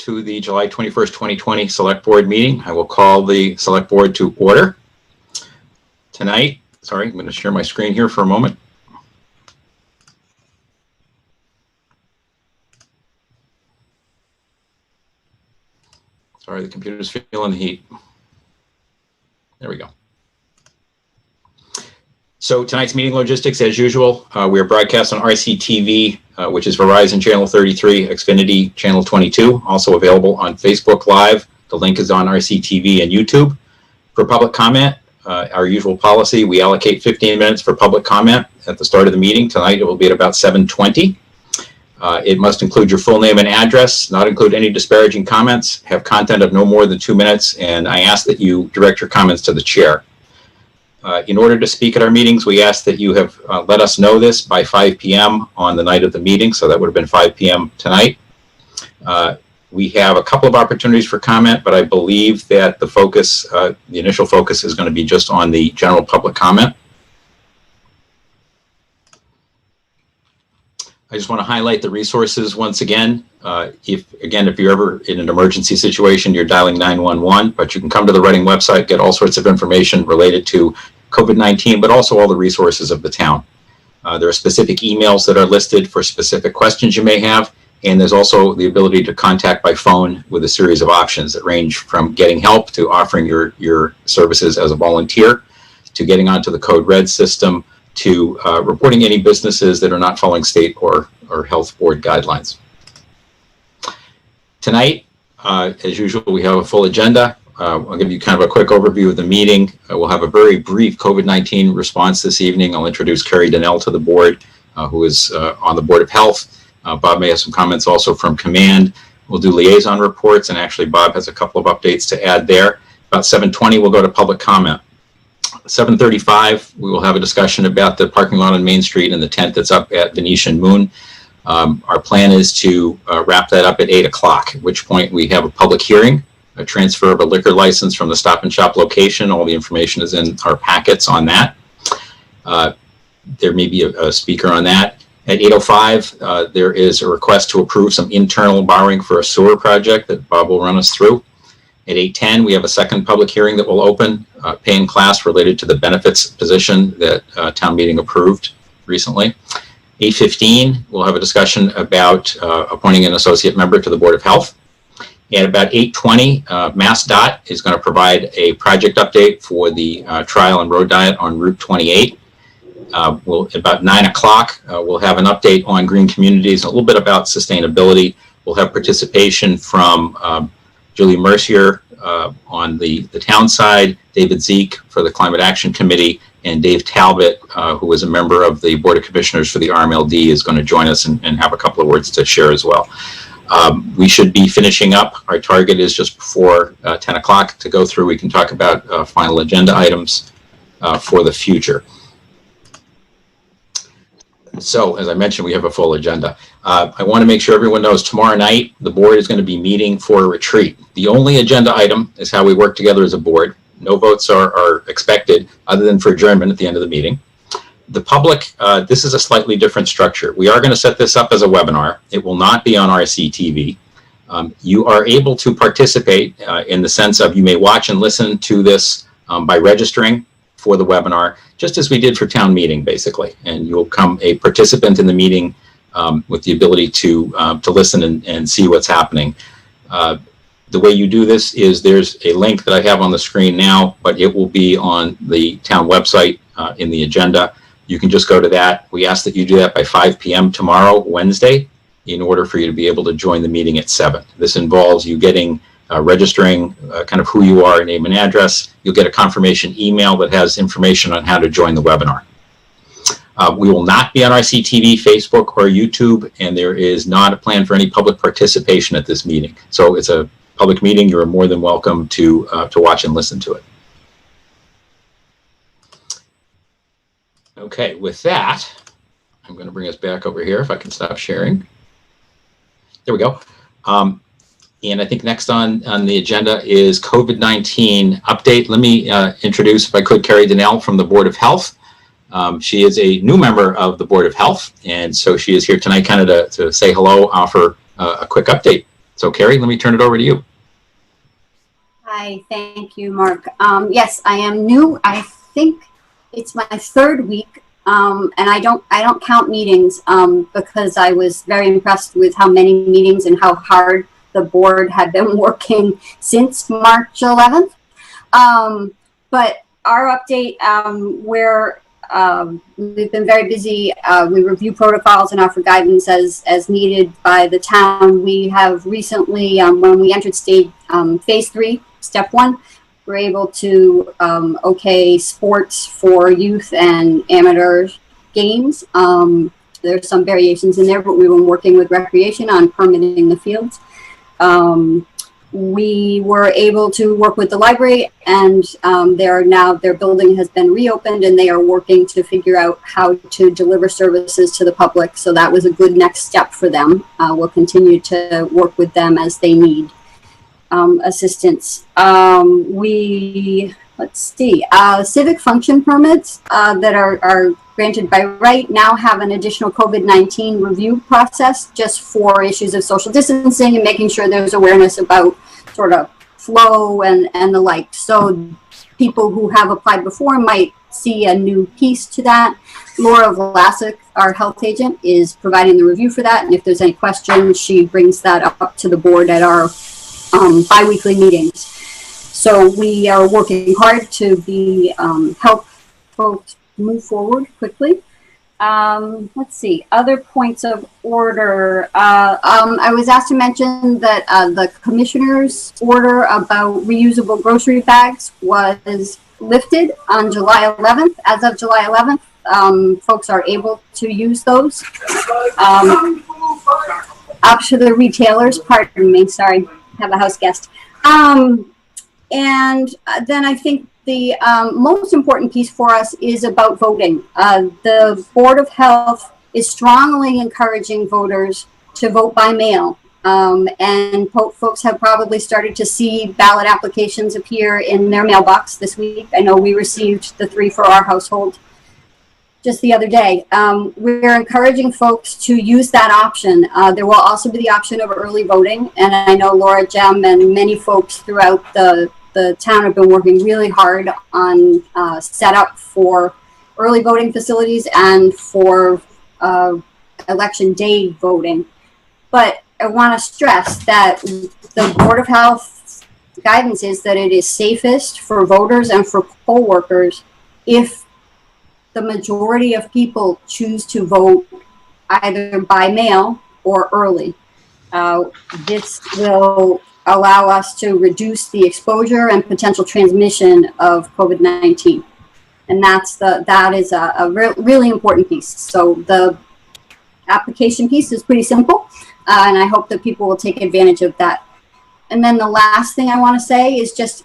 to the July 21st, 2020 Select Board meeting. I will call the Select Board to order. Tonight, sorry, I'm going to share my screen here for a moment. Sorry, the computer's feeling the heat. There we go. So tonight's meeting logistics, as usual, we are broadcast on RCTV, which is Verizon Channel 33, Xfinity Channel 22, also available on Facebook Live. The link is on RCTV and YouTube. For public comment, our usual policy, we allocate 15 minutes for public comment at the start of the meeting. Tonight it will be at about 7:20. It must include your full name and address, not include any disparaging comments, have content of no more than 2 minutes, and I ask that you direct your comments to the chair. In order to speak at our meetings, we ask that you have let us know this by 5 p.m. on the night of the meeting, so that would have been 5 p.m. tonight. We have a couple of opportunities for comment, but I believe that the focus, the initial focus is going to be just on the general public comment. I just want to highlight the resources once again. If you're ever in an emergency situation, you're dialing 911, but you can come to the Reading website, get all sorts of information related to COVID-19, but also all the resources of the town. There are specific emails that are listed for specific questions you may have, and there's also the ability to contact by phone with a series of options that range from getting help to offering your services as a volunteer, to getting onto the Code Red system, to reporting any businesses that are not following state or health board guidelines. Tonight, as usual, we have a full agenda. I'll give you kind of a quick overview of the meeting. We'll have a very brief COVID-19 response this evening. I'll introduce Carrie Donnell to the board, who is on the Board of Health. Bob may have some comments also from Command. We'll do liaison reports, and actually Bob has a couple of updates to add there. About 7:20, we'll go to public comment. 7:35, we will have a discussion about the parking lot on Main Street and the tent that's up at Venetian Moon. Our plan is to wrap that up at 8 o'clock, at which point we have a public hearing, a transfer of a liquor license from the Stop and Shop location. All the information is in our packets on that. There may be a speaker on that. At 8:05, there is a request to approve some internal borrowing for a sewer project that Bob will run us through. At 8:10, we have a second public hearing that will open, pay in class related to the benefits position that town meeting approved recently. 8:15, we'll have a discussion about appointing an associate member to the Board of Health. At about 8:20, MassDOT is going to provide a project update for the trial and road diet on Route 28. About 9 o'clock, we'll have an update on green communities, a little bit about sustainability. We'll have participation from Julie Mercier on the town side, David Zeke for the Climate Action Committee, and Dave Talbot, who is a member of the Board of Commissioners for the RMLD, is going to join us and have a couple of words to share as well. We should be finishing up. Our target is just before 10 o'clock to go through. We can talk about final agenda items for the future. So, as I mentioned, we have a full agenda. I want to make sure everyone knows tomorrow night the board is going to be meeting for a retreat. The only agenda item is how we work together as a board. No votes are expected other than for adjournment at the end of the meeting. The public, this is a slightly different structure. We are going to set this up as a webinar. It will not be on RCTV. You are able to participate in the sense of you may watch and listen to this by registering for the webinar, just as we did for town meeting, basically. And you'll become a participant in the meeting with the ability to listen and see what's happening. The way you do this is there's a link that I have on the screen now, but it will be on the town website in the agenda. You can just go to that. We ask that you do that by 5 p.m. tomorrow, Wednesday, in order for you to be able to join the meeting at 7. This involves you getting registering kind of who you are, name and address. You'll get a confirmation email that has information on how to join the webinar. We will not be on RCTV, Facebook, or YouTube, and there is not a plan for any public participation at this meeting. So it's a public meeting. You are more than welcome to watch and listen to it. Okay, with that, I'm going to bring us back over here if I can stop sharing. There we go. And I think next on the agenda is COVID-19 update. Let me introduce, if I could, Carrie Donnell from the Board of Health. She is a new member of the Board of Health, and so she is here tonight kind of to say hello, offer a quick update. So Carrie, let me turn it over to you. Hi, thank you, Mark. Yes, I am new. I think it's my third week, and I don't count meetings because I was very impressed with how many meetings and how hard the board had been working since March 11th. But our update, we've been very busy. We review protocols and offer guidance as needed by the town. We have recently, when we entered phase 3, step 1, we're able to okay sports for youth and amateur games. There's some variations in there, but we've been working with recreation on permitting the fields. We were able to work with the library, and their building has been reopened, and they are working to figure out how to deliver services to the public. So that was a good next step for them. We'll continue to work with them as they need assistance. Civic function permits that are granted by right now have an additional COVID-19 review process just for issues of social distancing and making sure there's awareness about sort of flow and the like. So people who have applied before might see a new piece to that. Laura Vlasic, our health agent, is providing the review for that. And if there's any questions, she brings that up to the board at our bi-weekly meetings. So we are working hard to help folks move forward quickly. Let's see, other points of order. I was asked to mention that the commissioner's order about reusable grocery bags was lifted on July 11th. As of July 11th, folks are able to use those. Up to the retailers, pardon me, sorry, have a house guest. And then I think the most important piece for us is about voting. The Board of Health is strongly encouraging voters to vote by mail. And folks have probably started to see ballot applications appear in their mailbox this week. I know we received the 3 for our household just the other day. We're encouraging folks to use that option. There will also be the option of early voting. And I know Laura Gem and many folks throughout the town have been working really hard on setup for early voting facilities and for election day voting. But I want to stress that the Board of Health guidance is that it is safest for voters and for poll workers if the majority of people choose to vote either by mail or early. This will allow us to reduce the exposure and potential transmission of COVID-19. And that is a really important piece. So the application piece is pretty simple, and I hope that people will take advantage of that. And then the last thing I want to say is just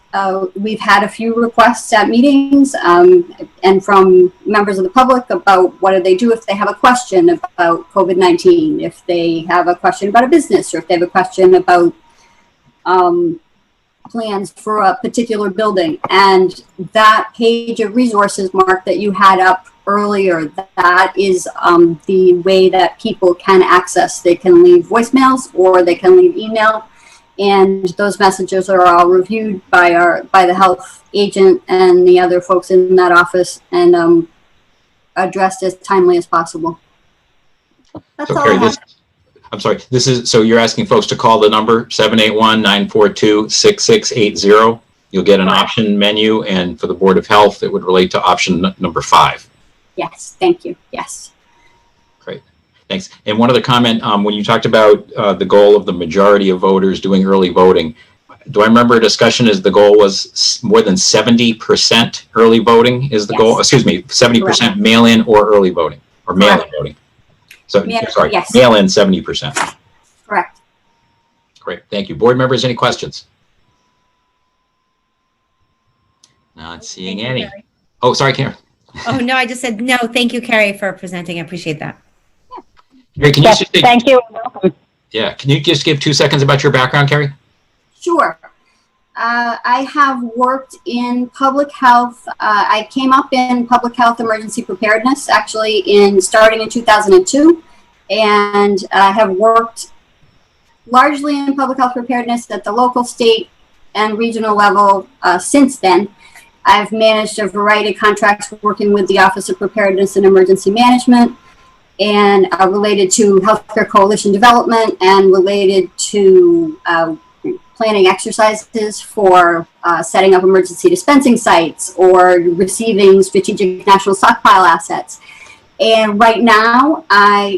we've had a few requests at meetings and from members of the public about what do they do if they have a question about COVID-19, if they have a question about a business, or if they have a question about plans for a particular building. And that page of resources, Mark, that you had up earlier, that is the way that people can access. They can leave voicemails or they can leave email, and those messages are all reviewed by the health agent and the other folks in that office and addressed as timely as possible. That's all I have. I'm sorry, so you're asking folks to call the number 781-942-6680. You'll get an option menu, and for the Board of Health, it would relate to option number 5. Yes, thank you, yes. Great, thanks. And one other comment, when you talked about the goal of the majority of voters doing early voting, do I remember a discussion as the goal was more than 70% early voting is the goal? Excuse me, 70% mail-in or early voting, or mail-in voting? So, sorry, yes. Mail-in 70%. Correct. Great, thank you. Board members, any questions? Not seeing any. Carrie. Oh, sorry, Karen. Oh, no, I just said, no, thank you, Carrie, for presenting. I appreciate that. Carrie, can you just thank you. Welcome. Yeah, can you just give 2 seconds about your background, Carrie? Sure. I have worked in public health. I came up in public health emergency preparedness, actually starting in 2002, and I have worked largely in public health preparedness at the local, state, and regional level. Since then, I've managed a variety of contracts working with the Office of Preparedness and Emergency Management, and related to healthcare coalition development, and related to planning exercises for setting up emergency dispensing sites or receiving strategic national stockpile assets. And right now,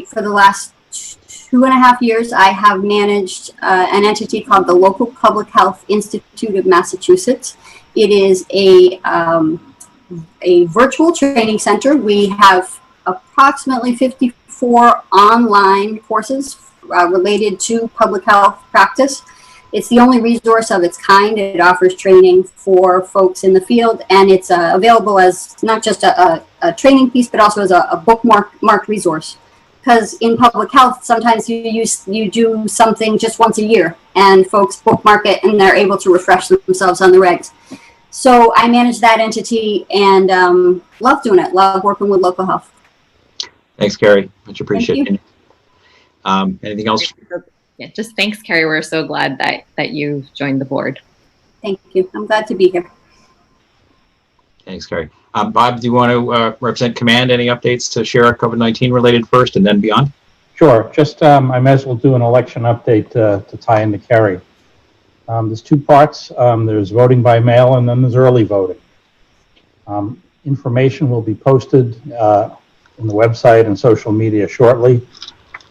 for the last 2.5 years, I have managed an entity called the Local Public Health Institute of Massachusetts. It is a virtual training center. We have approximately 54 online courses related to public health practice. It's the only resource of its kind. It offers training for folks in the field, and it's available as not just a training piece, but also as a bookmarked resource. Because in public health, sometimes you do something just once a year, and folks bookmark it, and they're able to refresh themselves on the regs. So I manage that entity and love doing it. Love working with local health. Thanks, Carrie. Much appreciated. Anything else? Yeah, just thanks, Carrie. We're so glad that you joined the board. Thank you. I'm glad to be here. Thanks, Carrie. Bob, do you want to represent Command? Any updates to share COVID-19 related first and then beyond? Sure. Just I might as well do an election update to tie into Carrie. There's two parts. There's voting by mail, and then there's early voting. Information will be posted in the website and social media shortly.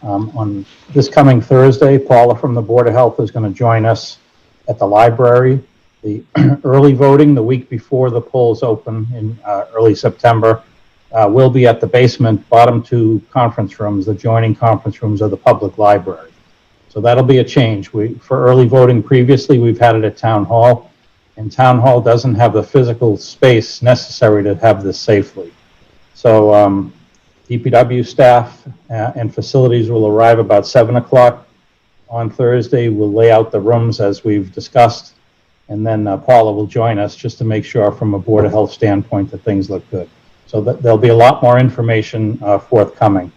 On this coming Thursday, Paula from the Board of Health is going to join us at the library. The early voting, the week before the polls open in early September, will be at the basement bottom two conference rooms, the adjoining conference rooms of the public library. So that'll be a change. For early voting previously, we've had it at Town Hall, and Town Hall doesn't have the physical space necessary to have this safely. So DPW staff and facilities will arrive about 7 o'clock on Thursday. We'll lay out the rooms as we've discussed, and then Paula will join us just to make sure from a Board of Health standpoint that things look good. So there'll be a lot more information forthcoming.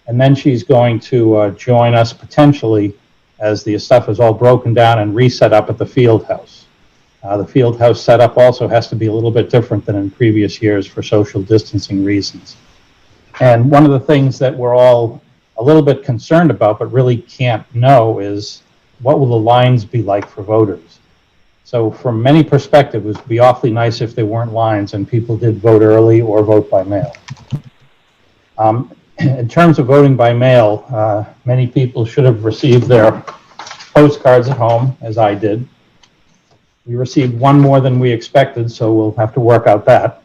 And then she's going to join us potentially as the stuff is all broken down and reset up at the field house. The field house setup also has to be a little bit different than in previous years for social distancing reasons. And one of the things that we're all a little bit concerned about but really can't know is what will the lines be like for voters? So from many perspectives, it would be awfully nice if there weren't lines and people did vote early or vote by mail. In terms of voting by mail, many people should have received their postcards at home, as I did. We received one more than we expected, so we'll have to work out that.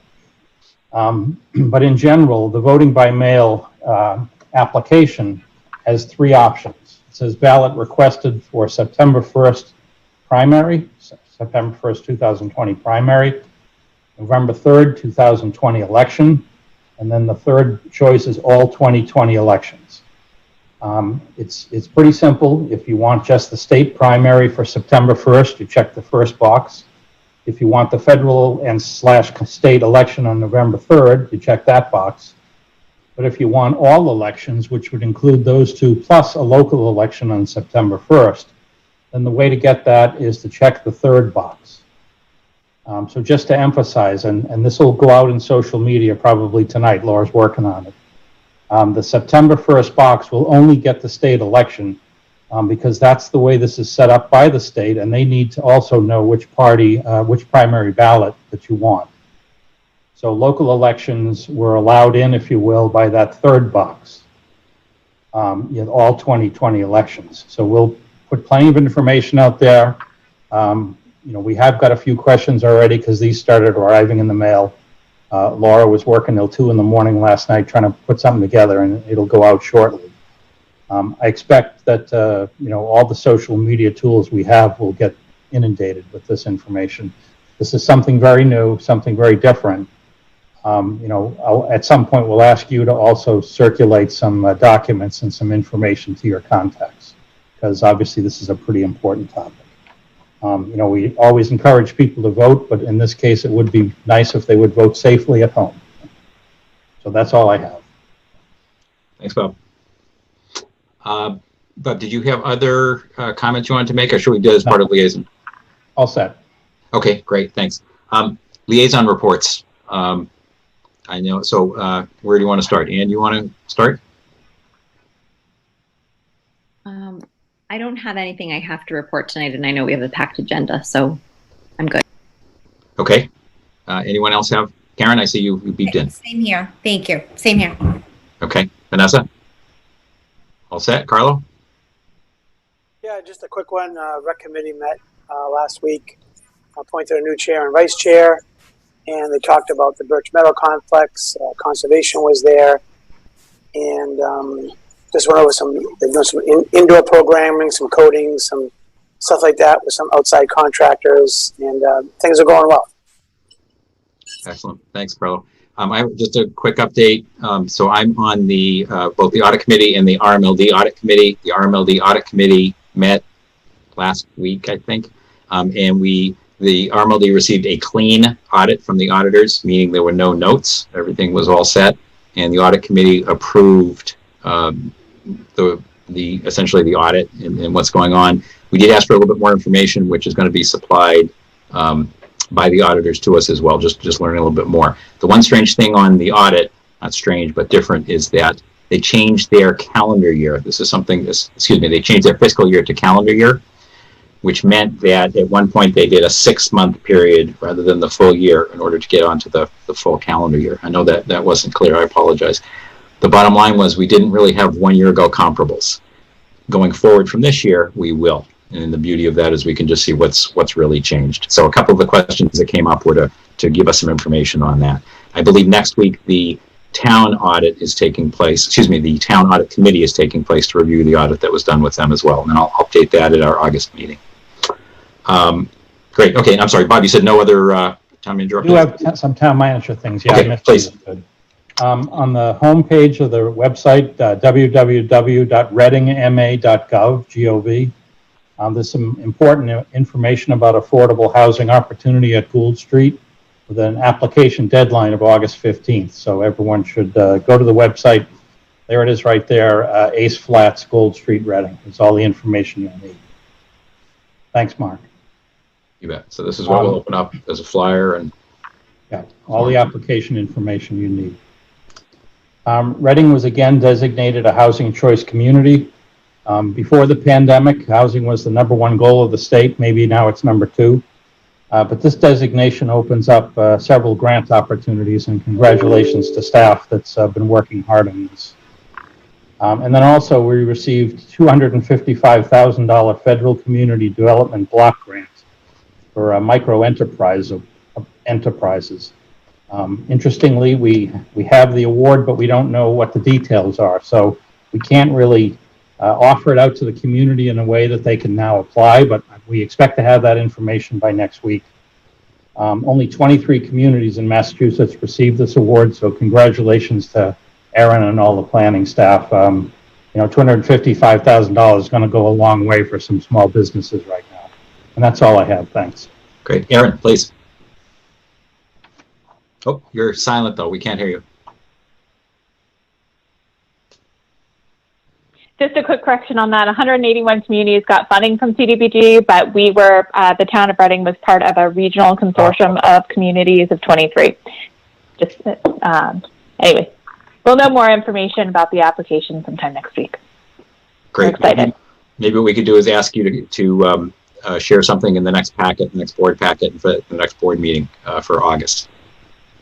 But in general, the voting by mail application has three options. It says ballot requested for September 1st primary, September 1st, 2020 primary, November 3rd, 2020 election, and then the third choice is all 2020 elections. It's pretty simple. If you want just the state primary for September 1st, you check the first box. If you want the federal and / state election on November 3rd, you check that box. But if you want all elections, which would include those two plus a local election on September 1st, then the way to get that is to check the third box. So just to emphasize, and this will go out in social media probably tonight, Laura's working on it. The September 1st box will only get the state election because that's the way this is set up by the state, and they need to also know which party, which primary ballot that you want. So local elections were allowed in, if you will, by that third box, all 2020 elections. So we'll put plenty of information out there. We have got a few questions already because these started arriving in the mail. Laura was working till 2 in the morning last night trying to put something together, and it'll go out shortly. I expect that all the social media tools we have will get inundated with this information. This is something very new, something very different. At some point we'll ask you to also circulate some documents and some information to your contacts, because obviously this is a pretty important topic. We always encourage people to vote, but in this case it would be nice if they would vote safely at home. So that's all I have. Thanks, Bob. Bob, did you have other comments you wanted to make, or should we do as part of liaison? All set. Okay, great, thanks. Liaison reports. I know, so where do you want to start? Ann, you want to start? I don't have anything I have to report tonight, and I know we have a packed agenda, so I'm good. Okay. Anyone else have? Karen, I see you beeped in. Same here. Thank you. Same here. Okay. Vanessa? All set? Carlo? Yeah, just a quick one. Rec committee met last week, appointed a new chair and vice chair, and they talked about the Birch Meadow complex. Conservation was there, and just went over they've done some indoor programming, some coding, some stuff like that with some outside contractors, and things are going well. Excellent. Thanks, Carlo. I have just a quick update. So I'm on the both the audit committee and the RMLD audit committee. The RMLD audit committee met last week, I think, and the RMLD received a clean audit from the auditors, meaning there were no notes. Everything was all set, and the audit committee approved essentially the audit and what's going on. We did ask for a little bit more information, which is going to be supplied by the auditors to us as well, just learning a little bit more. The one strange thing on the audit, not strange, but different, is that they changed their calendar year. This is something, they changed their fiscal year to calendar year, which meant that at one point they did a 6-month period rather than the full year in order to get onto the full calendar year. I know that wasn't clear. I apologize. The bottom line was we didn't really have 1 year ago comparables. Going forward from this year, we will. And the beauty of that is we can just see what's really changed. So a couple of the questions that came up were to give us some information on that. I believe next week the town audit is taking place, the town audit committee is taking place to review the audit that was done with them as well. And I'll update that at our August meeting. Great. Okay. I'm sorry, Bob, you said no other town manager updates? You have some town manager things. Yeah, Okay, I missed please. these. Good. On the homepage of the website, www.readingma.gov, there's some important information about affordable housing opportunity at Gould Street with an application deadline of August 15th. So everyone should go to the website. There it is right there, Ace Flats, Gould Street, Reading. It's all the information you'll need. Thanks, Mark. You bet. So this is what we'll open up as a flyer. And yeah, all the application information you need. Reading was again designated a housing choice community. Before the pandemic, housing was the #1 goal of the state. Maybe now it's #2. But this designation opens up several grant opportunities, and congratulations to staff that's been working hard on this. And then also we received $255,000 federal community development block grant for micro enterprises. Interestingly, we have the award, but we don't know what the details are. So we can't really offer it out to the community in a way that they can now apply, but we expect to have that information by next week. Only 23 communities in Massachusetts received this award, so congratulations to Aaron and all the planning staff. $255,000 is going to go a long way for some small businesses right now. And that's all I have. Thanks. great. Aaron, please. Oh, you're silent though. We can't hear you. Just a quick correction on that. 181 communities got funding from CDBG, but we were, the town of Reading was part of a regional consortium of communities of 23. Just, anyway, we'll know more information about the application sometime next week. Great. We're excited. Maybe what we could do is ask you to share something in the next packet, the next board packet for the next board meeting for August.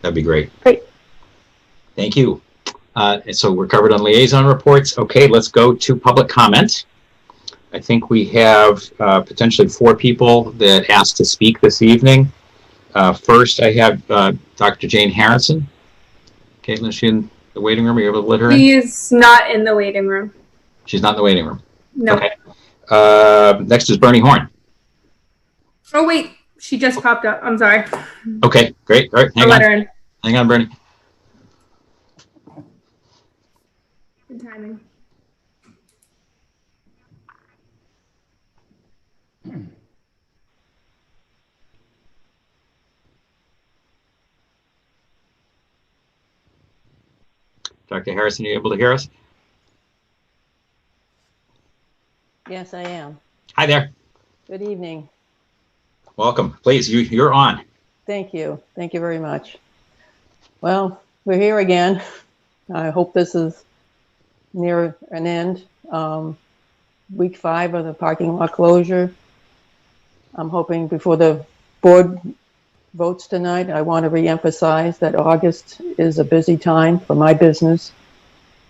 That'd be great. Great. Thank you. So we're covered on liaison reports. Okay, let's go to public comment. I think we have potentially 4 people that asked to speak this evening. First, I have Dr. Jane Harrison. Caitlin, is she in the waiting room? Are you able to let her in? She's not in the waiting room. She's not in the waiting room. No. Okay. Next is Bernie Horn. Oh, wait. She just popped up. I'm sorry. Okay, great. All right, I'll let her in. Hang on, Bernie. Good timing. Dr. Harrison, are you able to hear us? Yes, I am. Hi there. Good evening. Welcome. Please, you're on. Thank you. Thank you very much. Well, we're here again. I hope this is near an end. Week 5 of the parking lot closure. I'm hoping before the board votes tonight, I want to reemphasize that August is a busy time for my business.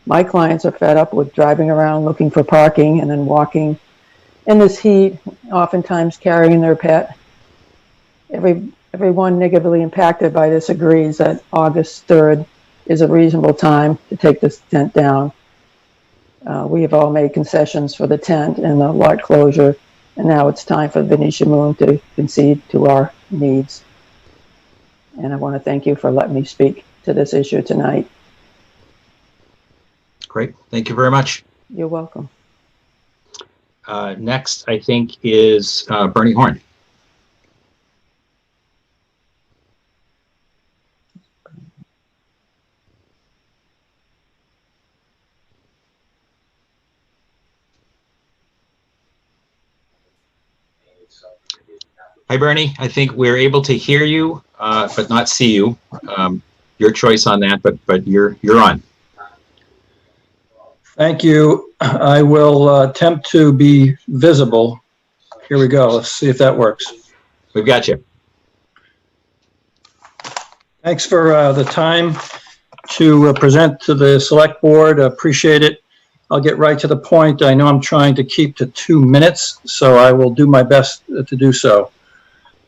My clients are fed up with driving around looking for parking and then walking in this heat, oftentimes carrying their pet. Everyone negatively impacted by this agrees that August 3rd is a reasonable time to take this tent down. We have all made concessions for the tent and the lot closure, and now it's time for Venetia Moon to concede to our needs. And I want to thank you for letting me speak to this issue tonight. Great. Thank you very much. You're welcome. Next, I think, is Bernie Horn. Hi, Bernie. I think we're able to hear you, but not see you. Your choice on that, but you're on. Thank you. I will attempt to be visible. Here we go. Let's see if that works. We've got you. Thanks for the time to present to the select board. Appreciate it. I'll get right to the point. I know I'm trying to keep to 2 minutes, so I will do my best to do so.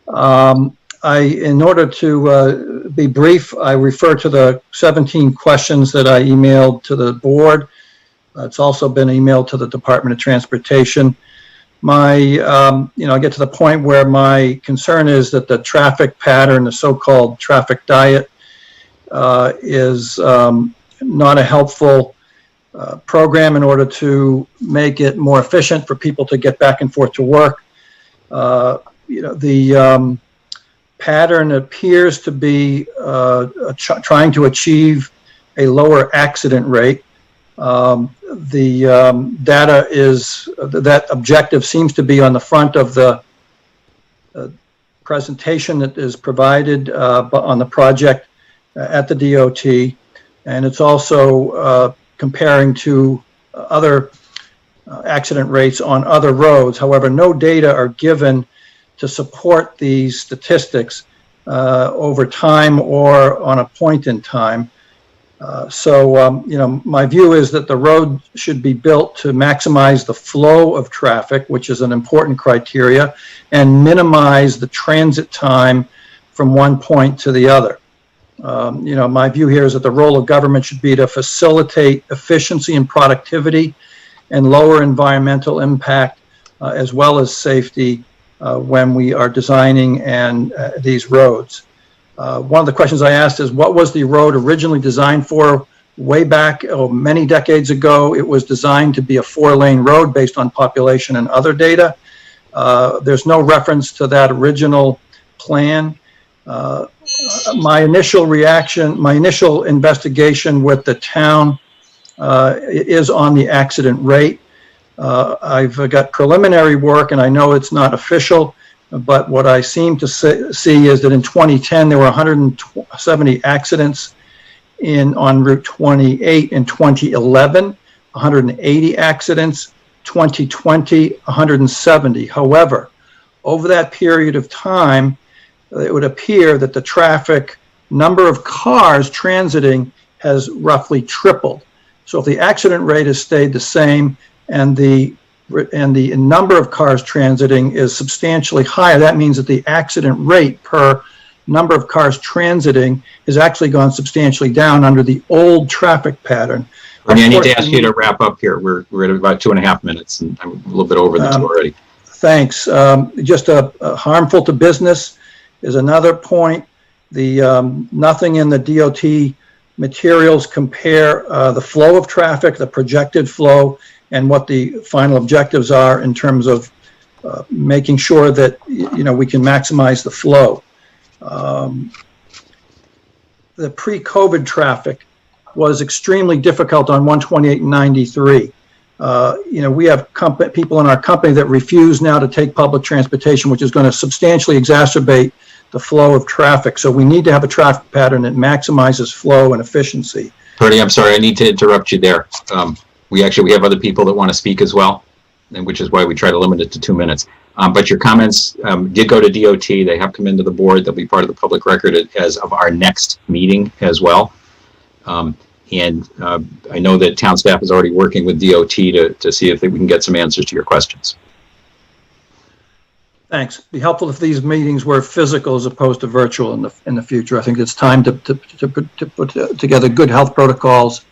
In order to be brief, I refer to the 17 questions that I emailed to the board. It's also been emailed to the Department of Transportation. I get to the point where my concern is that the traffic pattern, the so-called traffic diet, is not a helpful program in order to make it more efficient for people to get back and forth to work. The pattern appears to be trying to achieve a lower accident rate. The data is that objective seems to be on the front of the presentation that is provided on the project at the DOT, and it's also comparing to other accident rates on other roads. However, no data are given to support these statistics over time or on a point in time. My view is that the road should be built to maximize the flow of traffic, which is an important criteria, and minimize the transit time from one point to the other. My view here is that the role of government should be to facilitate efficiency and productivity and lower environmental impact as well as safety when we are designing these roads. One of the questions I asked is, what was the road originally designed for? Way back many decades ago, it was designed to be a 4-lane road based on population and other data. There's no reference to that original plan. My initial investigation with the town is on the accident rate. I've got preliminary work, and I know it's not official, but what I seem to see is that in 2010, there were 170 accidents on Route 28. In 2011, 180 accidents. 2020, 170. However, over that period of time, it would appear that the traffic number of cars transiting has roughly tripled. So if the accident rate has stayed the same and the number of cars transiting is substantially higher, that means that the accident rate per number of cars transiting has actually gone substantially down under the old traffic pattern. Bernie, I need to ask you to wrap up here. We're at about 2.5 minutes, and I'm a little bit over the two already. Thanks. Just harmful to business is another point. Nothing in the DOT materials compare the flow of traffic, the projected flow, and what the final objectives are in terms of making sure that we can maximize the flow. The pre-COVID traffic was extremely difficult on 128 and 93. We have people in our company that refuse now to take public transportation, which is going to substantially exacerbate the flow of traffic. So we need to have a traffic pattern that maximizes flow and efficiency. Bernie, I'm sorry, I need to interrupt you there. We have other people that want to speak as well, and which is why we try to limit it to 2 minutes. But your comments did go to DOT. They have come into the board. They'll be part of the public record as of our next meeting as well. I know that town staff is already working with DOT to see if we can get some answers to your questions. Thanks. It'd be helpful if these meetings were physical as opposed to virtual in the future. I think it's time to put together good health protocols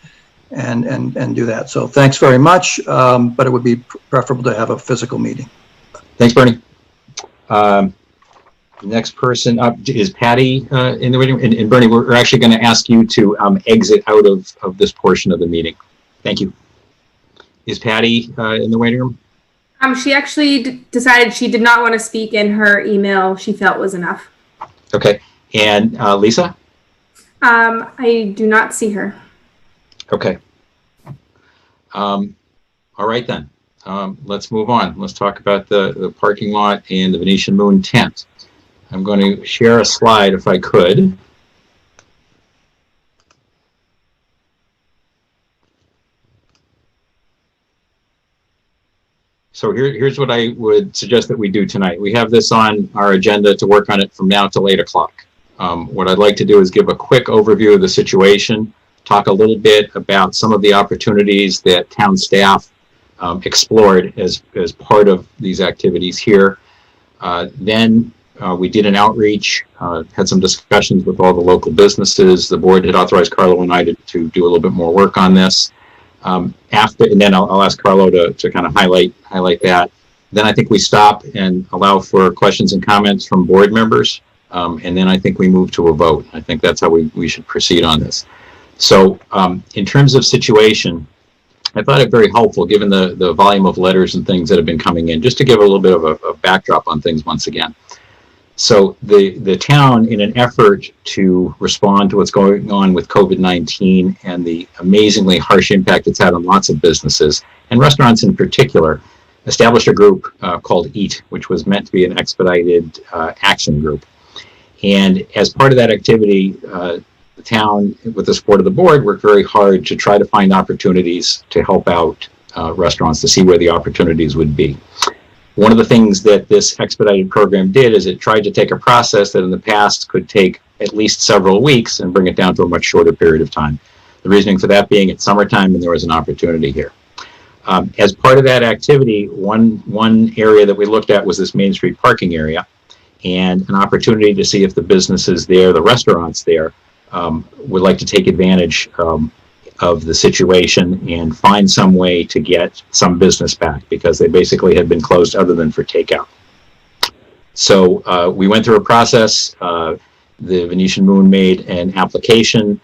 and do that. So thanks very much. But it would be preferable to have a physical meeting. Thanks, Bernie. Next person up is Patty in the waiting room. And Bernie, we're actually going to ask you to exit out of this portion of the meeting. Thank you. Is Patty in the waiting room? She actually decided she did not want to speak in her email. She felt was enough. Okay. And Lisa? I do not see her. Okay. All right then. Let's move on. Let's talk about the parking lot and the Venetian Moon tent. I'm going to share a slide if I could. So here's what I would suggest that we do tonight. We have this on our agenda to work on it from now till 8 o'clock. What I'd like to do is give a quick overview of the situation, talk a little bit about some of the opportunities that town staff explored as part of these activities here. Then we did an outreach, had some discussions with all the local businesses. The board had authorized Carlo and I to do a little bit more work on this. And then I'll ask Carlo to kind of highlight that. Then I think we stop and allow for questions and comments from board members. And then I think we move to a vote. I think that's how we should proceed on this. So in terms of situation, I thought it very helpful, given the volume of letters and things that have been coming in, just to give a little bit of a backdrop on things once again. So the town, in an effort to respond to what's going on with COVID-19 and the amazingly harsh impact it's had on lots of businesses, and restaurants in particular, established a group called EAT, which was meant to be an expedited action group. And as part of that activity, the town, with the support of the board, worked very hard to try to find opportunities to help out restaurants, to see where the opportunities would be. One of the things that this expedited program did is it tried to take a process that in the past could take at least several weeks and bring it down to a much shorter period of time. The reasoning for that being it's summertime and there was an opportunity here. As part of that activity, one area that we looked at was this Main Street parking area, and an opportunity to see if the businesses there, the restaurants there, would like to take advantage of the situation and find some way to get some business back, because they basically had been closed other than for takeout. So we went through a process. The Venetian Moon made an application.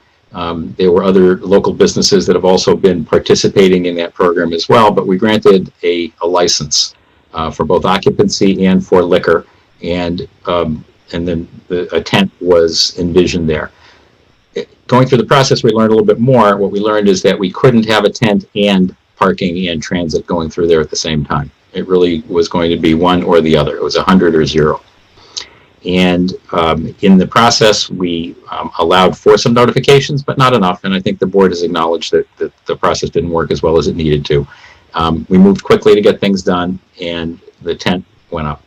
There were other local businesses that have also been participating in that program as well, but we granted a license for both occupancy and for liquor, and then a tent was envisioned there. Going through the process, we learned a little bit more. What we learned is that we couldn't have a tent and parking and transit going through there at the same time. It really was going to be one or the other. It was 100 or 0. And in the process, we allowed for some notifications, but not enough. And I think the board has acknowledged that the process didn't work as well as it needed to. We moved quickly to get things done, and the tent went up.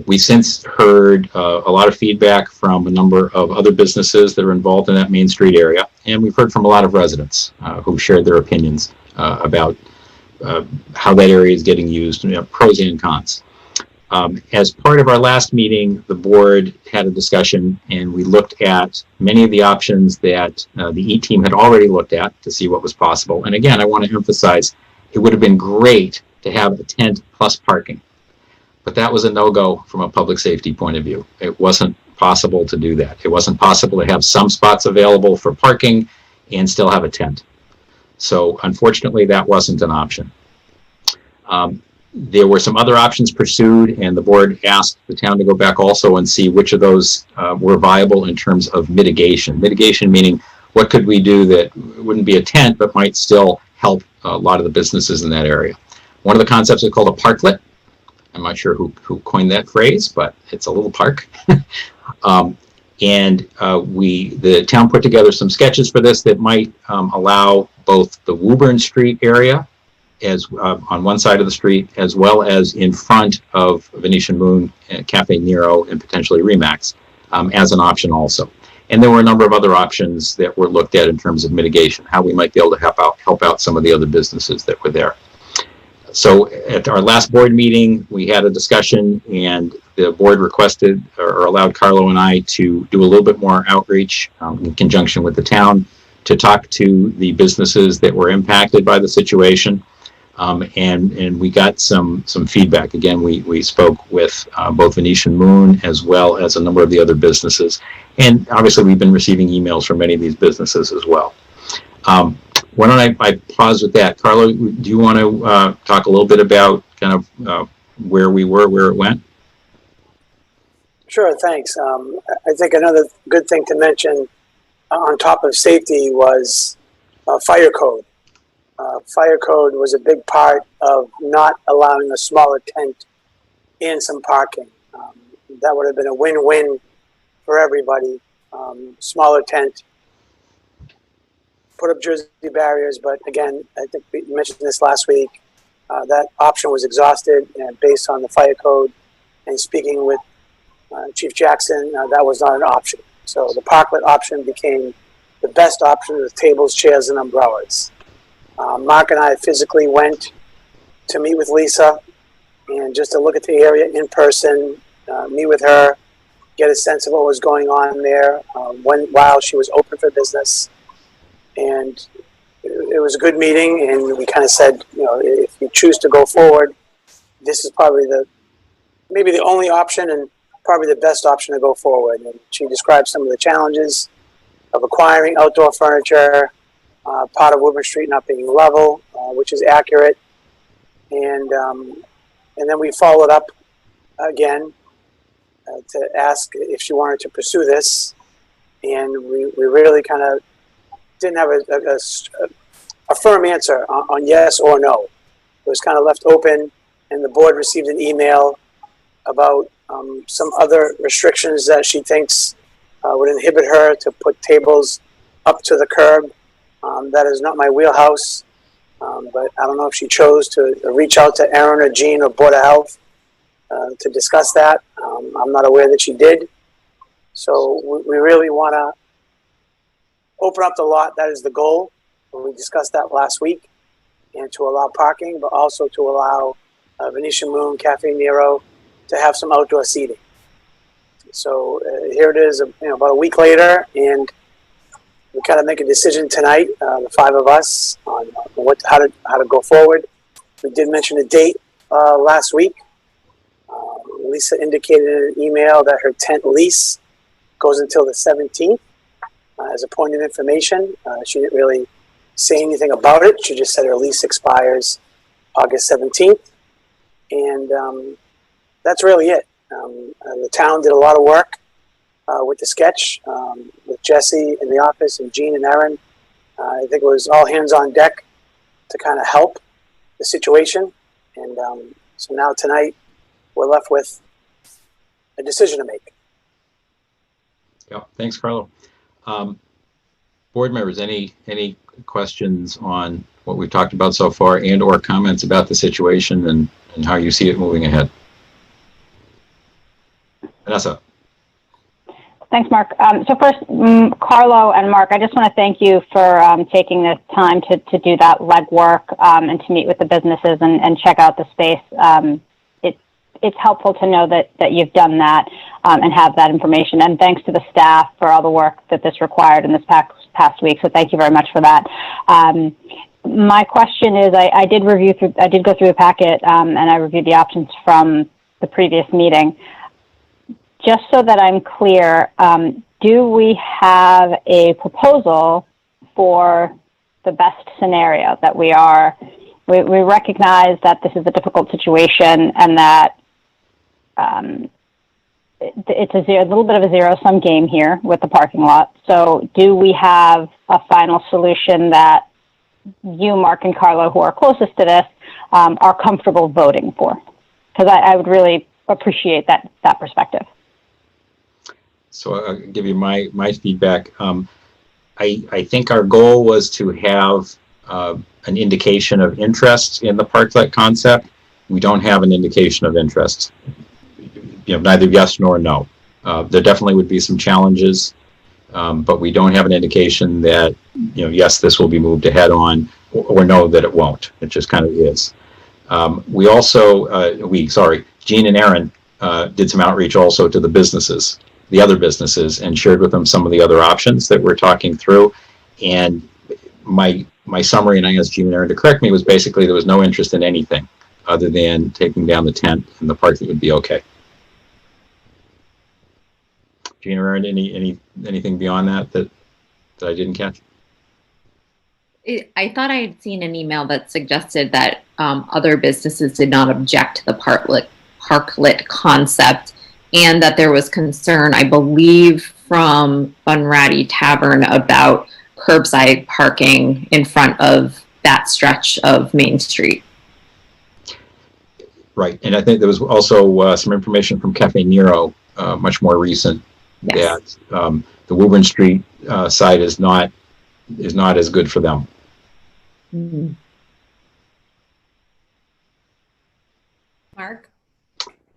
We since heard a lot of feedback from a number of other businesses that are involved in that Main Street area, and we've heard from a lot of residents who shared their opinions about how that area is getting used, pros and cons. As part of our last meeting, the board had a discussion, and we looked at many of the options that the E team had already looked at to see what was possible. And again, I want to emphasize, it would have been great to have a tent plus parking. But that was a no-go from a public safety point of view. It wasn't possible to do that. It wasn't possible to have some spots available for parking and still have a tent. So unfortunately, that wasn't an option. There were some other options pursued, and the board asked the town to go back also and see which of those were viable in terms of mitigation. Mitigation meaning, what could we do that wouldn't be a tent but might still help a lot of the businesses in that area. One of the concepts is called a parklet. I'm not sure who coined that phrase, but it's a little park. The town put together some sketches for this that might allow both the Woburn Street area as on one side of the street, as well as in front of Venetian Moon, Cafe Nero, and potentially Remax as an option also. And there were a number of other options that were looked at in terms of mitigation, how we might be able to help out some of the other businesses that were there. So at our last board meeting, we had a discussion, and the board requested or allowed Carlo and I to do a little bit more outreach in conjunction with the town to talk to the businesses that were impacted by the situation. And we got some feedback. Again, we spoke with both Venetian Moon as well as a number of the other businesses. And obviously, we've been receiving emails from many of these businesses as well. Why don't I pause with that? Carlo, do you want to talk a little bit about kind of where we were, where it went? Sure, thanks. I think another good thing to mention on top of safety was fire code. Fire code was a big part of not allowing a smaller tent and some parking. That would have been a win-win for everybody. Smaller tent, put up Jersey barriers, but again, I think we mentioned this last week, that option was exhausted based on the fire code, and speaking with Chief Jackson, that was not an option. So the parklet option became the best option with tables, chairs, and umbrellas. Mark and I physically went to meet with Lisa and just to look at the area in person, meet with her, get a sense of what was going on there while she was open for business. And it was a good meeting, and we kind of said, you know, if you choose to go forward, this is probably maybe the only option and probably the best option to go forward. And she described some of the challenges of acquiring outdoor furniture, part of Woburn Street not being level, which is accurate. And then we followed up again to ask if she wanted to pursue this. And we really kind of didn't have a firm answer on yes or no. It was kind of left open, and the board received an email about some other restrictions that she thinks would inhibit her to put tables up to the curb. That is not my wheelhouse, but I don't know if she chose to reach out to Aaron or Jean or Board of Health to discuss that. I'm not aware that she did. So we really want to open up the lot. That is the goal. We discussed that last week, and to allow parking, but also to allow Venetian Moon, Cafe Nero to have some outdoor seating. So here it is, about a week later, and we kind of make a decision tonight, the five of us, on how to go forward. We did mention a date last week. Lisa indicated in an email that her tent lease goes until the 17th. As a point of information, she didn't really say anything about it. She just said her lease expires August 17th. And that's really it. The town did a lot of work with the sketch, with Jesse in the office and Jean and Aaron. I think it was all hands on deck to kind of help the situation. And so now tonight, we're left with a decision to make. Yeah, thanks, Carlo. Board members, any questions on what we've talked about so far, and or comments about the situation and how you see it moving ahead? Vanessa. Thanks, Mark. So first, Carlo and Mark, I just want to thank you for taking the time to do that legwork and to meet with the businesses and check out the space. It's helpful to know that you've done that and have that information. And thanks to the staff for all the work that this required in this past week. So thank you very much for that. My question is, I did go through the packet and I reviewed the options from the previous meeting. Just so that I'm clear, do we have a proposal for the best scenario that we recognize that this is a difficult situation and that it's a little bit of a zero-sum game here with the parking lot. So do we have a final solution that you, Mark, and Carlo, who are closest to this, are comfortable voting for. Because I would really appreciate that perspective. So I'll give you my feedback. I think our goal was to have an indication of interest in the parklet concept. We don't have an indication of interest. Neither yes nor no. There definitely would be some challenges, but we don't have an indication that, yes, this will be moved ahead on, or no, that it won't. It just kind of is. We also, Jean and Aaron did some outreach also to the businesses, the other businesses, and shared with them some of the other options that we're talking through. And my summary, and I asked Jean and Aaron to correct me, was basically there was no interest in anything other than taking down the tent, and the park would be okay. Jean or Aaron, anything beyond that I didn't catch? I thought I had seen an email that suggested that other businesses did not object to the parklet concept, and that there was concern, I believe, from Bunratty Tavern about curbside parking in front of that stretch of Main Street. Right, and I think there was also some information from Cafe Nero, much more recent, Yes. that the Woburn Street side is not as good for them. Mm-hmm. Mark?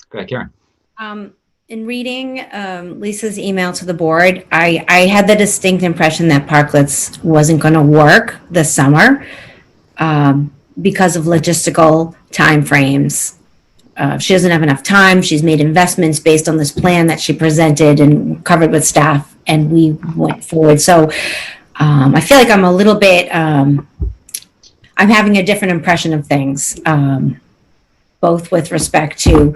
Go ahead, Karen. In reading Lisa's email to the board, I had the distinct impression that parklets wasn't going to work this summer because of logistical timeframes. She doesn't have enough time. She's made investments based on this plan that she presented and covered with staff, and we went forward. So I feel like I'm a little bit, I'm having a different impression of things, both with respect to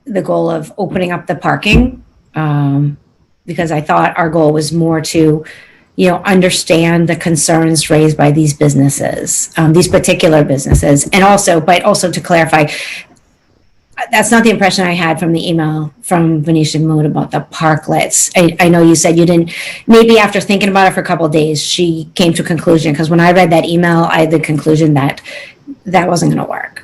the goal of opening up the parking, because I thought our goal was more to, understand the concerns raised by these businesses, these particular businesses, and also to clarify, that's not the impression I had from the email from Venetian Moon about the parklets. I know you said you didn't, maybe after thinking about it for a couple of days, she came to a conclusion, because when I read that email, I had the conclusion that wasn't going to work.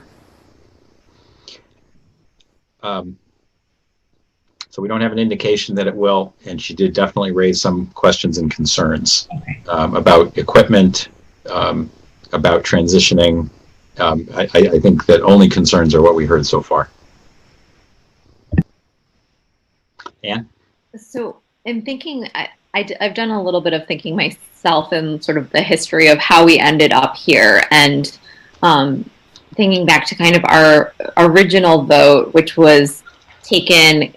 So we don't have an indication that it will, and she did definitely raise some questions and concerns about equipment, about transitioning. I think that only concerns are what we heard so far. Anne? So in thinking, I've done a little bit of thinking myself in sort of the history of how we ended up here, and thinking back to kind of our original vote, which was taken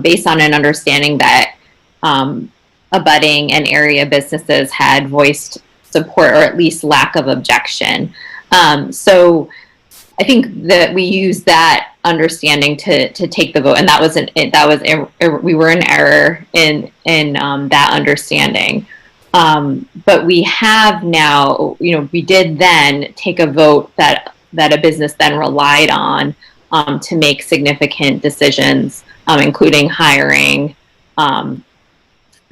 based on an understanding that abutting and area businesses had voiced support, or at least lack of objection. So I think that we used that understanding to take the vote, and we were in error in that understanding. But we have now, we did then take a vote that a business then relied on to make significant decisions, including hiring.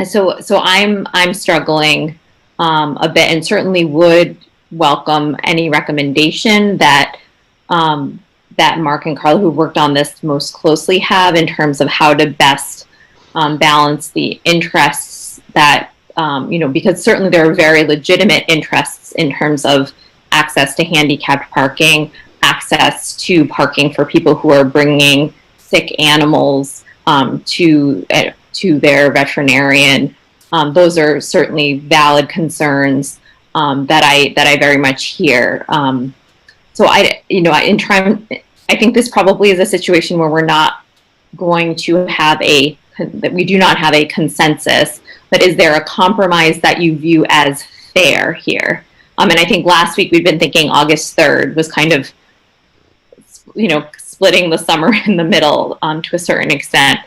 So I'm struggling a bit, and certainly would welcome any recommendation that that Mark and Carla, who worked on this most closely, have in terms of how to best balance the interests that because certainly there are very legitimate interests in terms of access to handicapped parking, access to parking for people who are bringing sick animals to their veterinarian. Those are certainly valid concerns that I very much hear. So I think this probably is a situation where we're not going to have that we do not have a consensus, but is there a compromise that you view as fair here? And I think last week we've been thinking August 3rd was kind of, splitting the summer in the middle to a certain extent.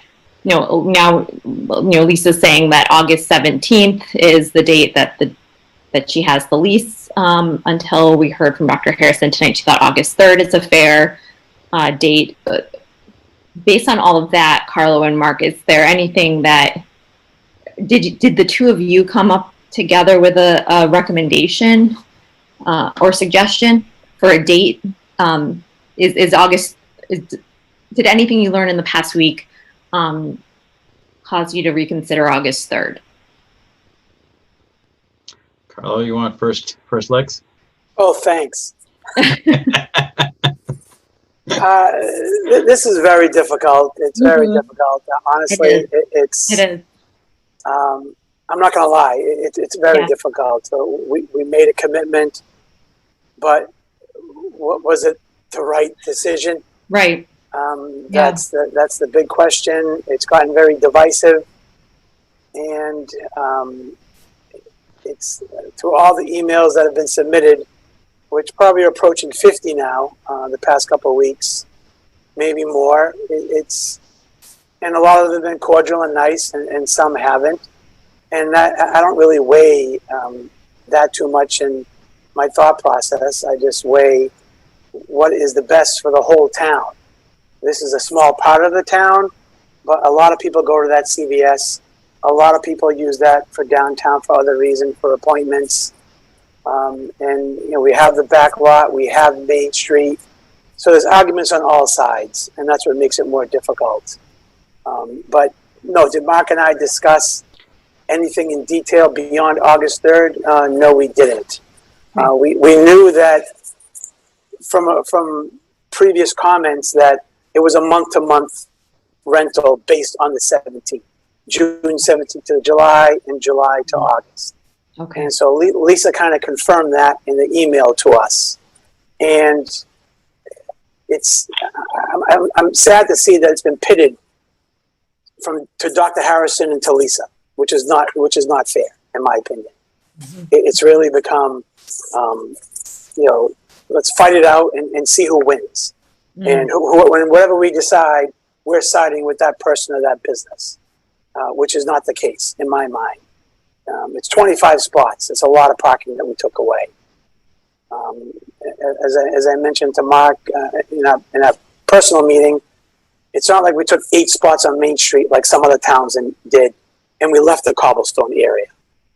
Now, Lisa's saying that August 17th is the date that she has the lease until we heard from Dr. Harrison tonight. She thought August 3rd is a fair date. But based on all of that, Carlo and Mark, is there anything that, did the two of you come up together with a recommendation or suggestion for a date? Is August, did anything you learned in the past week cause you to reconsider August 3rd? Carlo, you want first legs? Oh, thanks. This is very difficult. It's very difficult. Honestly, it's. It is. I'm not going to lie. It's very difficult. So we made a commitment, but was it the right decision? Right. That's the big question. It's gotten very divisive, and it's through all the emails that have been submitted, which probably are approaching 50 now, the past couple of weeks, maybe more. And a lot of them have been cordial and nice, and some haven't. And that, I don't really weigh that too much in my thought process. I just weigh what is the best for the whole town. This is a small part of the town, but a lot of people go to that CVS. A lot of people use that for downtown for other reasons, for appointments. And we have the back lot, we have Main Street. So there's arguments on all sides, and that's what makes it more difficult. But no, did Mark and I discuss anything in detail beyond August 3rd? No, we didn't. We knew that from previous comments that it was a month-to-month rental based on the 17th, June 17th to July, and July to August. Okay. And so Lisa kind of confirmed that in the email to us. And I'm sad to see that it's been pitted to Dr. Harrison and to Lisa, which is not fair, in my opinion. It's really become, let's fight it out and see who wins. And whatever we decide, we're siding with that person or that business, which is not the case in my mind. It's 25 spots. It's a lot of parking that we took away. As I mentioned to Mark in a personal meeting, it's not like we took 8 spots on Main Street like some other towns did, and we left the cobblestone area.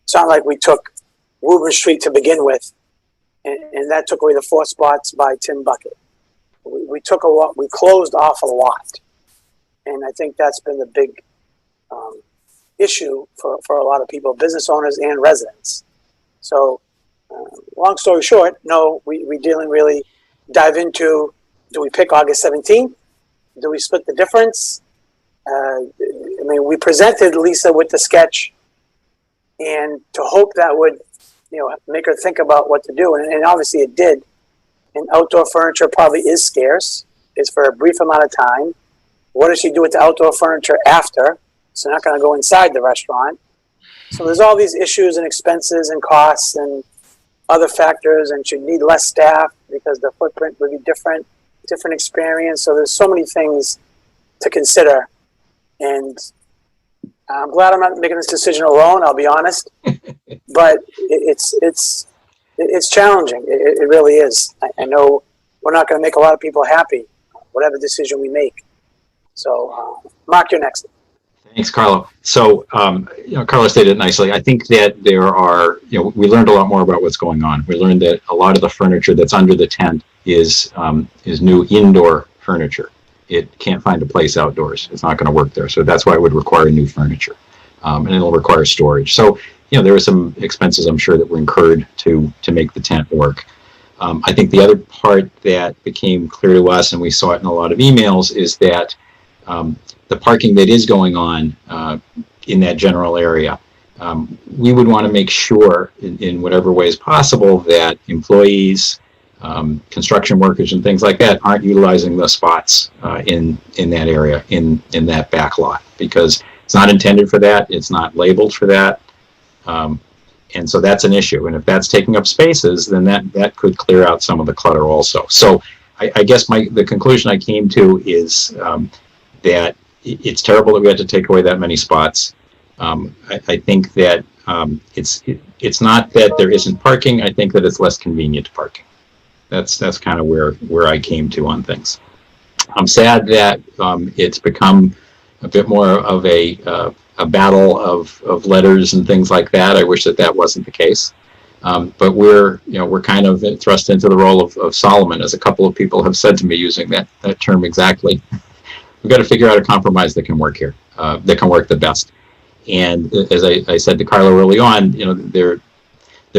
It's not like we took Woburn Street to begin with, and that took away the 4 spots by Tim Bucket. We took a lot. We closed off a lot, and I think that's been the big issue for a lot of people, business owners and residents. So, long story short, no, we didn't really dive into, do we pick August 17th? Do we split the difference? We presented Lisa with the sketch, and to hope that would, make her think about what to do. And obviously it did. And outdoor furniture probably is scarce. It's for a brief amount of time. What does she do with the outdoor furniture after? It's not going to go inside the restaurant. So there's all these issues and expenses and costs and other factors, and she'd need less staff because the footprint would be different experience. So there's so many things to consider. And I'm glad I'm not making this decision alone, I'll be honest. But it's challenging. It really is. I know we're not going to make a lot of people happy, whatever decision we make. So, Mark, you're next. Thanks, Carlo. So, Carlo stated it nicely. I think that there are, we learned a lot more about what's going on. We learned that a lot of the furniture that's under the tent is new indoor furniture. It can't find a place outdoors. It's not going to work there. So that's why it would require new furniture, and it'll require storage. So, there were some expenses, I'm sure, that were incurred to make the tent work. I think the other part that became clear to us, and we saw it in a lot of emails, is that the parking that is going on in that general area, we would want to make sure in whatever ways possible that employees, construction workers and things like that aren't utilizing the spots in that area, in that back lot, because it's not intended for that. It's not labeled for that. And so that's an issue. And if that's taking up spaces, then that could clear out some of the clutter also. So I guess the conclusion I came to is that it's terrible that we had to take away that many spots. I think that it's not that there isn't parking. I think that it's less convenient parking. That's kind of where I came to on things. I'm sad that it's become a bit more of a battle of letters and things like that. I wish that wasn't the case. But we're kind of thrust into the role of Solomon, as a couple of people have said to me, using that term exactly. We've got to figure out a compromise that can work here, that can work the best. And as I said to Carlo early on, there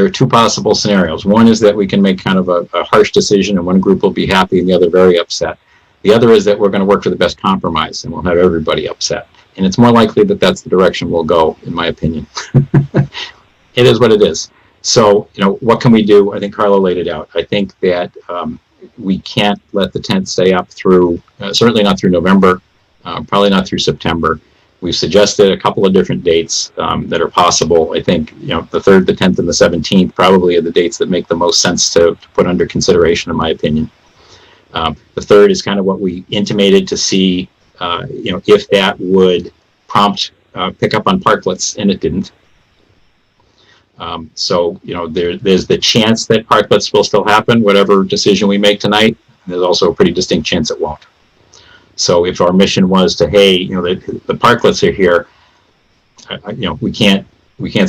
are two possible scenarios. One is that we can make kind of a harsh decision, and one group will be happy and the other very upset. The other is that we're going to work for the best compromise, and we'll have everybody upset. And it's more likely that that's the direction we'll go, in my opinion. It is what it is. So, what can we do? I think Carlo laid it out. I think that we can't let the tent stay up through, certainly not through November, probably not through September. We've suggested a couple of different dates that are possible. I think, the 3rd, the 10th, and the 17th probably are the dates that make the most sense to put under consideration, in my opinion. The 3rd is kind of what we intimated to see, if that would prompt pickup on parklets, and it didn't. So, there's the chance that parklets will still happen, whatever decision we make tonight. There's also a pretty distinct chance it won't. So if our mission was to, hey, the parklets are here, we can't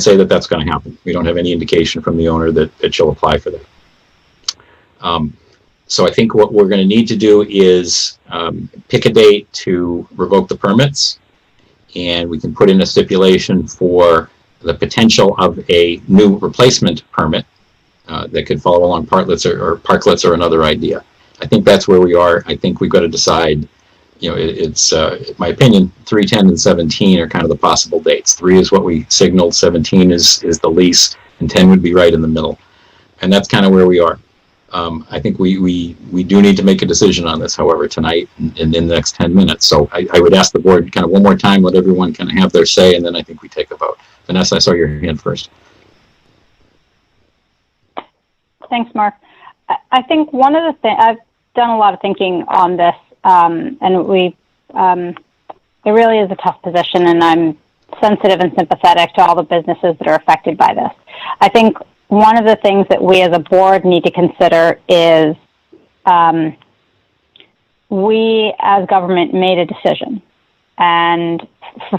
say that that's going to happen. We don't have any indication from the owner that she'll apply for that. So I think what we're going to need to do is pick a date to revoke the permits, and we can put in a stipulation for the potential of a new replacement permit that could follow along parklets or another idea. I think that's where we are. I think we've got to decide, it's, in my opinion, 3, 10, and 17 are kind of the possible dates. 3 is what we signaled, 17 is the lease, and 10 would be right in the middle. And that's kind of where we are. I think we do need to make a decision on this, however, tonight and in the next 10 minutes. So I would ask the board kind of one more time, let everyone kind of have their say, and then I think we take a vote. Vanessa, I saw your hand first. Thanks, Mark. I think one of the things, I've done a lot of thinking on this, and it really is a tough position, and I'm sensitive and sympathetic to all the businesses that are affected by this. I think one of the things that we as a board need to consider is we as government made a decision, and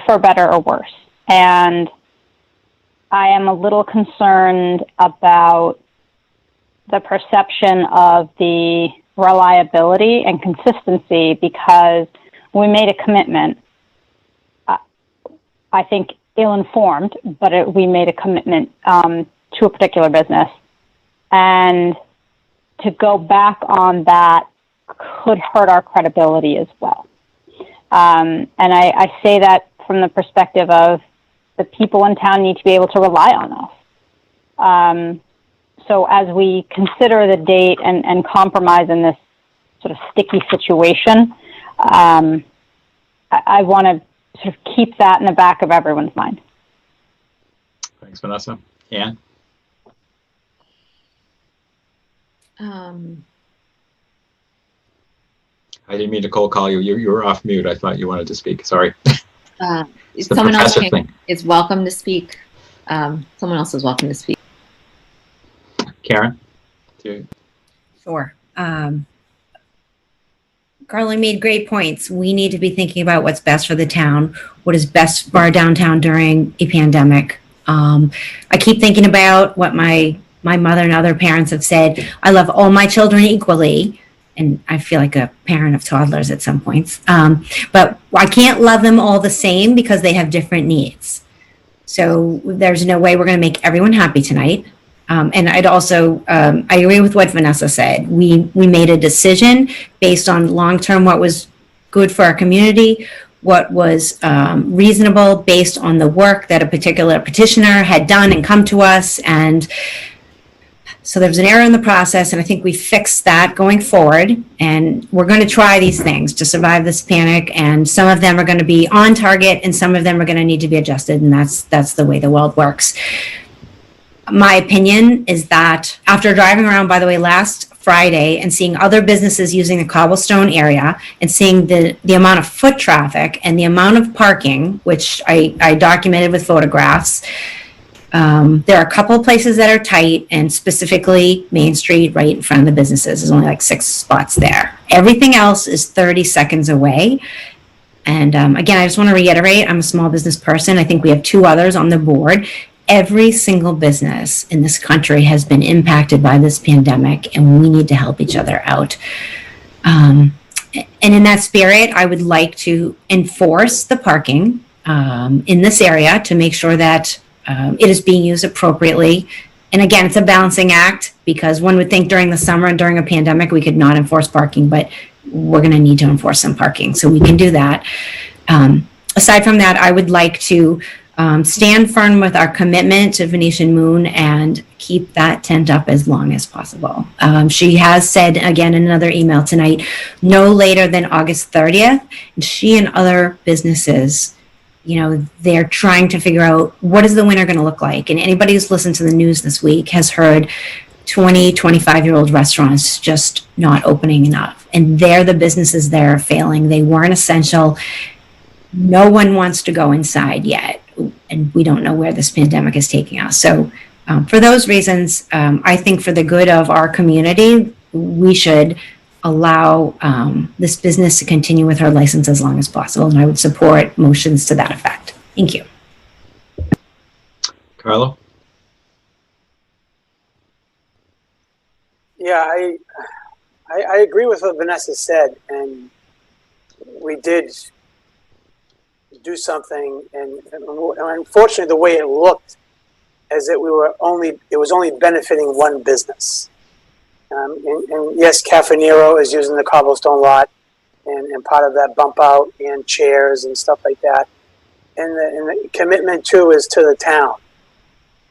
for better or worse. And I am a little concerned about the perception of the reliability and consistency, because we made a commitment, I think ill-informed, but we made a commitment to a particular business. And to go back on that could hurt our credibility as well. And I say that from the perspective of the people in town need to be able to rely on us. So as we consider the date and compromise in this sort of sticky situation, I want to sort of keep that in the back of everyone's mind. Thanks, Vanessa. Ann? I didn't mean to cold call you. You were off mute. I thought you wanted to speak. Sorry. Someone else is welcome to speak. Someone else is welcome to speak. Karen? Sure. Carly made great points. We need to be thinking about what's best for the town, what is best for our downtown during a pandemic. I keep thinking about what my mother and other parents have said. I love all my children equally, and I feel like a parent of toddlers at some points. But I can't love them all the same because they have different needs. So there's no way we're going to make everyone happy tonight. And I'd also, I agree with what Vanessa said. We made a decision based on long-term what was good for our community, what was reasonable based on the work that a particular petitioner had done and come to us. And so there was an error in the process, and I think we fixed that going forward. And we're going to try these things to survive this panic. And some of them are going to be on target, and some of them are going to need to be adjusted. And that's the way the world works. My opinion is that after driving around, by the way, last Friday and seeing other businesses using the cobblestone area and seeing the amount of foot traffic and the amount of parking, which I documented with photographs, there are a couple of places that are tight, and specifically Main Street right in front of the businesses. There's only like 6 spots there. Everything else is 30 seconds away. And again, I just want to reiterate, I'm a small business person. I think we have 2 others on the board. every single business in this country has been impacted by this pandemic, and we need to help each other out. And in that spirit, I would like to enforce the parking in this area to make sure that it is being used appropriately. And again, it's a balancing act, because one would think during the summer and during a pandemic we could not enforce parking, but we're going to need to enforce some parking, so we can do that. Aside from that, I would like to stand firm with our commitment to Venetian Moon and keep that tent up as long as possible. She has said, again, in another email tonight, no later than August 30th. And she and other businesses, you know, they're trying to figure out what is the winter going to look like. And anybody who's listened to the news this week has heard 20, 25-year-old restaurants just not opening enough. And they're the businesses that are failing. They weren't essential. No one wants to go inside yet. And we don't know where this pandemic is taking us. So for those reasons, I think for the good of our community, we should allow this business to continue with her license as long as possible. And I would support motions to that effect. Thank you. Carlo? Yeah, I agree with what Vanessa said, and we did do something, and unfortunately the way it looked as that it was only benefiting one business. And yes, Cafe Nero is using the cobblestone lot and part of that bump out and chairs and stuff like that. And the commitment too is to the town.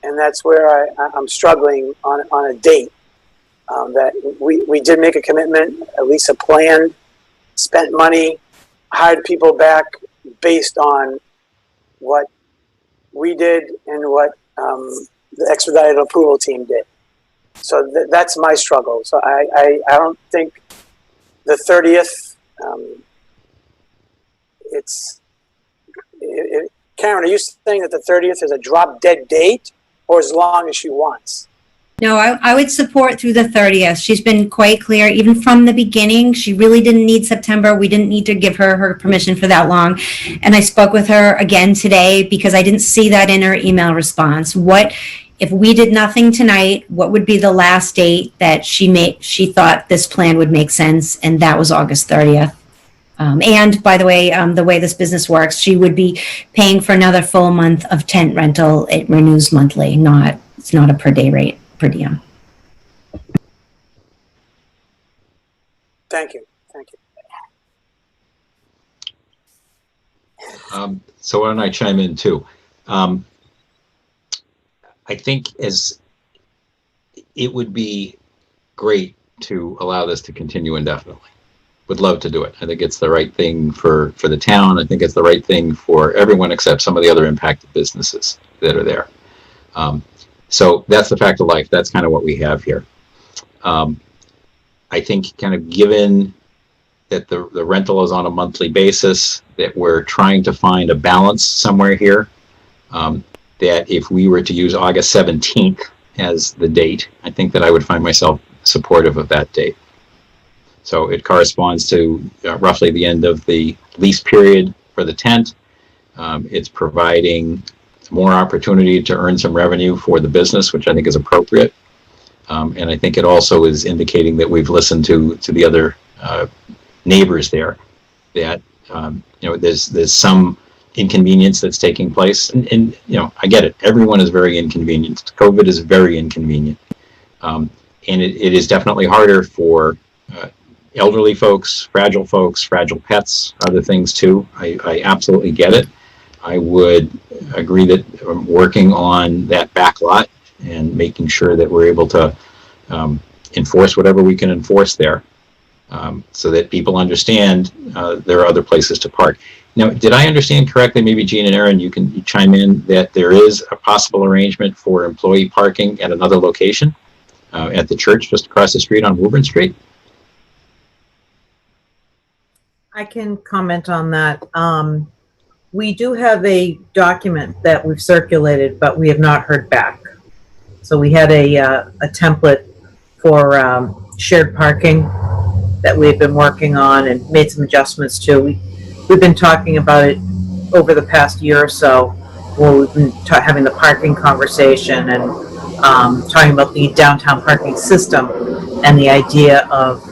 And that's where I'm struggling on a date. That we did make a commitment, at least a plan, spent money, hired people back based on what we did and what the expedited approval team did. So that's my struggle. So I don't think the 30th, Karen, are you saying that the 30th is a drop dead date, or as long as she wants? No, I would support through the 30th. She's been quite clear, even from the beginning. She really didn't need September. We didn't need to give her permission for that long. And I spoke with her again today because I didn't see that in her email response. What, if we did nothing tonight, what would be the last date that she thought this plan would make sense? And that was August 30th. And by the way this business works, she would be paying for another full month of tent rental. It renews monthly, it's not a per day rate. Per diem. Thank you. So why don't I chime in too? I think as it would be great to allow this to continue indefinitely. Would love to do it. I think it's the right thing for the town. I think it's the right thing for everyone except some of the other impacted businesses that are there. So that's the fact of life. That's kind of what we have here. I think kind of given that the rental is on a monthly basis, that we're trying to find a balance somewhere here, that if we were to use August 17th as the date, I think that I would find myself supportive of that date. So it corresponds to roughly the end of the lease period for the tent. It's providing more opportunity to earn some revenue for the business, which I think is appropriate. And I think it also is indicating that we've listened to the other neighbors there, that there's some inconvenience that's taking place. And I get it. Everyone is very inconvenienced. COVID is very inconvenient. And it is definitely harder for elderly folks, fragile pets, other things too. I absolutely get it. I would agree that working on that back lot and making sure that we're able to enforce whatever we can enforce there, so that people understand there are other places to park. Now, did I understand correctly, maybe Jean and Aaron, you can chime in, that there is a possible arrangement for employee parking at another location at the church just across the street on Woburn Street? I can comment on that. We do have a document that we've circulated, but we have not heard back. So we had a template for shared parking that we've been working on and made some adjustments to. We've been talking about it over the past year or so, well, we've been having the parking conversation and talking about the downtown parking system and the idea of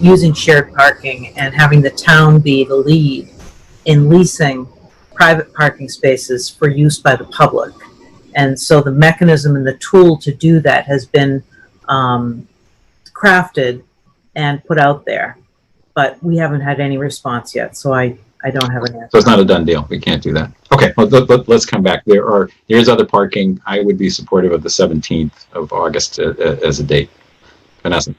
using shared parking and having the town be the lead in leasing private parking spaces for use by the public. And so the mechanism and the tool to do that has been crafted and put out there, but we haven't had any response yet. So I don't have an answer. So it's not a done deal. We can't do that. Okay, well, let's come back. There's other parking. I would be supportive of the 17th of August as a date. Vanessa.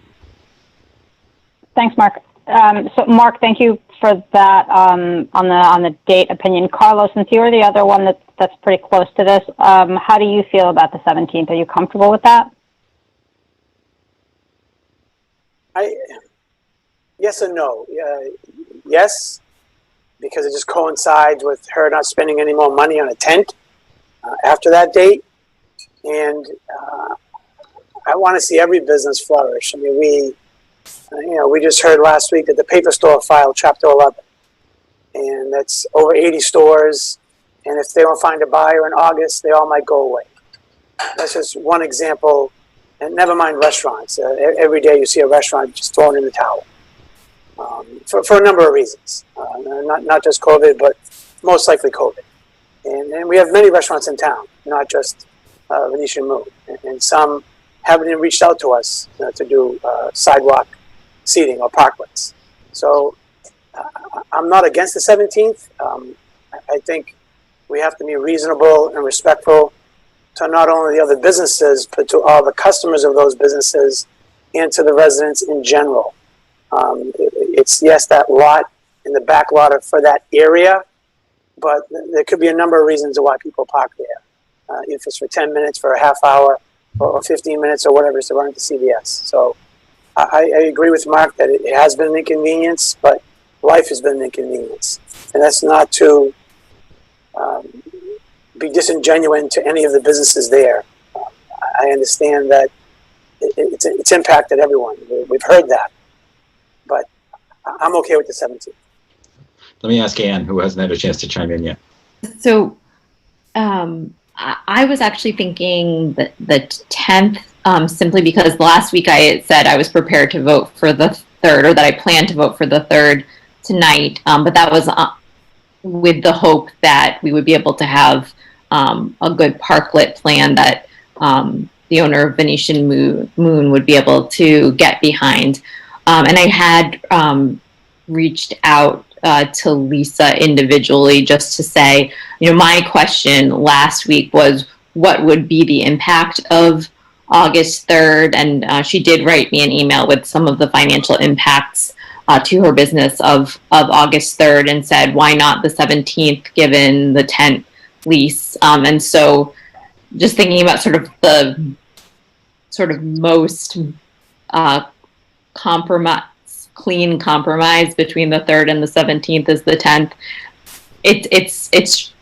Thanks, Mark. So Mark, thank you for that on the date opinion. Carlos, since you were the other one that's pretty close to this, how do you feel about the 17th? Are you comfortable with that? Yes and no. Yes, because it just coincides with her not spending any more money on a tent after that date. And I want to see every business flourish. I mean, we just heard last week that the paper store filed Chapter 11. And that's over 80 stores. And if they don't find a buyer in August, they all might go away. That's just one example. And never mind restaurants. Every day you see a restaurant just thrown in the towel. For a number of reasons. Not just COVID, but most likely COVID. And we have many restaurants in town, not just Venetian Moon. And some haven't even reached out to us to do sidewalk seating or parklets. So I'm not against the 17th. I think we have to be reasonable and respectful to not only the other businesses, but to all the customers of those businesses and to the residents in general. It's, yes, that lot in the back lot for that area, but there could be a number of reasons why people park there. If it's for 10 minutes, for a half hour, or 15 minutes, or whatever, to run to CVS. So I agree with Mark that it has been an inconvenience, but life has been an inconvenience. And that's not to be disingenuous to any of the businesses there. I understand that it's impacted everyone. We've heard that. But I'm okay with the 17th. Let me ask Ann, who hasn't had a chance to chime in yet. So I was actually thinking that the 10th, simply because last week I had said I was prepared to vote for the 3rd, or that I planned to vote for the 3rd tonight, but that was with the hope that we would be able to have a good parklet plan that the owner of Venetian Moon would be able to get behind. And I had reached out to Lisa individually just to say, my question last week was, what would be the impact of August 3rd? And she did write me an email with some of the financial impacts to her business of August 3rd, and said, why not the 17th given the tent lease? And so just thinking about sort of the most clean compromise between the 3rd and the 17th is the 10th. It's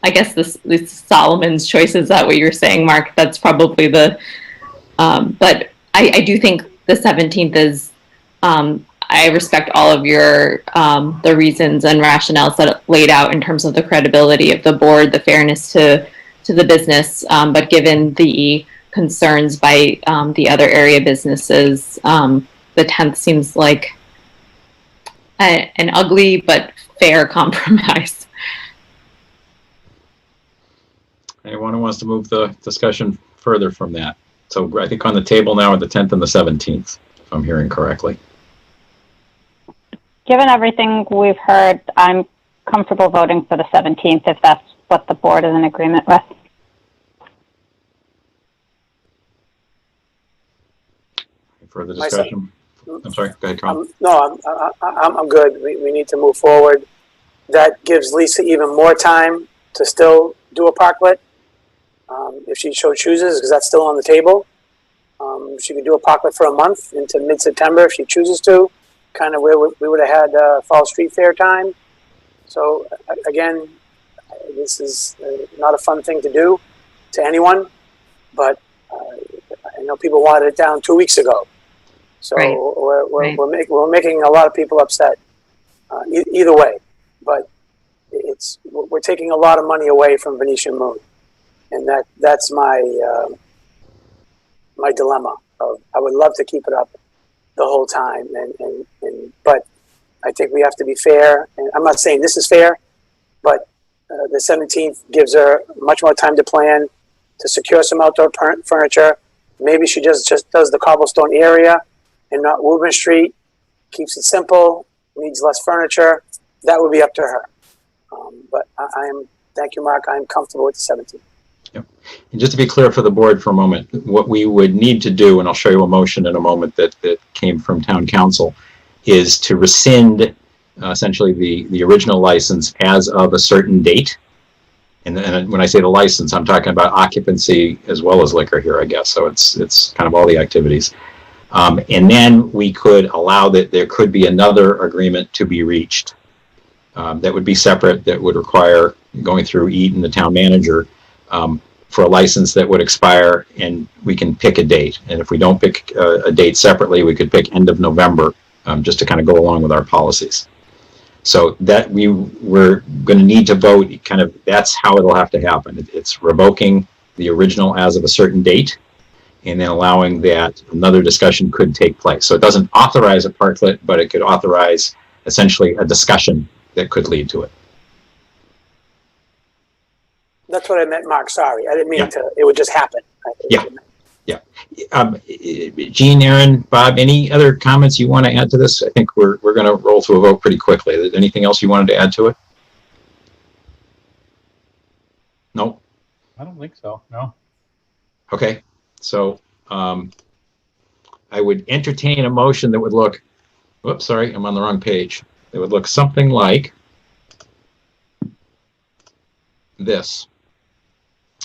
I guess this Solomon's choice. Is that what you're saying, Mark? That's probably the but I do think the 17th is I respect all of your the reasons and rationales that laid out in terms of the credibility of the board, the fairness to the business, but given the concerns by the other area businesses, the 10th seems like an ugly but fair compromise. Anyone who wants to move the discussion further from that? So I think on the table now are the 10th and the 17th, if I'm hearing correctly. Given everything we've heard, I'm comfortable voting for the 17th if that's what the board is in agreement with. Any further discussion? I'm sorry, go ahead, Carl. No, I'm good. We need to move forward. That gives Lisa even more time to still do a parklet, if she so chooses, because that's still on the table. She could do a parklet for a month into mid-September if she chooses to, kind of where we would have had Fall Street Fair time. So again, this is not a fun thing to do to anyone, but I know people wanted it down 2 weeks ago. So right. We're making a lot of people upset either way. But we're taking a lot of money away from Venetian Moon, and that's my my dilemma. I would love to keep it up the whole time, but I think we have to be fair. And I'm not saying this is fair, but the 17th gives her much more time to plan, to secure some outdoor furniture. Maybe she just does the cobblestone area and not Woburn Street. Keeps it simple, needs less furniture. That would be up to her. But thank you, Mark. I'm comfortable with the 17th. And just to be clear for the board for a moment, what we would need to do, and I'll show you a motion in a moment that came from town council, is to rescind essentially the original license as of a certain date. And when I say the license, I'm talking about occupancy as well as liquor here, I guess. So it's kind of all the activities. And then we could allow that there could be another agreement to be reached that would be separate, that would require going through Eaton, the town manager, for a license that would expire, and we can pick a date. And if we don't pick a date separately, we could pick end of November, just to kind of go along with our policies. So that we're going to need to vote, kind of, that's how it'll have to happen. It's revoking the original as of a certain date, and then allowing that another discussion could take place. So it doesn't authorize a parklet, but it could authorize essentially a discussion that could lead to it. That's what I meant, Mark. Sorry. I didn't mean it would just happen. Yeah. Jean, Aaron, Bob, any other comments you want to add to this? I think we're going to roll to a vote pretty quickly. Is there anything else you wanted to add to it? No? I don't think so, no. Okay. So I would entertain a motion that would look, whoops, sorry, I'm on the wrong page. It would look something like this.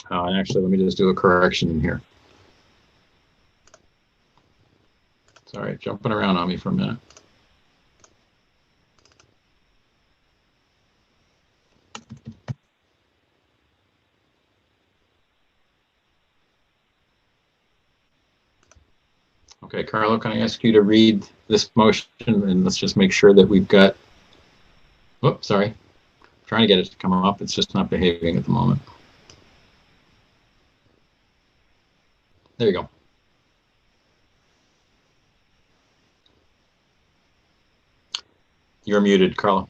And actually, let me just do a correction in here. Sorry, jumping around on me for a minute. Okay, Carlo, can I ask you to read this motion, and let's just make sure that we've got, whoops, sorry. I'm trying to get it to come up. It's just not behaving at the moment. There you go. You're muted, Carlo.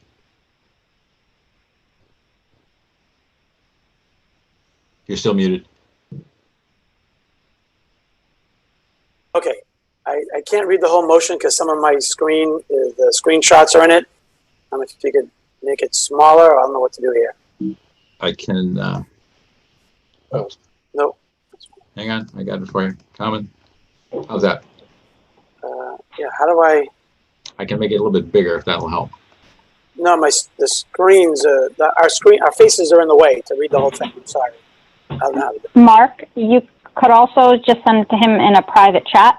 You're still muted. Okay. I can't read the whole motion because some of my the screenshots are in it. If you could make it smaller, I don't know what to do here. I can, oh, no. Hang on, I got it for you. Common. How's that? Yeah, how do I can make it a little bit bigger if that'll help. No, the screens, our faces are in the way to read the whole thing. I'm sorry. I don't know how to do it. Mark, you could also just send it to him in a private chat.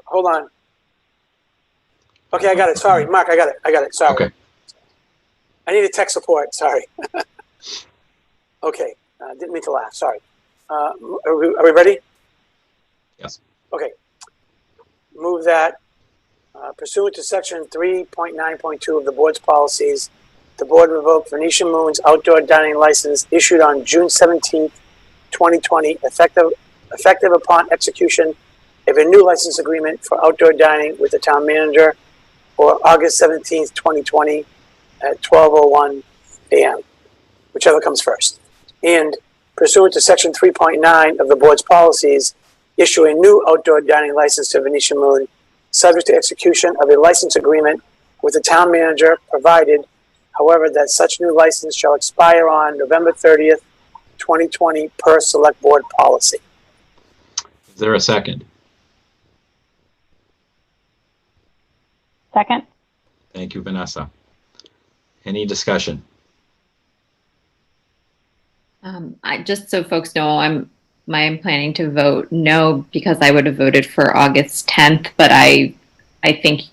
Hold on. Okay, I got it. Sorry, Mark, I got it. Sorry. Okay. I need a tech support. Sorry. Okay, didn't mean to laugh. Sorry. Are we ready? Yes. Okay. Move that pursuant to section 3.9.2 of the board's policies, the board revoked Venetian Moon's outdoor dining license issued on June 17th, 2020, effective upon execution of a new license agreement for outdoor dining with the town manager, or August 17th, 2020 at 12:01 a.m., whichever comes first. And pursuant to section 3.9 of the board's policies, issue a new outdoor dining license to Venetian Moon, subject to execution of a license agreement with the town manager, provided, however, that such new license shall expire on November 30th, 2020, per select board policy. Is there a second? Second. Thank you, Vanessa. Any discussion? Just so folks know, I'm planning to vote no because I would have voted for August 10th, but I think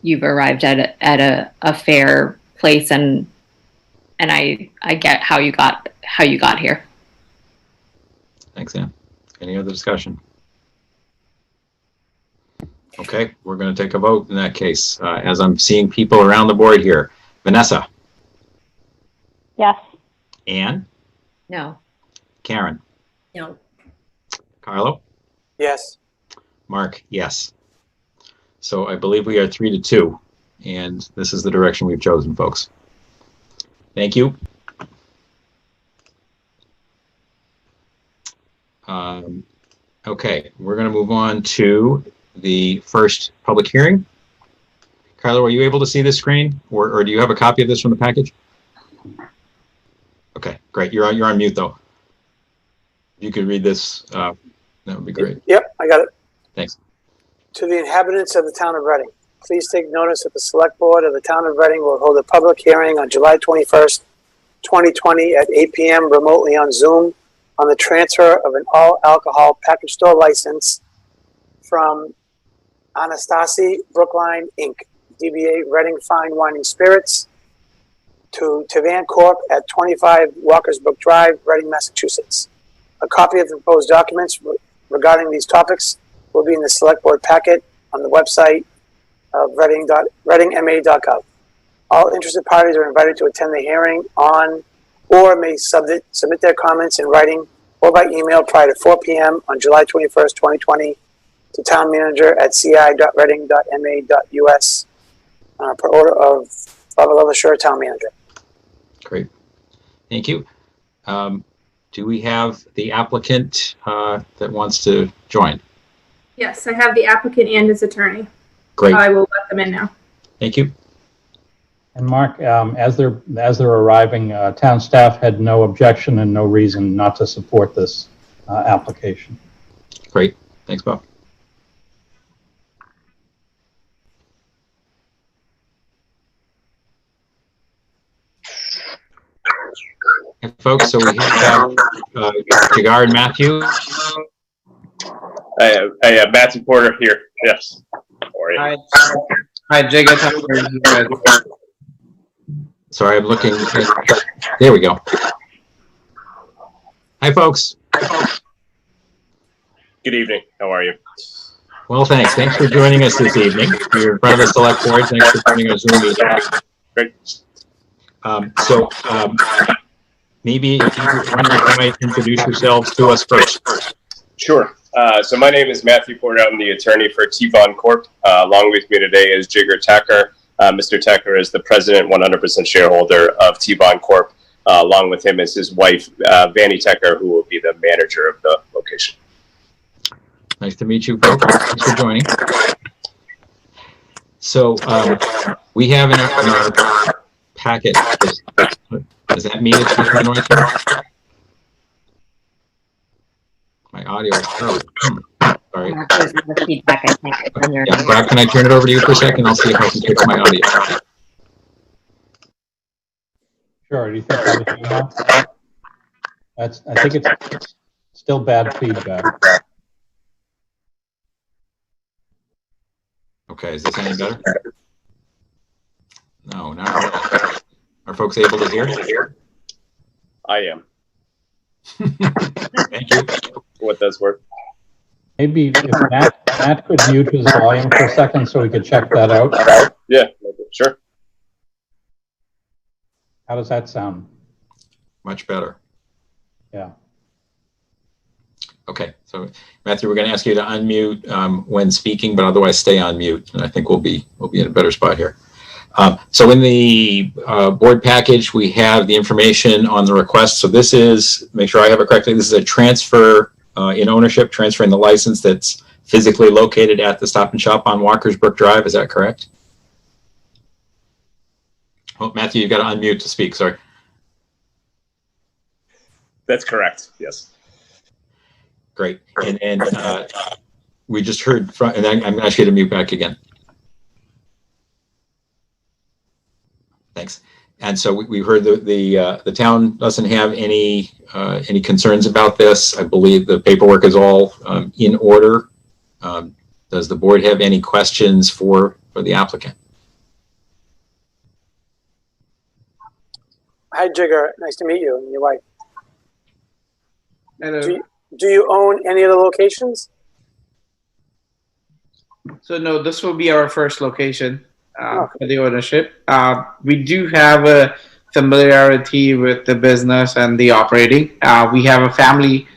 you've arrived at a fair place, and I get how you got here. Thanks, Ann. Any other discussion? Okay, we're going to take a vote in that case. As I'm seeing people around the board here. Vanessa? Yes. Anne? No. Karen? No. Carlo? Yes. Mark? Yes. So I believe we are 3-2, and this is the direction we've chosen, folks. Thank you. Okay, we're going to move on to the first public hearing. Carlo, are you able to see this screen, or do you have a copy of this from the package? Okay, great. You're on mute though. If you could read this, that would be great. Yep, I got it. Thanks. To the inhabitants of the town of Reading, please take notice that the select board of the town of Reading will hold a public hearing on July 21st, 2020 at 8 p.m. remotely on Zoom on the transfer of an all alcohol package store license from Anastasi Brookline Inc., DBA Reading Fine Wine and Spirits, to Tavan Corp. At 25 Walkersbrook Drive, Reading, Massachusetts. A copy of the proposed documents regarding these topics will be in the select board packet on the website of readingma.gov. All interested parties are invited to attend the hearing on or may submit their comments in writing or by email prior to 4 p.m. on July 21st, 2020 to town manager at ci.reading.ma.us per order of Barbara Leathershire, town manager. Great. Thank you. Do we have the applicant that wants to join? Yes, I have the applicant and his attorney. Great. I will let them in now. Thank you. And Mark, as they're arriving, town staff had no objection and no reason not to support this application. Great. Thanks, Bob. And folks, so we have Jagar and Matthew. Hey, Matthew Porter here. Yes. Hi, Jake. Sorry, I'm looking. There we go. Hi, folks. Good evening. How are you? Well, thanks. Thanks for joining us this evening. You're in front of the select board. Thanks for joining our Zoom meeting. Great. Maybe if you might introduce yourselves to us first. Sure. So my name is Matthew Porter. I'm the attorney for T-Bond Corp. Along with me today is Jigar Thacker. Mr. Thacker is the president, 100% shareholder of T-Bond Corp. Along with him is his wife, Vanny Thacker, who will be the manager of the location. Nice to meet you, folks. Thanks for joining. So we have in our packet. Does that mean it's making noise? My audio is terrible. Sorry. Feedback, I think, on your Yeah, Bob, can I turn it over to you for a second? I'll see if I can fix my audio. Sure. Do you think that was enough? I think it's still bad feedback. Okay, is this any better? No, not really. Are folks able to hear? I am. Thank you. What does work? Maybe if Matt could mute his volume for a second so we could check that out. Yeah, sure. How does that sound? Much better. Yeah. Okay, so Matthew, we're going to ask you to unmute when speaking, but otherwise stay on mute, and I think we'll be in a better spot here. So in the board package, we have the information on the request. So this is, make sure I have it correctly, this is a transfer in ownership, transferring the license that's physically located at the Stop and Shop on Walkersbrook Drive. Is that correct? Oh, Matthew, you've got to unmute to speak. Sorry. That's correct. Yes. Great. And we just heard from, and I'm going to ask you to mute back again. Thanks. And so we heard the town doesn't have any concerns about this. I believe the paperwork is all in order. Does the board have any questions for the applicant? Hi, Jigger. Nice to meet you and your wife. Hello. Do you own any of the locations? So no, this will be our first location for the ownership. We do have a familiarity with the business and the operating. We have a family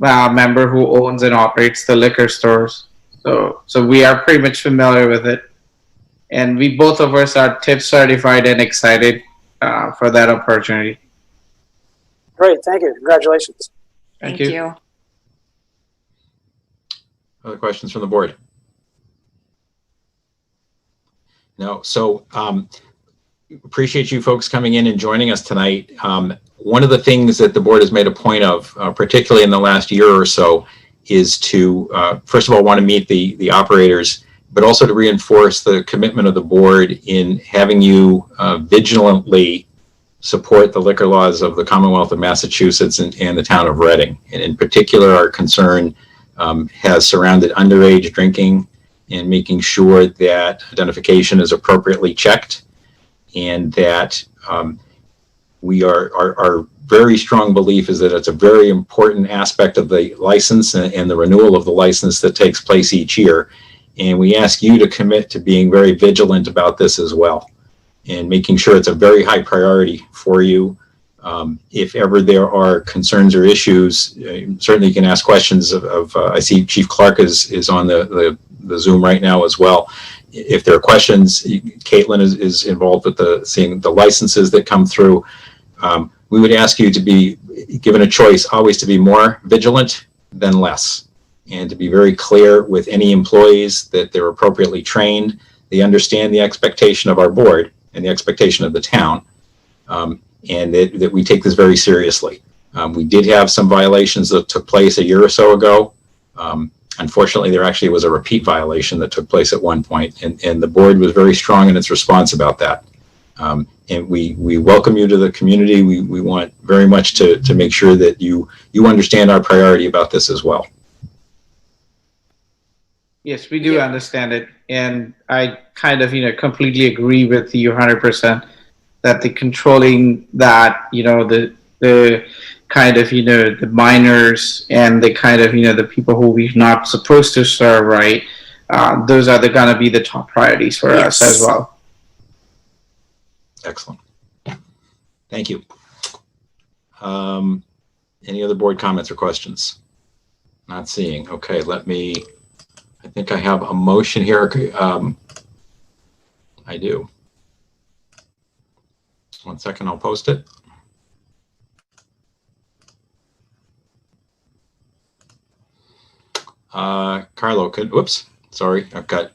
member who owns and operates the liquor stores, so we are pretty much familiar with it. And we both of us are tip certified and excited for that opportunity. Great, thank you. Congratulations. Thank you. Other questions from the board? No. So appreciate you folks coming in and joining us tonight. One of the things that the board has made a point of, particularly in the last year or so, is to, first of all, want to meet the operators, but also to reinforce the commitment of the board in having you vigilantly support the liquor laws of the Commonwealth of Massachusetts and the town of Reading. And in particular, our concern has surrounded underage drinking and making sure that identification is appropriately checked, and that our very strong belief is that it's a very important aspect of the license and the renewal of the license that takes place each year. And we ask you to commit to being very vigilant about this as well, and making sure it's a very high priority for you. If ever there are concerns or issues, certainly you can ask questions of I see Chief Clark is on the Zoom right now as well. If there are questions, Caitlin is involved with seeing the licenses that come through. We would ask you to be given a choice, always to be more vigilant than less, and to be very clear with any employees that they're appropriately trained, they understand the expectation of our board and the expectation of the town, and that we take this very seriously. We did have some violations that took place a year or so ago. Unfortunately, there actually was a repeat violation that took place at one point, and the board was very strong in its response about that. And we welcome you to the community. We want very much to make sure that you understand our priority about this as well. Yes, we do understand it, and I kind of completely agree with you 100% that the controlling that the kind of the minors and the kind of the people who we're not supposed to serve, right? Those are going to be the top priorities for us as well. Excellent. Thank you. Any other board comments or questions? Not seeing. Okay, I think I have a motion here. I do. 1 second, I'll post it. Carlo, whoops, sorry, I've got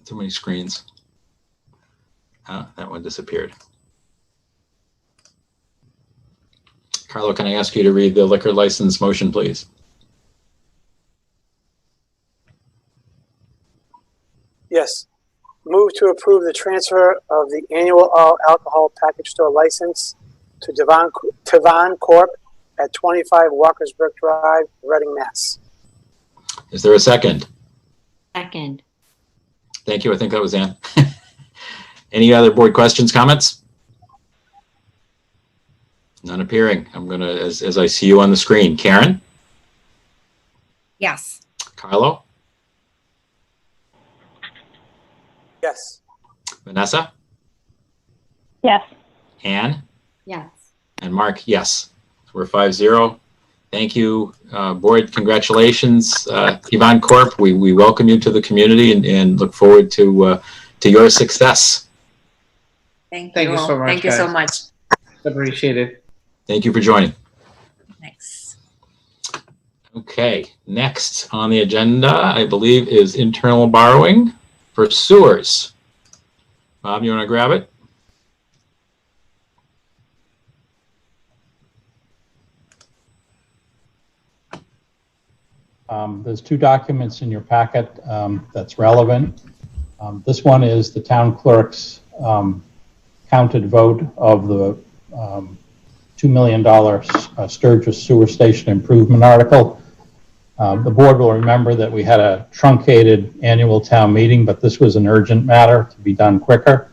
too many screens. That one disappeared. Carlo, can I ask you to read the liquor license motion, please? Yes. Move to approve the transfer of the annual all alcohol package store license to Tavon Corp. at 25 Walkersburg Drive, Reading, Mass. Is there a second? Second. Thank you. I think that was Ann. Any other board questions, comments? None appearing. I'm going to, as I see you on the screen, Karen? Yes. Carlo? Yes. Vanessa? Yes. Ann? Yes. And Mark, yes. So we're 5-0. Thank you, board. Congratulations, Yvonne Corp. We welcome you to the community and look forward to your success. Thank you so much. Thank you so much. Appreciate it. Thank you for joining. Thanks. Okay, next on the agenda, I believe, is internal borrowing for sewers. Bob, you want to grab it? There's two documents in your packet that's relevant. This one is the town clerk's counted vote of the $2 million Sturgis Sewer Station Improvement article. The board will remember that we had a truncated annual town meeting, but this was an urgent matter to be done quicker.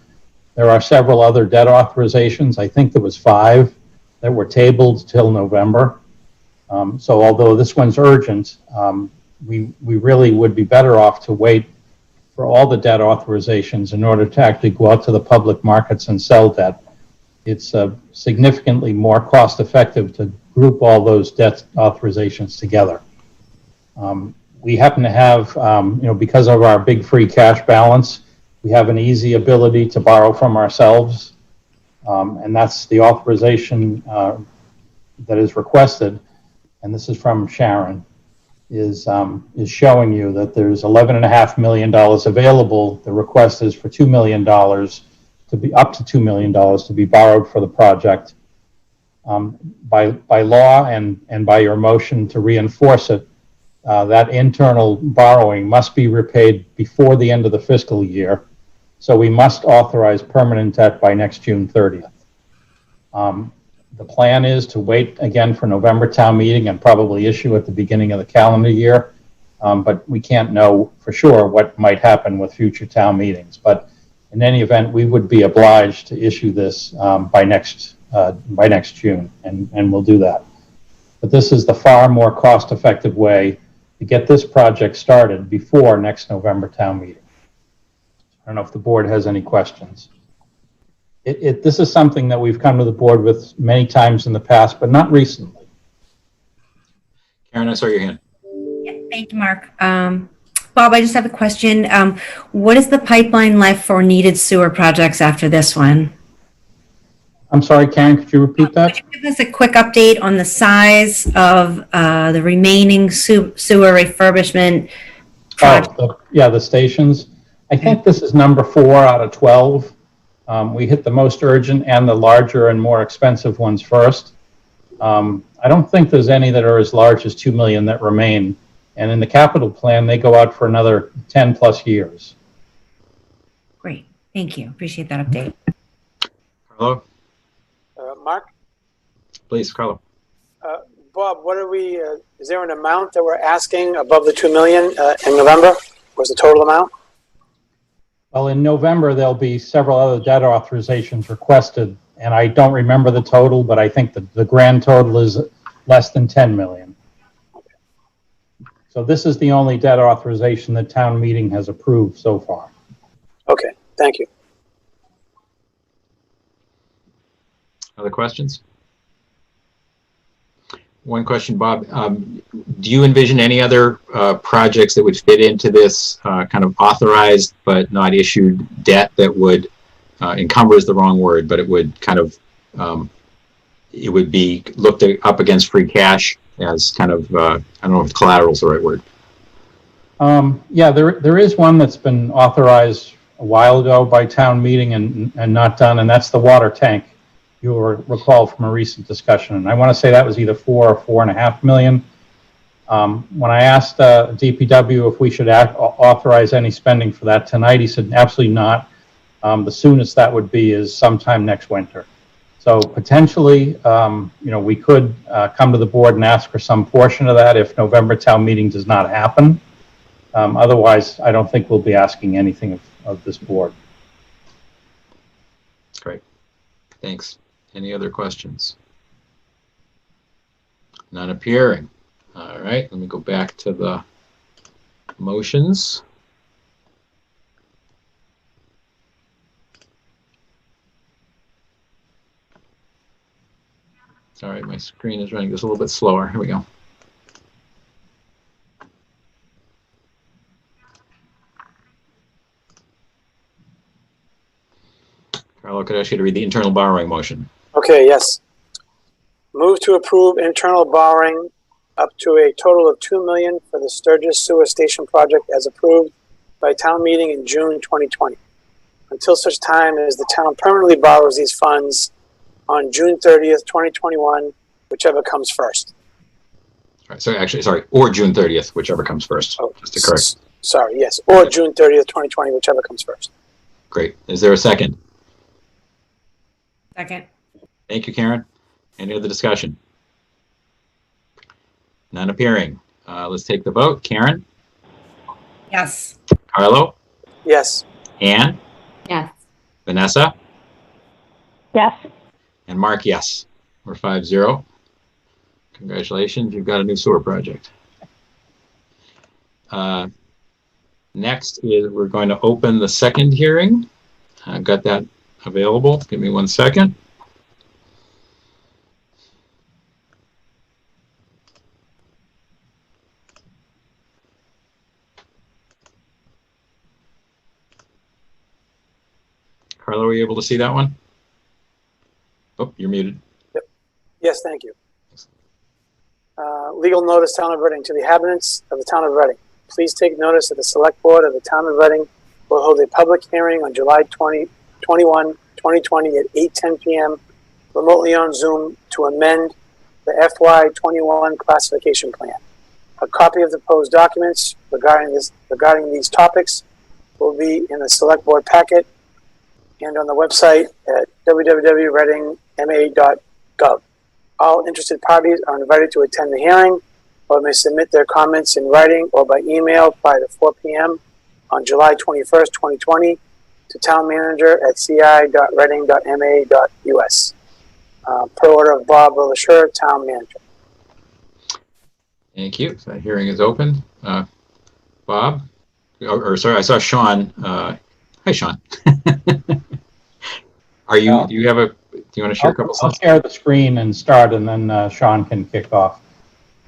There are several other debt authorizations. I think there was 5 that were tabled till November. So although this one's urgent, we really would be better off to wait for all the debt authorizations in order to actually go out to the public markets and sell debt. It's significantly more cost effective to group all those debt authorizations together. We happen to have, because of our big free cash balance, we have an easy ability to borrow from ourselves. And that's the authorization that is requested. And this is from Sharon, is showing you that there's $11.5 million available. The request is for $2 million to be up to $2 million to be borrowed for the project. By law and by your motion to reinforce it, that internal borrowing must be repaid before the end of the fiscal year. So we must authorize permanent debt by next June 30th. The plan is to wait again for November town meeting and probably issue at the beginning of the calendar year. But we can't know for sure what might happen with future town meetings. But in any event, we would be obliged to issue this by next June, and we'll do that. But this is the far more cost-effective way to get this project started before next November town meeting. I don't know if the board has any questions. This is something that we've come to the board with many times in the past, but not recently. Karen, I saw your hand. Yeah, thank you, Mark. Bob, I just have a question. What is the pipeline left for needed sewer projects after this one? I'm sorry, Karen, could you repeat that? Could you give us a quick update on the size of the remaining sewer refurbishment project? The stations. I think this is number 4 out of 12. We hit the most urgent and the larger and more expensive ones first. I don't think there's any that are as large as 2 million that remain. And in the capital plan, they go out for another 10 plus years. Great. Thank you. Appreciate that update. Carlo? Mark? Please, Carlo. Bob, what are we, is there an amount that we're asking above the 2 million in November? Was the total amount? Well, in November, there'll be several other debt authorizations requested, and I don't remember the total, but I think the grand total is less than 10 million. So this is the only debt authorization that town meeting has approved so far. Okay, thank you. Other questions? One question, Bob. Do you envision any other projects that would fit into this kind of authorized but not issued debt that would encumber is the wrong word, but it would kind of it would be looked up against free cash as kind of I don't know if collateral is the right word. Yeah, there is one that's been authorized a while ago by town meeting and not done, and that's the water tank. You'll recall from a recent discussion, and I want to say that was either 4 or 4.5 million. When I asked DPW if we should authorize any spending for that tonight, he said absolutely not. The soonest that would be is sometime next winter. So potentially, we could come to the board and ask for some portion of that if November town meeting does not happen. Otherwise, I don't think we'll be asking anything of this board. Great. Thanks. Any other questions? None appearing. All right, let me go back to the motions. Sorry, my screen is running just a little bit slower. Here we go. Carlo, could I ask you to read the internal borrowing motion? Okay, yes. Move to approve internal borrowing up to a total of 2 million for the Sturgis Sewer Station project as approved by town meeting in June 2020. Until such time as the town permanently borrows these funds on June 30th, 2021, whichever comes first. All right, so actually, sorry, or June 30th, whichever comes first, just to correct. Sorry, yes, or June 30th, 2020, whichever comes first. Great. Is there a second? Second. Thank you, Karen. Any other discussion? None appearing. Let's take the vote. Karen? Yes. Carlo? Yes. Anne? Yes. Vanessa? Yes. And Mark, yes. We're 5-0. Congratulations, you've got a new sewer project. Next is we're going to open the second hearing. I've got that available. Give me 1 second. Carlo, are you able to see that one? Oh, you're muted. Yes, thank you. Legal notice, Town of Reading, to the inhabitants of the Town of Reading. Please take notice that the Select Board of the Town of Reading will hold a public hearing on July 21, 2020 at 8:10 p.m. remotely on Zoom to amend the FY21 classification plan. A copy of the proposed documents regarding these topics will be in the Select Board packet and on the website at www.readingma.gov. All interested parties are invited to attend the hearing or may submit their comments in writing or by email prior to 4 p.m. on July 21st, 2020 to townmanager@ci.reading.ma.us. Per order of Bob LaSure, Town Manager. Thank you. So that hearing is open. Bob? Or sorry, I saw Sean. Hi, Sean. Do you want to share a couple I'll slides? share the screen and start, and then Sean can kick off.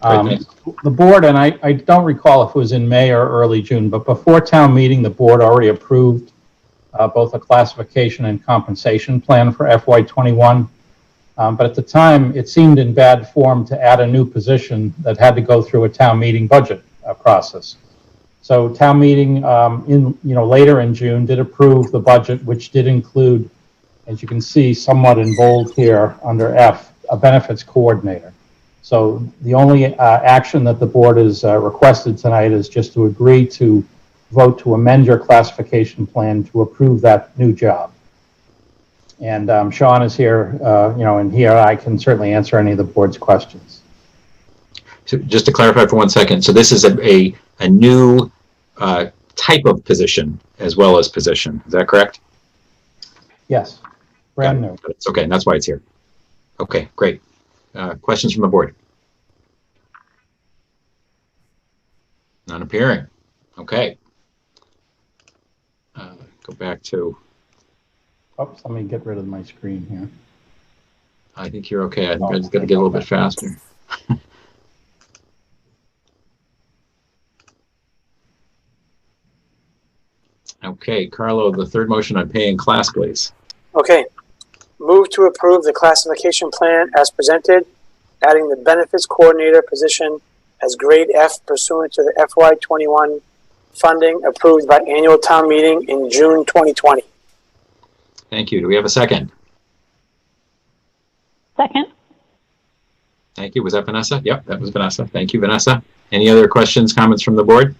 Great, The board, and I don't recall if it was in May or early June, but before town meeting, the board already approved both a classification and compensation plan for FY21. But at the time, it seemed in bad form to add a new position that had to go through a town meeting budget process. So town meeting later in June did approve the budget, which did include, as you can see, somewhat in bold here under F, a benefits coordinator. So the only action that the board has requested tonight is just to agree to vote to amend your classification plan to approve that new job. And Sean is here, and here I can certainly answer any of the board's questions. So just to clarify for 1 second, so this is a new type of position as well as position. Is that correct? Yes, brand new. It's okay, and that's why it's here. Okay, great. Questions from the board? None appearing. Okay. Go back to. Oops, let me get rid of my screen here. I think you're okay. I think I just got to get a little bit faster. Okay, Carlo, the third motion on pay in class, please. Okay. Move to approve the classification plan as presented, adding the benefits coordinator position as grade F pursuant to the FY21 funding approved by annual town meeting in June 2020. Thank you. Do we have a second? Second. Thank you. Was that Vanessa? Yep, that was Vanessa. Thank you, Vanessa. Any other questions, comments from the board?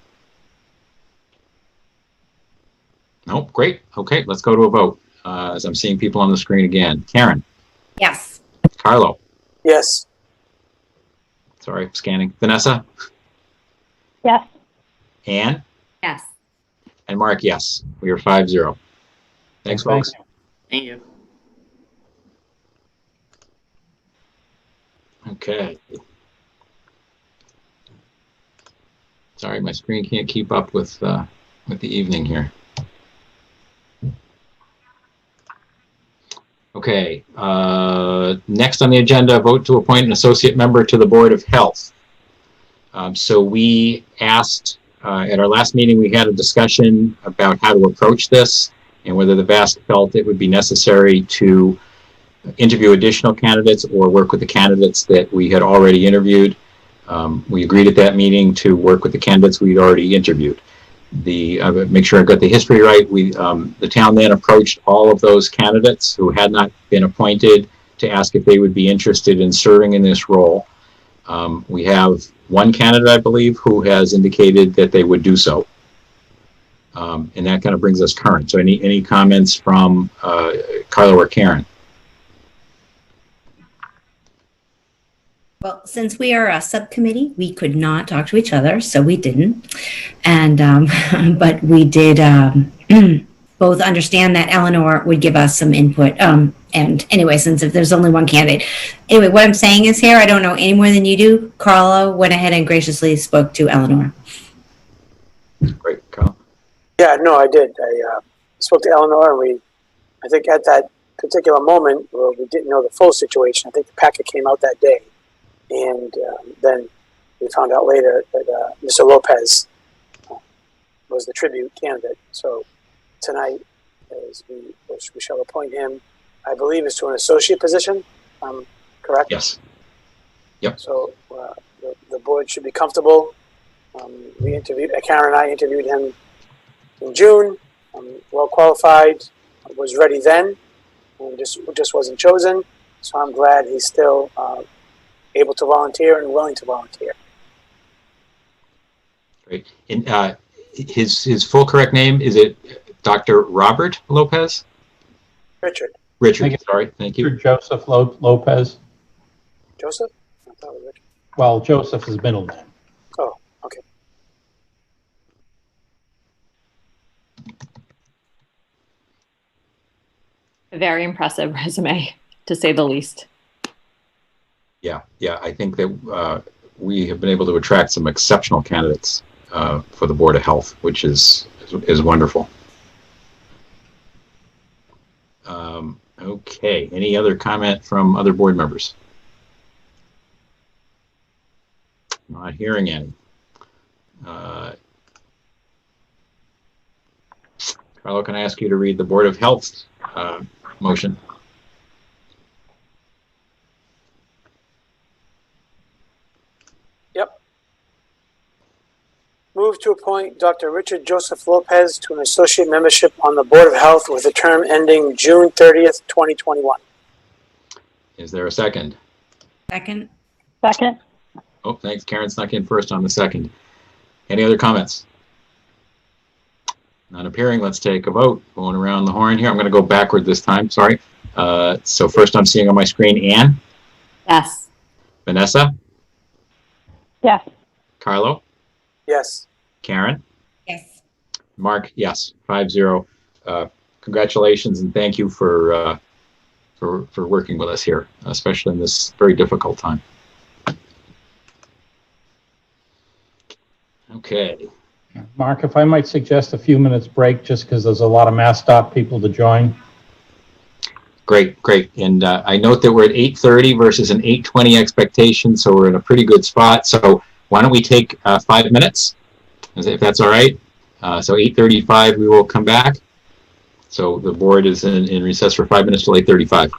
Nope. Great. Okay, let's go to a vote. As I'm seeing people on the screen again. Karen? Yes. Carlo? Yes. Sorry, scanning. Vanessa? Yes. Anne? Yes. And Mark, yes. We are 5-0. Thanks, folks. Thank you. Okay. Sorry, my screen can't keep up with the evening here. Okay. Next on the agenda, vote to appoint an associate member to the Board of Health. So we asked at our last meeting, we had a discussion about how to approach this and whether the VASC felt it would be necessary to interview additional candidates or work with the candidates that we had already interviewed. We agreed at that meeting to work with the candidates we'd already interviewed. Make sure I've got the history right. The town then approached all of those candidates who had not been appointed to ask if they would be interested in serving in this role. We have one candidate, I believe, who has indicated that they would do so. And that kind of brings us current. So any comments from Carlo or Karen? Well, since we are a subcommittee, we could not talk to each other, so we didn't. And but we did both understand that Eleanor would give us some input. And anyway, since if there's only one candidate, anyway, what I'm saying is here, I don't know any more than you do. Carlo went ahead and graciously spoke to Eleanor. Great, Carl. Yeah, no, I did. I spoke to Eleanor, and I think at that particular moment, well, we didn't know the full situation. I think the packet came out that day, and then we found out later that Mr. Lopez was the tribute candidate. So tonight, as we shall appoint him, I believe, is to an associate position. Correct? Yes. Yep. So the board should be comfortable. Karen and I interviewed him in June. Well qualified, was ready then, and just wasn't chosen. So I'm glad he's still able to volunteer and willing to volunteer. Great. And his full correct name, is it Dr. Robert Lopez? Richard. Richard, sorry. Thank you. Joseph Lopez. Joseph? I thought it was Richard. Well, Joseph is middle name. Oh, okay. A very impressive resume, to say the least. Yeah, I think that we have been able to attract some exceptional candidates for the Board of Health, which is wonderful. Okay, any other comment from other board members? Not hearing any. Carlo, can I ask you to read the Board of Health motion? Yep. Move to appoint Dr. Richard Joseph Lopez to an associate membership on the Board of Health with a term ending June 30th, 2021. Is there a second? Second. Second. Oh, thanks. Karen snuck in first on the second. Any other comments? Not appearing. Let's take a vote. Going around the horn here. I'm going to go backward this time. Sorry. So first I'm seeing on my screen Anne. Yes. Vanessa. Yes. Carlo. Yes. Karen. Yes. Mark. Yes. 5-0. Congratulations and thank you for working with us here, especially in this very difficult time. Okay. Mark, if I might suggest a few minutes break, just because there's a lot of MassDOT people to join. Great. And I note that we're at 8:30 versus an 8:20 expectation, so we're in a pretty good spot. So why don't we take 5 minutes, if that's all right? So 8:35, we will come back. So the board is in recess for 5 minutes till 8:35.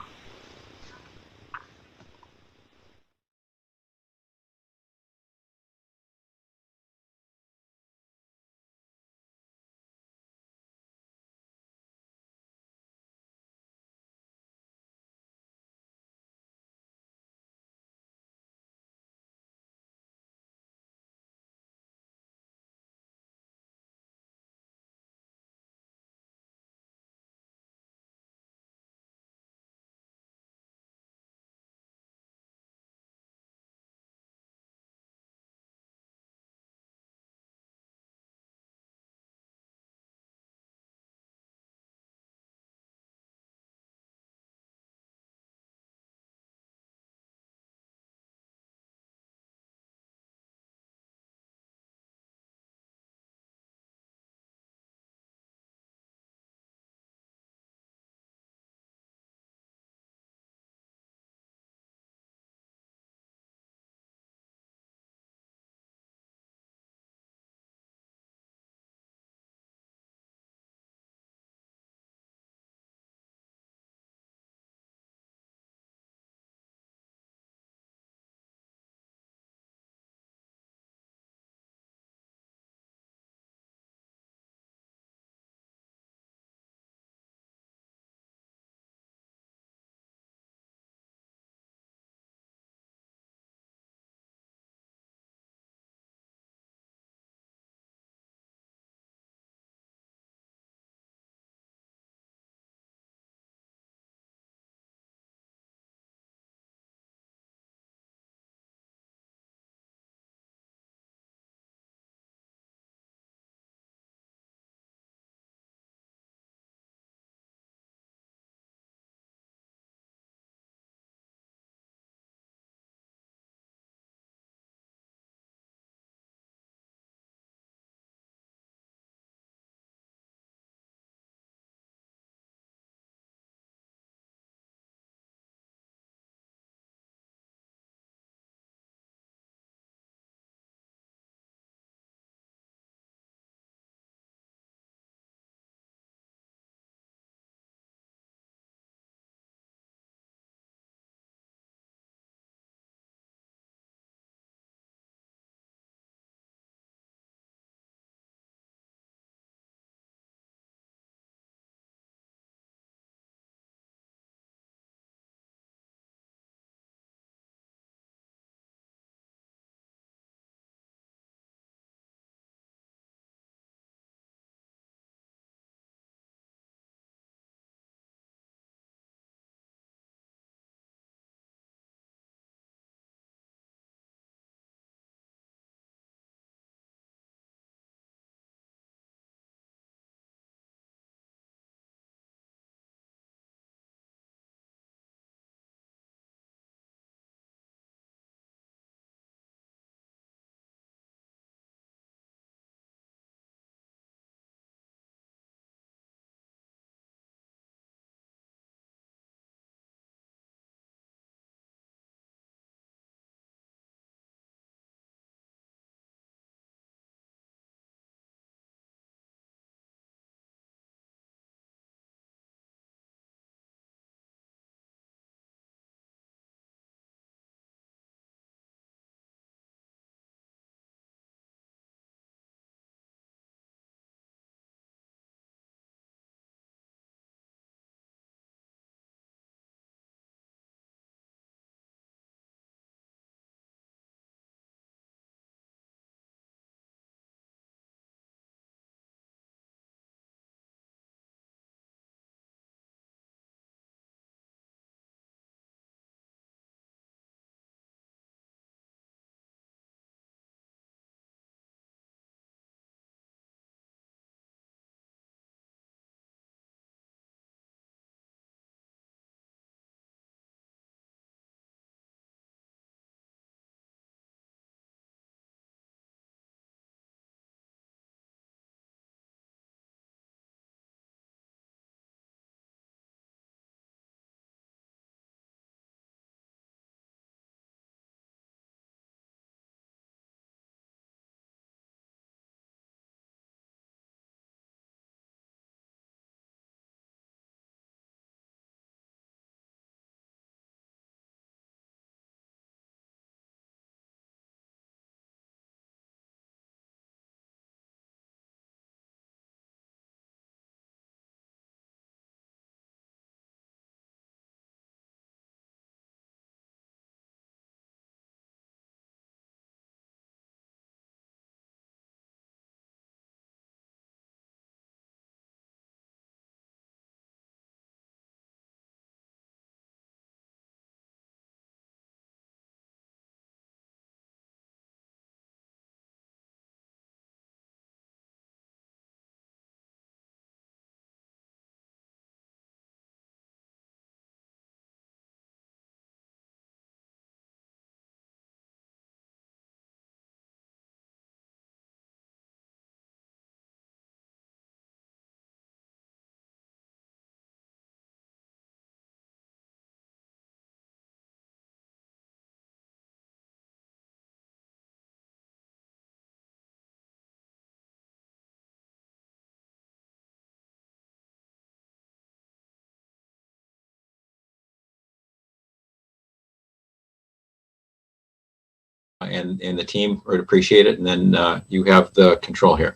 and the team would appreciate it. And then you have the control here.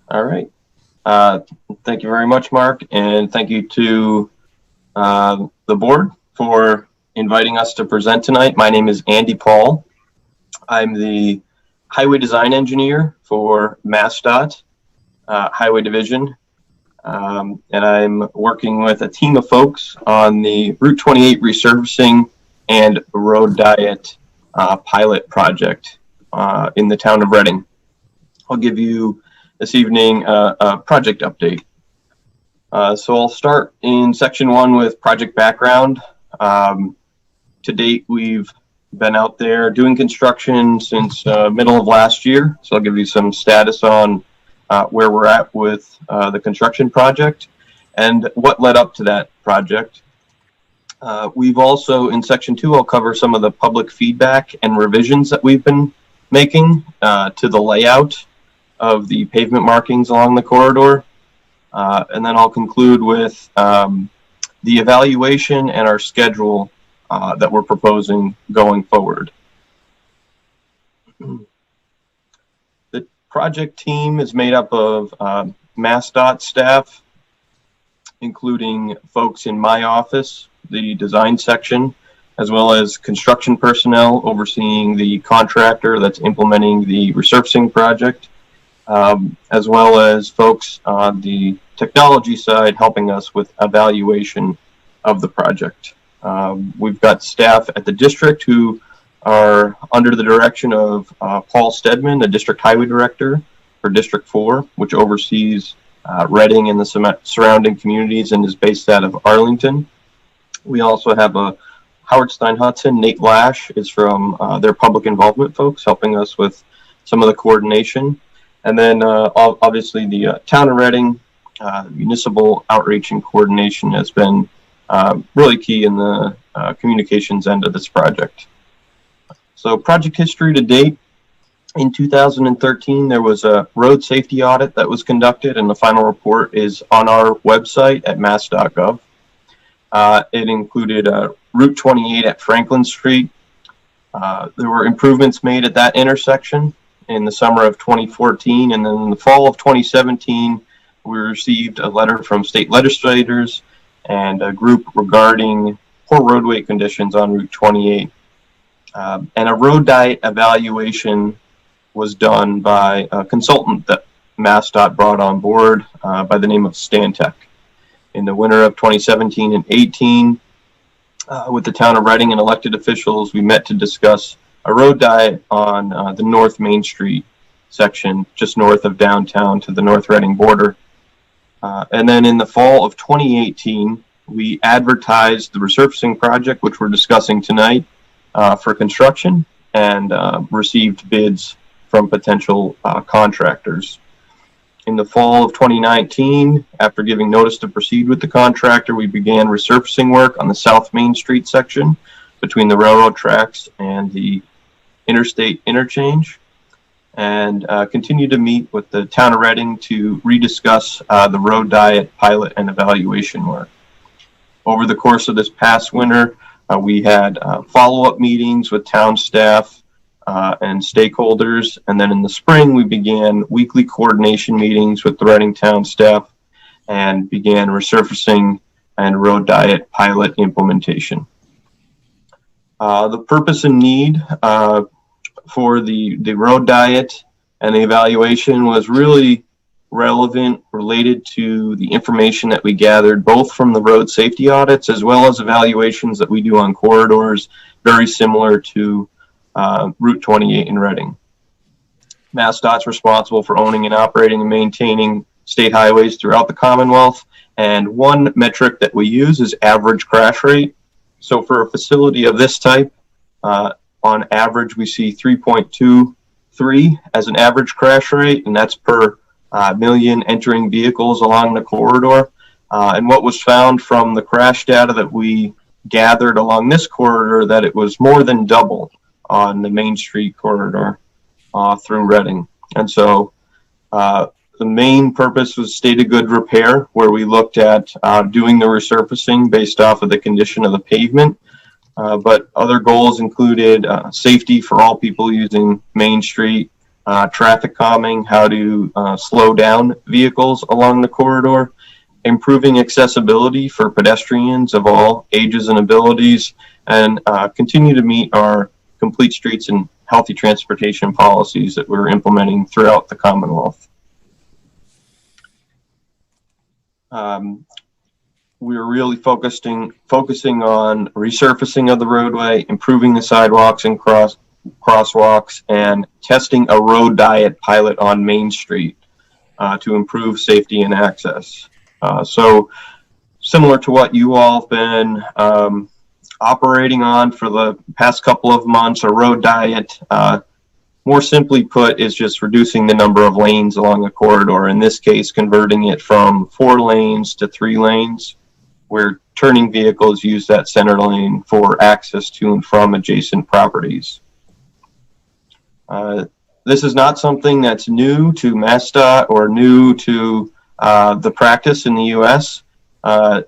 All right. Thank you very much, Mark, and thank you to the board for inviting us to present tonight. My name is Andy Paul. I'm the highway design engineer for MassDOT Highway Division, and I'm working with a team of folks on the Route 28 resurfacing and road diet pilot project in the town of Reading. I'll give you this evening a project update. So I'll start in section 1 with project background. To date, we've been out there doing construction since middle of last year. So I'll give you some status on where we're at with the construction project and what led up to that project. We've also, in section 2, I'll cover some of the public feedback and revisions that we've been making to the layout of the pavement markings along the corridor. And then I'll conclude with the evaluation and our schedule that we're proposing going forward. The project team is made up of MassDOT staff, including folks in my office, the design section, as well as construction personnel overseeing the contractor that's implementing the resurfacing project, as well as folks on the technology side helping us with evaluation of the project. We've got staff at the district who are under the direction of Paul Stedman, the district highway director for District 4, which oversees Reading and the surrounding communities and is based out of Arlington. We also have a Howard Stein Hudson. Nate Lash is from their public involvement folks helping us with some of the coordination. And then obviously the town of Reading municipal outreach and coordination has been really key in the communications end of this project. So project history to date, in 2013, there was a road safety audit that was conducted, and the final report is on our website at mass.gov. It included Route 28 at Franklin Street. There were improvements made at that intersection in the summer of 2014, and then in the fall of 2017, we received a letter from state legislators and a group regarding poor roadway conditions on Route 28. And a road diet evaluation was done by a consultant that MassDOT brought on board by the name of Stantec. In the winter of 2017 and 18, with the town of Reading and elected officials, we met to discuss a road diet on the North Main Street section, just north of downtown to the North Reading border. And then in the fall of 2018, we advertised the resurfacing project, which we're discussing tonight, for construction, and received bids from potential contractors. In the fall of 2019, after giving notice to proceed with the contractor, we began resurfacing work on the South Main Street section between the railroad tracks and the interstate interchange, and continue to meet with the town of Reading to rediscuss the road diet pilot and evaluation work. Over the course of this past winter, we had follow-up meetings with town staff and stakeholders, and then in the spring we began weekly coordination meetings with the Reading town staff and began resurfacing and road diet pilot implementation. The purpose and need for the road diet and the evaluation was really relevant, related to the information that we gathered both from the road safety audits as well as evaluations that we do on corridors very similar to Route 28 in Reading. MassDOT's responsible for owning and operating and maintaining state highways throughout the Commonwealth, and one metric that we use is average crash rate. So for a facility of this type, on average we see 3.23 as an average crash rate, and that's per million entering vehicles along the corridor. And what was found from the crash data that we gathered along this corridor, that it was more than double on the Main Street corridor through Reading. And so the main purpose was state of good repair, where we looked at doing the resurfacing based off of the condition of the pavement, But other goals included safety for all people using Main Street, traffic calming, how to slow down vehicles along the corridor, improving accessibility for pedestrians of all ages and abilities, and continue to meet our complete streets and healthy transportation policies that we're implementing throughout the Commonwealth. We're really focusing on resurfacing of the roadway, improving the sidewalks and crosswalks, and testing a road diet pilot on Main Street to improve safety and access. So similar to what you all have been operating on for the past couple of months, a road diet, more simply put, is just reducing the number of lanes along a corridor. In this case, converting it from 4 lanes to 3 lanes, where turning vehicles use that center lane for access to and from adjacent properties. This is not something that's new to MassDOT or new to the practice in the U.S.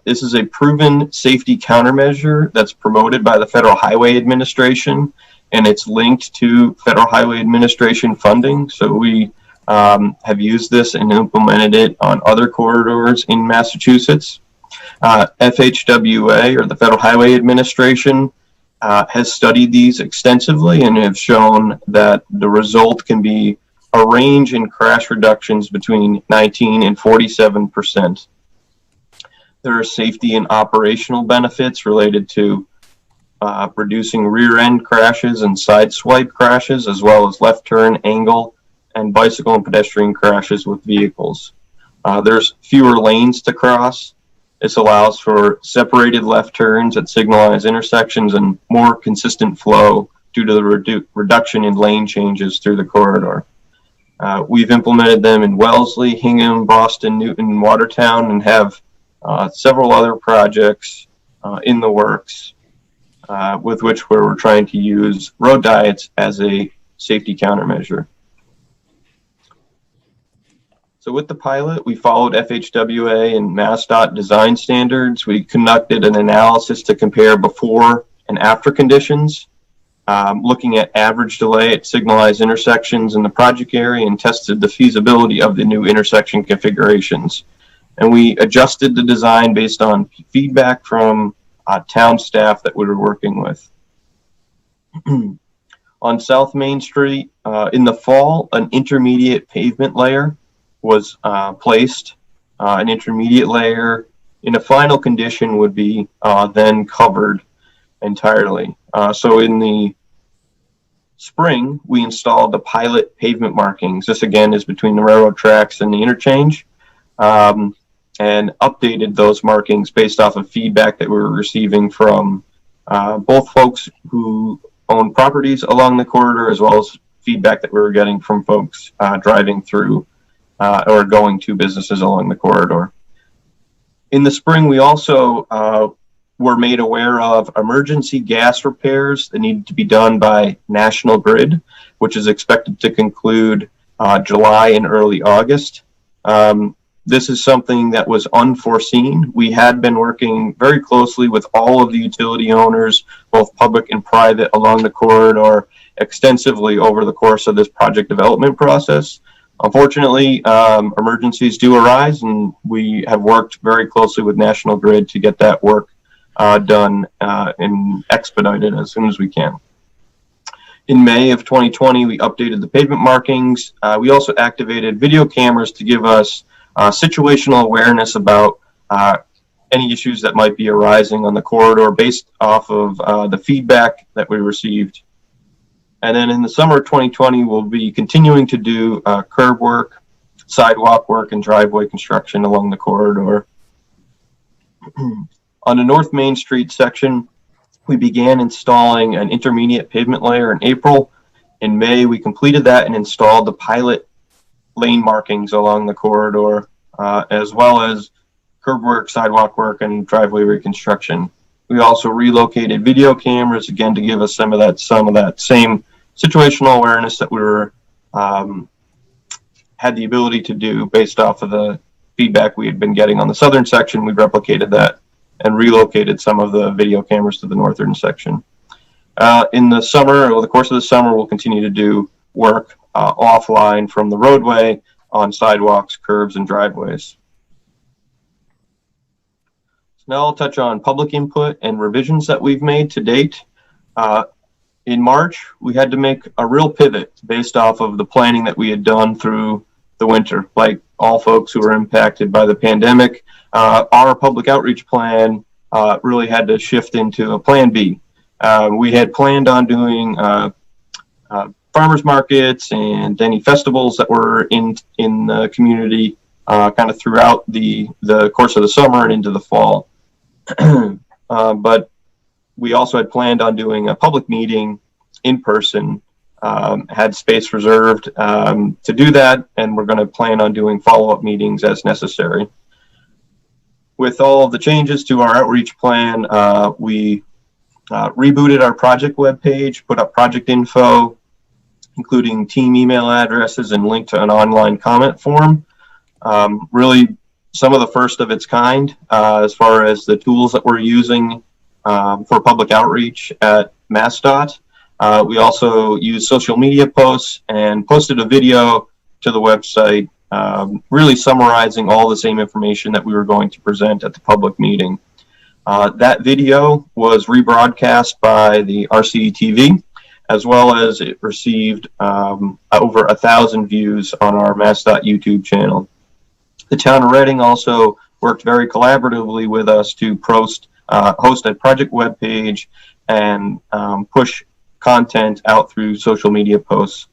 This is a proven safety countermeasure that's promoted by the Federal Highway Administration, and it's linked to Federal Highway Administration funding. So we have used this and implemented it on other corridors in Massachusetts. FHWA, or the Federal Highway Administration, has studied these extensively and have shown that the result can be a range in crash reductions between 19 and 47%. There are safety and operational benefits related to reducing rear end crashes and side swipe crashes, as well as left turn, angle, and bicycle and pedestrian crashes with vehicles. There's fewer lanes to cross. This allows for separated left turns at signalized intersections and more consistent flow due to the reduction in lane changes through the corridor. We've implemented them in Wellesley, Hingham, Boston, Newton, and Watertown, and have several other projects in the works with which we're trying to use road diets as a safety countermeasure. So with the pilot, we followed FHWA and MassDOT design standards. We conducted an analysis to compare before and after conditions, looking at average delay at signalized intersections in the project area, and tested the feasibility of the new intersection configurations. And we adjusted the design based on feedback from town staff that we were working with. On South Main Street, in the fall, an intermediate pavement layer was placed. An intermediate layer in a final condition would be then covered entirely. So in the spring, we installed the pilot pavement markings. This again is between the railroad tracks and the interchange, and updated those markings based off of feedback that we were receiving from both folks who own properties along the corridor, as well as feedback that we were getting from folks driving through or going to businesses along the corridor. In the spring, we also were made aware of emergency gas repairs that needed to be done by National Grid, which is expected to conclude July and early August. This is something that was unforeseen. We had been working very closely with all of the utility owners, both public and private, along the corridor extensively over the course of this project development process. Unfortunately, emergencies do arise, and we have worked very closely with National Grid to get that work done and expedited as soon as we can. In May of 2020, we updated the pavement markings. We also activated video cameras to give us situational awareness about any issues that might be arising on the corridor based off of the feedback that we received. And then in the summer of 2020, we'll be continuing to do curb work, sidewalk work, and driveway construction along the corridor. On the North Main Street section, we began installing an intermediate pavement layer in April. In May, we completed that and installed the pilot lane markings along the corridor, as well as curb work, sidewalk work, and driveway reconstruction. We also relocated video cameras, again, to give us some of that same situational awareness that we were had the ability to do based off of the feedback we had been getting on the southern section. We replicated that and relocated some of the video cameras to the northern section. In the summer, over the course of the summer, we'll continue to do work offline from the roadway on sidewalks, curbs, and driveways. So now I'll touch on public input and revisions that we've made to date. In March, we had to make a real pivot based off of the planning that we had done through the winter. Like all folks who were impacted by the pandemic, our public outreach plan really had to shift into a plan B. We had planned on doing farmers markets and any festivals that were in the community kind of throughout the course of the summer and into the fall. But we also had planned on doing a public meeting in person, had space reserved to do that, and we're going to plan on doing follow-up meetings as necessary. With all of the changes to our outreach plan, we rebooted our project webpage, put up project info, including team email addresses and link to an online comment form. Really some of the first of its kind as far as the tools that we're using for public outreach at MassDOT. We also used social media posts and posted a video to the website, really summarizing all the same information that we were going to present at the public meeting. That video was rebroadcast by the RCTV, as well as it received over 1,000 views on our MassDOT YouTube channel. The town of Reading also worked very collaboratively with us to host a project webpage and push content out through social media posts.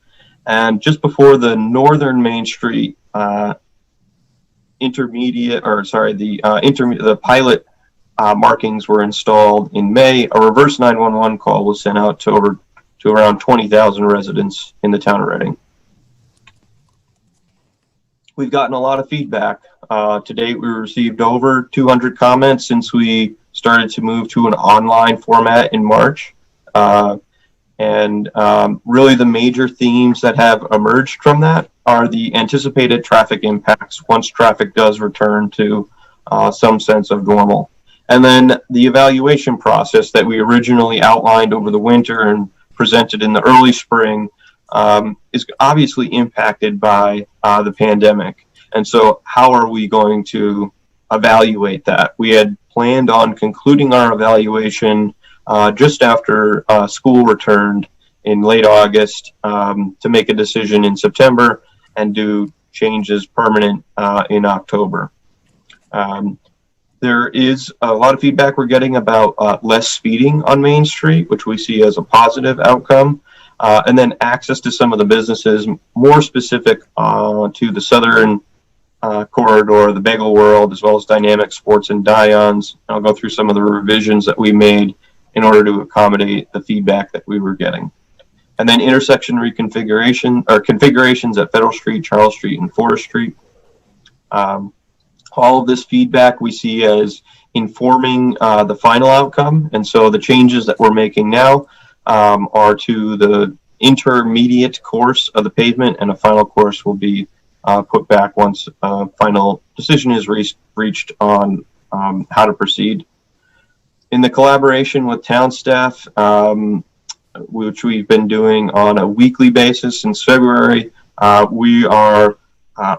And just before the northern Main Street the pilot markings were installed in May, a reverse 911 call was sent out to around 20,000 residents in the town of Reading. We've gotten a lot of feedback. To date, we received over 200 comments since we started to move to an online format in March. Really the major themes that have emerged from that are the anticipated traffic impacts once traffic does return to some sense of normal. And then the evaluation process that we originally outlined over the winter and presented in the early spring is obviously impacted by the pandemic. And so how are we going to evaluate that? We had planned on concluding our evaluation just after school returned in late August to make a decision in September and do changes permanent in October. There is a lot of feedback we're getting about less speeding on Main Street, which we see as a positive outcome. And then access to some of the businesses more specific to the southern corridor, the Bagel World, as well as Dynamic Sports and Dion's. I'll go through some of the revisions that we made in order to accommodate the feedback that we were getting. And then intersection reconfiguration or configurations at Federal Street, Charles Street, and Forest Street. All of this feedback we see as informing the final outcome. And so the changes that we're making now are to the intermediate course of the pavement, and a final course will be put back once a final decision is reached on how to proceed. In the collaboration with town staff, which we've been doing on a weekly basis since February, we are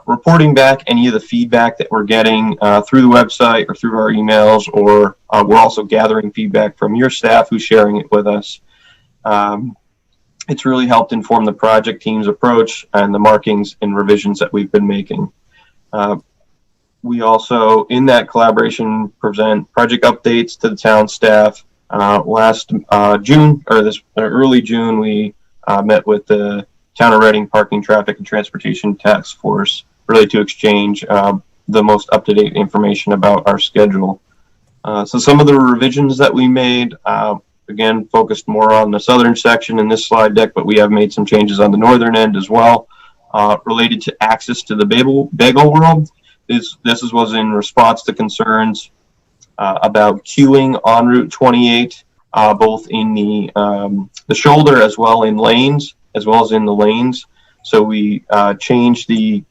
reporting back any of the feedback that we're getting through the website or through our emails, or we're also gathering feedback from your staff who's sharing it with us. It's really helped inform the project team's approach and the markings and revisions that we've been making. We also, in that collaboration, present project updates to the town staff. Last June, or this early June, we met with the Town of Reading Parking, Traffic, and Transportation Task Force, really to exchange the most up-to-date information about our schedule. So some of the revisions that we made, again, focused more on the southern section in this slide deck, but we have made some changes on the northern end as well, related to access to the Bagel World. This was in response to concerns about queuing on Route 28, both in the shoulder as well in lanes, as well as in the lanes. So we changed the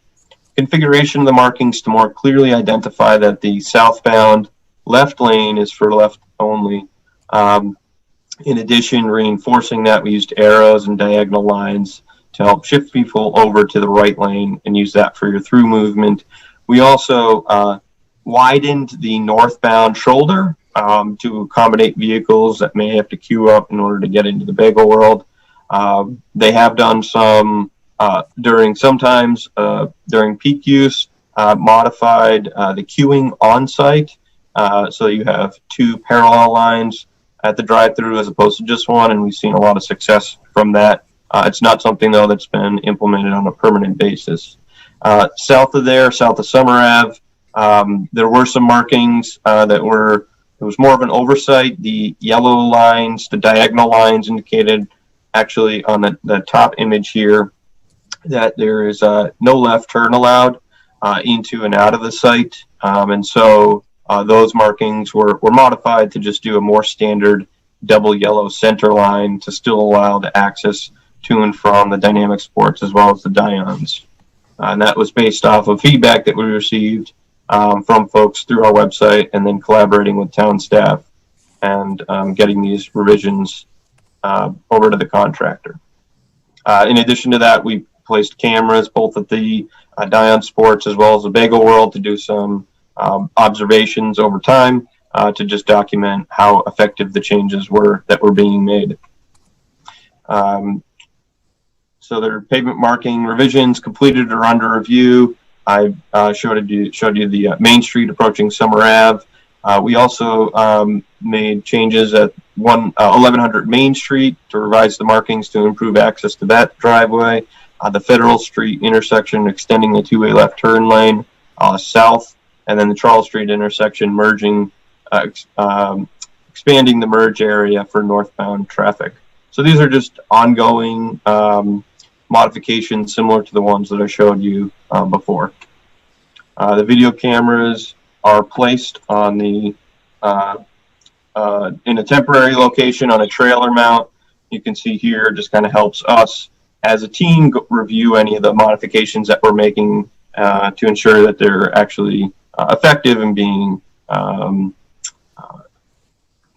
configuration of the markings to more clearly identify that the southbound left lane is for left only. In addition, reinforcing that, we used arrows and diagonal lines to help shift people over to the right lane and use that for your through movement. We also widened the northbound shoulder to accommodate vehicles that may have to queue up in order to get into the bagel world. They have done some during peak use, modified the queuing on site. So you have two parallel lines at the drive-through as opposed to just one, and we've seen a lot of success from that. It's not something, though, that's been implemented on a permanent basis. South of Summer Ave, there were some markings it was more of an oversight. The yellow lines, the diagonal lines indicated actually on the top image here that there is no left turn allowed into and out of the site. And so those markings were modified to just do a more standard double yellow center line to still allow the access to and from the dynamic sports as well as the Dions. And that was based off of feedback that we received from folks through our website, and then collaborating with town staff and getting these revisions over to the contractor. In addition to that, we placed cameras both at the Dion Sports as well as the Bagel World to do some observations over time to just document how effective the changes were that were being made. So there are pavement marking revisions completed or under review. I showed you the Main Street approaching Summer Ave. We also made changes at 1100 Main Street to revise the markings to improve access to that driveway. The Federal Street intersection extending the two-way left turn lane south, and then the Charles Street intersection merging, expanding the merge area for northbound traffic. So these are just ongoing modifications similar to the ones that I showed you before. The video cameras are placed on the in a temporary location on a trailer mount. You can see here just kind of helps us as a team review any of the modifications that we're making to ensure that they're actually effective and being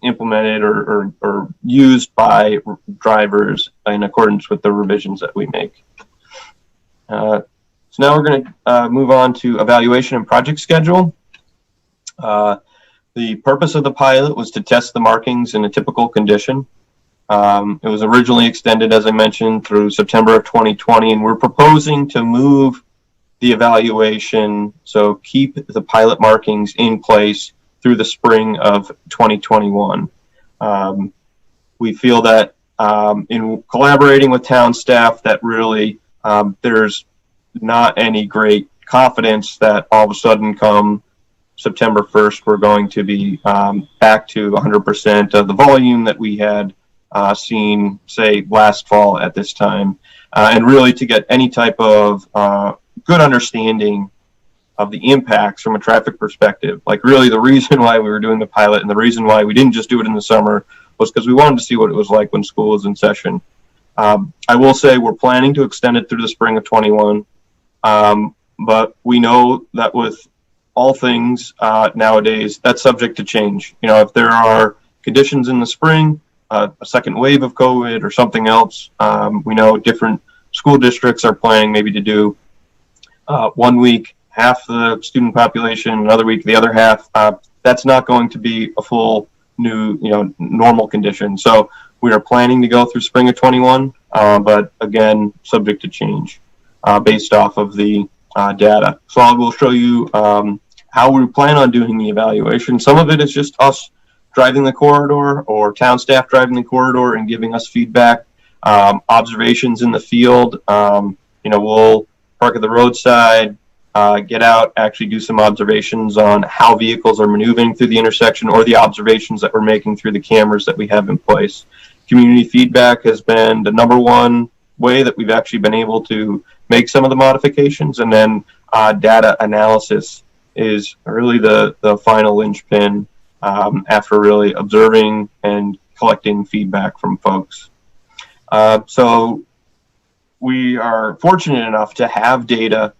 implemented or used by drivers in accordance with the revisions that we make. So now we're going to move on to evaluation and project schedule. The purpose of the pilot was to test the markings in a typical condition. It was originally extended, as I mentioned, through September of 2020, and we're proposing to move the evaluation, so keep the pilot markings in place through the spring of 2021. We feel that in collaborating with town staff that really there's not any great confidence that all of a sudden come September 1st, we're going to be back to 100% of the volume that we had seen, say, last fall at this time. And really to get any type of good understanding of the impacts from a traffic perspective. Like really the reason why we were doing the pilot and the reason why we didn't just do it in the summer was because we wanted to see what it was like when school was in session. I will say we're planning to extend it through the spring of 21. But we know that with all things nowadays, that's subject to change. You know, if there are conditions in the spring, a second wave of COVID or something else, we know different school districts are planning maybe to do 1 week, half the student population, another week, the other half. That's not going to be a full new, normal condition. So we are planning to go through spring of 21, but again, subject to change based off of the data. So I will show you how we plan on doing the evaluation. Some of it is just us driving the corridor or town staff driving the corridor and giving us feedback, observations in the field. We'll park at the roadside, get out, actually do some observations on how vehicles are maneuvering through the intersection or the observations that we're making through the cameras that we have in place. Community feedback has been the number one way that we've actually been able to make some of the modifications, and then data analysis is really the final linchpin after really observing and collecting feedback from folks. So we are fortunate enough to have data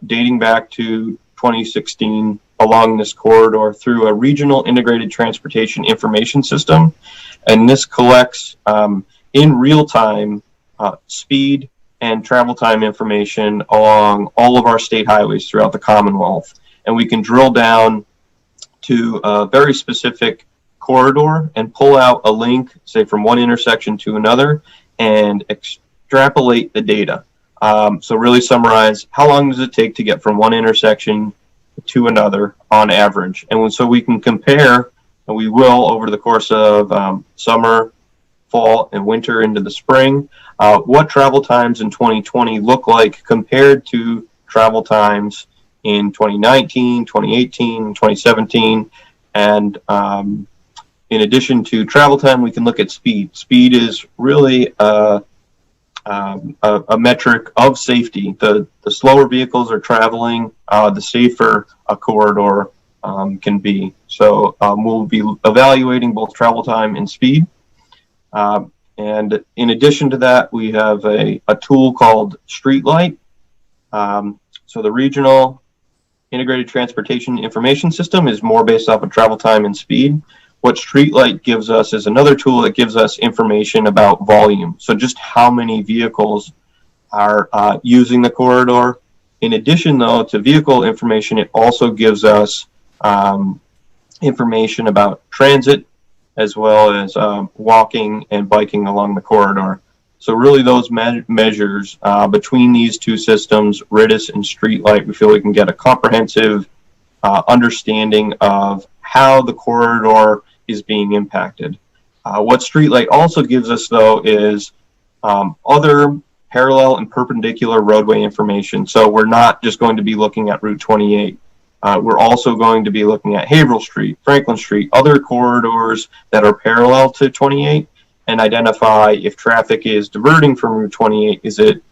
dating back to 2016 along this corridor through a regional integrated transportation information system. And this collects in real time speed and travel time information along all of our state highways throughout the Commonwealth. And we can drill down to a very specific corridor and pull out a link, say from one intersection to another, and extrapolate the data. So really summarize, how long does it take to get from one intersection to another on average? And so we can compare, and we will over the course of summer, fall, and winter into the spring, what travel times in 2020 look like compared to travel times in 2019, 2018, 2017. And in addition to travel time, we can look at speed. Speed is really a metric of safety. The slower vehicles are traveling, the safer a corridor can be. So we'll be evaluating both travel time and speed. And in addition to that, we have a tool called Streetlight. So the regional integrated transportation information system is more based off of travel time and speed. What Streetlight gives us is another tool that gives us information about volume. So just how many vehicles are using the corridor. In addition, though, to vehicle information, it also gives us information about transit as well as walking and biking along the corridor. So really those measures between these two systems, RIDIS and Streetlight, we feel we can get a comprehensive understanding of how the corridor is being impacted. What Streetlight also gives us, though, is other parallel and perpendicular roadway information. So we're not just going to be looking at Route 28. We're also going to be looking at Haverhill Street, Franklin Street, other corridors that are parallel to 28, and identify if traffic is diverting from Route 28, is it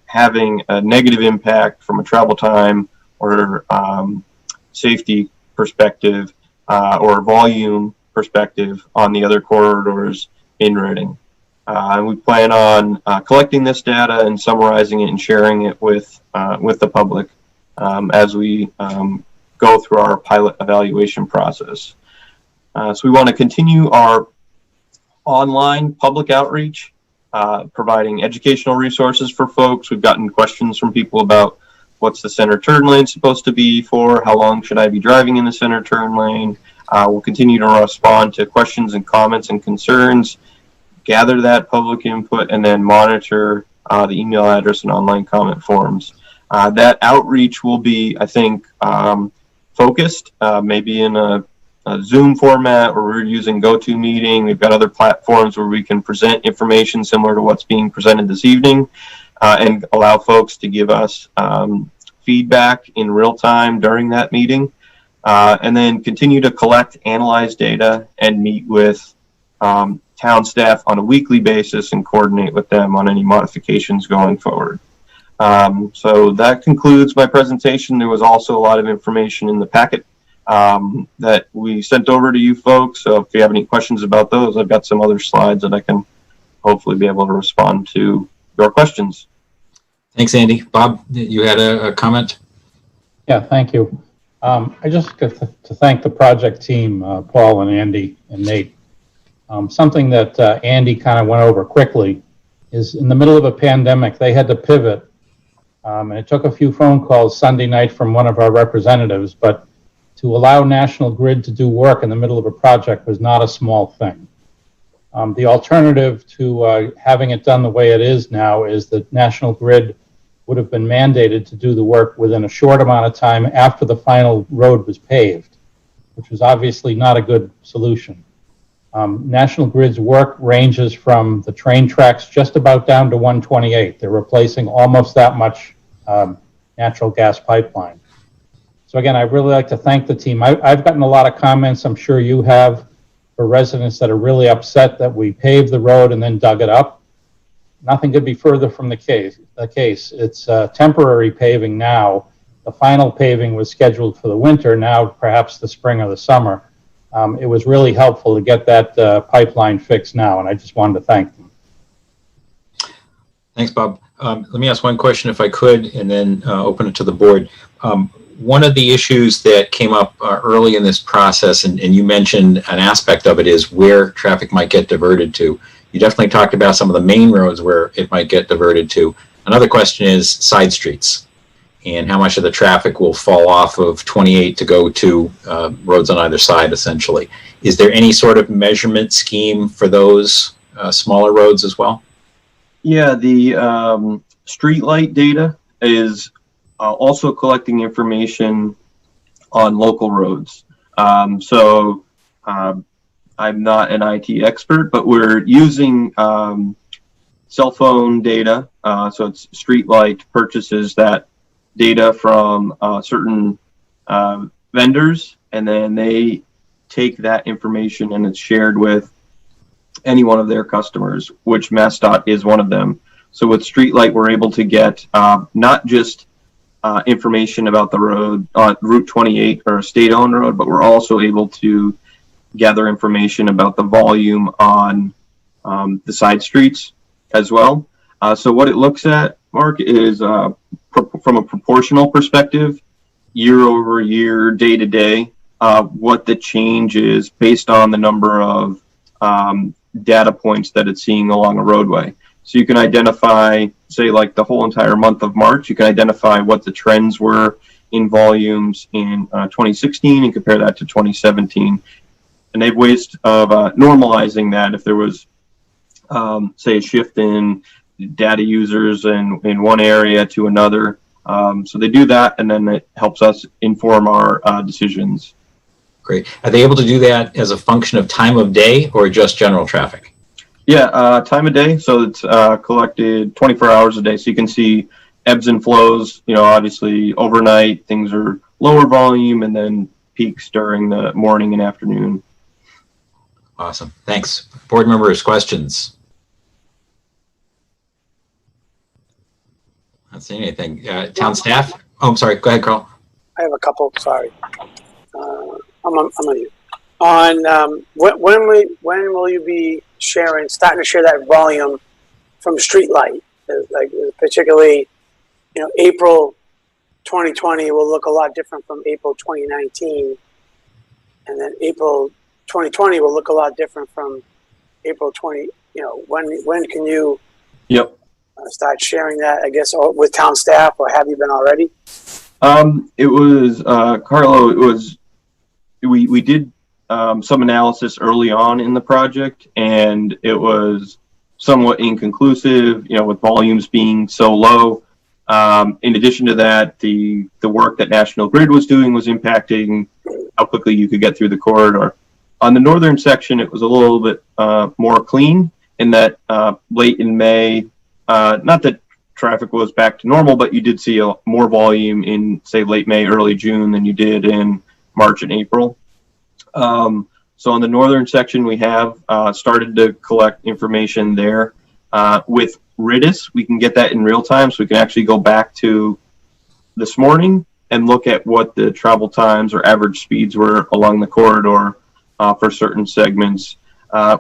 having a negative impact from a travel time or safety perspective or volume perspective on the other corridors in Reading. And we plan on collecting this data and summarizing it and sharing it with the public as we go through our pilot evaluation process. So we want to continue our online public outreach, providing educational resources for folks. We've gotten questions from people about what's the center turn lane supposed to be for, how long should I be driving in the center turn lane. We'll continue to respond to questions and comments and concerns, gather that public input, and then monitor the email address and online comment forms. That outreach will be, I think, focused, maybe in a Zoom format, or we're using GoToMeeting. We've got other platforms where we can present information similar to what's being presented this evening, and allow folks to give us feedback in real time during that meeting, and then continue to collect, analyze data, and meet with town staff on a weekly basis and coordinate with them on any modifications going forward. So that concludes my presentation. There was also a lot of information in the packet that we sent over to you folks. So if you have any questions about those, I've got some other slides that I can hopefully be able to respond to your questions. Thanks, Andy. Bob, you had a comment? Yeah, thank you. I just got to thank the project team, Paul and Andy and Nate. Something that Andy kind of went over quickly is in the middle of a pandemic, they had to pivot. And it took a few phone calls Sunday night from one of our representatives, but to allow National Grid to do work in the middle of a project was not a small thing. The alternative to having it done the way it is now is that National Grid would have been mandated to do the work within a short amount of time after the final road was paved, which was obviously not a good solution. National Grid's work ranges from the train tracks just about down to 128. They're replacing almost that much natural gas pipeline. So again, I'd really like to thank the team. I've gotten a lot of comments, I'm sure you have, for residents that are really upset that we paved the road and then dug it up. Nothing could be further from the case. It's temporary paving now. The final paving was scheduled for the winter, now perhaps the spring or the summer. It was really helpful to get that pipeline fixed now, and I just wanted to thank them. Thanks, Bob. Let me ask one question if I could, and then open it to the board. one of the issues that came up early in this process, and you mentioned an aspect of it, is where traffic might get diverted to. You definitely talked about some of the main roads where it might get diverted to. Another question is side streets and how much of the traffic will fall off of 28 to go to roads on either side, essentially. Is there any sort of measurement scheme for those smaller roads as well? Yeah, the street light data is also collecting information on local roads. So I'm not an IT expert, but we're using cell phone data. So it's Streetlight purchases that data from certain vendors, and then they take that information and it's shared with any one of their customers, which MassDOT is one of them. So with Streetlight, we're able to get not just information about the road on Route 28 or a state-owned road, but we're also able to gather information about the volume on the side streets as well. So what it looks at, Mark, is from a proportional perspective, year over year, day to day, what the change is based on the number of data points that it's seeing along a roadway. So you can identify, say, like the whole entire month of March, you can identify what the trends were in volumes in 2016 and compare that to 2017. And they have ways of normalizing that if there was, say, a shift in data users in one area to another. So they do that, and then it helps us inform our decisions. Great. Are they able to do that as a function of time of day or just general traffic? Yeah, time of day. So it's collected 24 hours a day. So you can see ebbs and flows. You know, obviously overnight things are lower volume, and then peaks during the morning and afternoon. Awesome. Thanks. Board members, questions? Not seeing anything. Town staff? Oh, I'm sorry. Go ahead, Carl. I have a couple. Sorry, I'm on you. On when will you be starting to share that volume from Streetlight? Like particularly, you know, April 2020 will look a lot different from April 2019, and then April 2020 will look a lot different from April 20. You know, when can you? Yep. Start sharing that, I guess, with town staff, or have you been already? It was Carlo. It was we did some analysis early on in the project, and it was somewhat inconclusive. You know, with volumes being so low. In addition to that, the work that National Grid was doing was impacting how quickly you could get through the corridor. On the northern section, it was a little bit more clean in that late in May. Not that traffic was back to normal, but you did see more volume in, say, late May, early June than you did in March and April. So on the northern section, we have started to collect information there. With RIDIS, we can get that in real time, so we can actually go back to this morning and look at what the travel times or average speeds were along the corridor for certain segments.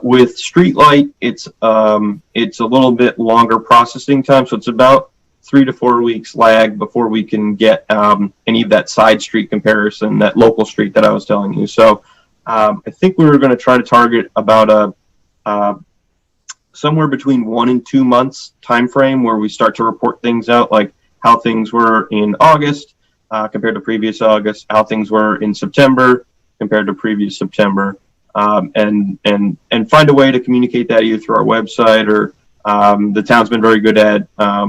With Streetlight, it's a little bit longer processing time, so it's about 3 to 4 weeks lag before we can get any of that side street comparison, that local street that I was telling you. So I think we were going to try to target about somewhere between 1 and 2 months time frame where we start to report things out, like how things were in August compared to previous August, how things were in September compared to previous September. And find a way to communicate that either through our website or the town's been very good at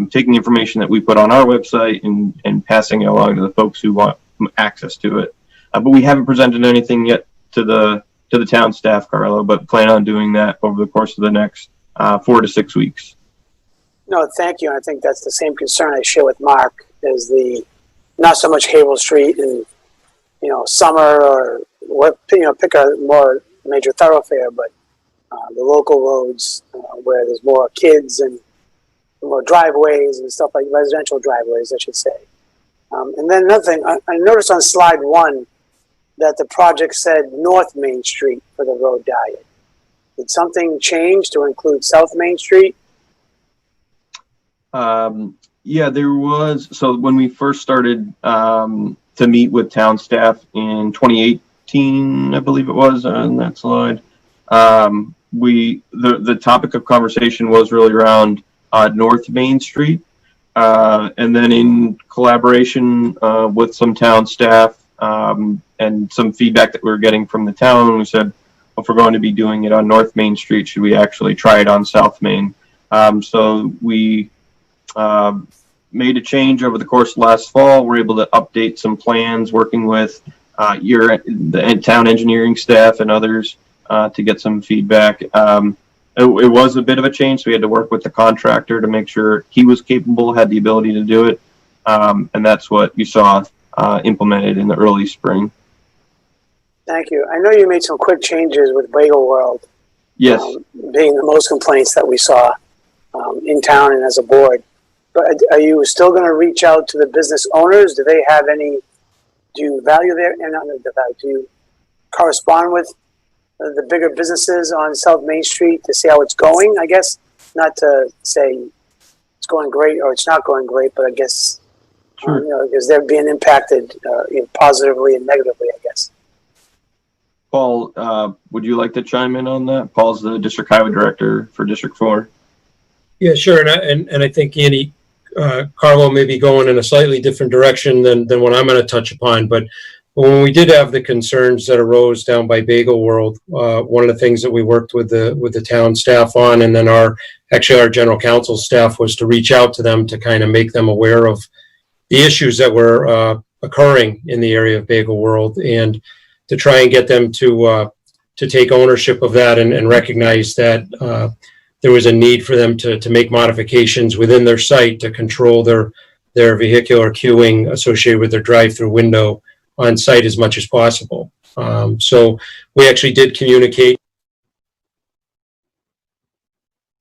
taking information that we put on our website and passing it along to the folks who want access to it. But we haven't presented anything yet to the town staff, Carlo, but plan on doing that over the course of the next 4 to 6 weeks. No, thank you. I think that's the same concern I share with Mark, is the not so much Cable Street and, you know, Summer or what, you know, pick a more major thoroughfare, but the local roads where there's more kids and more driveways and stuff, like residential driveways, I should say. And then another thing, I noticed on slide 1 that the project said North Main Street for the road diet. Did something change to include South Main Street? Yeah, there was. So when we first started to to meet with town staff in 2018, I believe it was on that slide. The topic of conversation was really around North Main Street. And then in collaboration with some town staff and some feedback that we were getting from the town, we said, if we're going to be doing it on North Main Street, should we actually try it on South Main? So we made a change over the course of last fall. We're able to update some plans, working with the town engineering staff and others to get some feedback. It was a bit of a change, so we had to work with the contractor to make sure he was capable, had the ability to do it, and that's what you saw implemented in the early spring. Thank you. I know you made some quick changes with Bagel World. Yes. Being the most complaints that we saw in town and as a board. But are you still going to reach out to the business owners? Do they have any? Do you value their? And not the value. Do you correspond with the bigger businesses on South Main Street to see how it's going? I guess not to say it's going great or it's not going great, but I guess sure. Because they're being impacted positively and negatively, I guess. Paul, would you like to chime in on that? Paul's the district highway director for District 4. Yeah, sure. And I think Andy, Carlo may be going in a slightly different direction than what I'm going to touch upon. But when we did have the concerns that arose down by Bagel World, one of the things that we worked with the town staff on, and then our general counsel staff, was to reach out to them to kind of make them aware of the issues that were occurring in the area of Bagel World, and to try and get them to take ownership of that and recognize that there was a need for them to make modifications within their site to control their vehicular queuing associated with their drive-through window on site as much as possible. So we actually did communicate.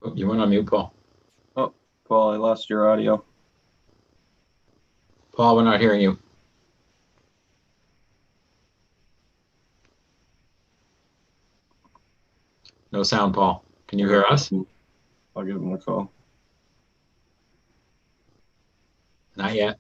Oh, you went on mute, Paul. Oh, Paul, I lost your audio. Paul, we're not hearing you. No sound, Paul. Can you hear us? I'll give him a call. Not yet.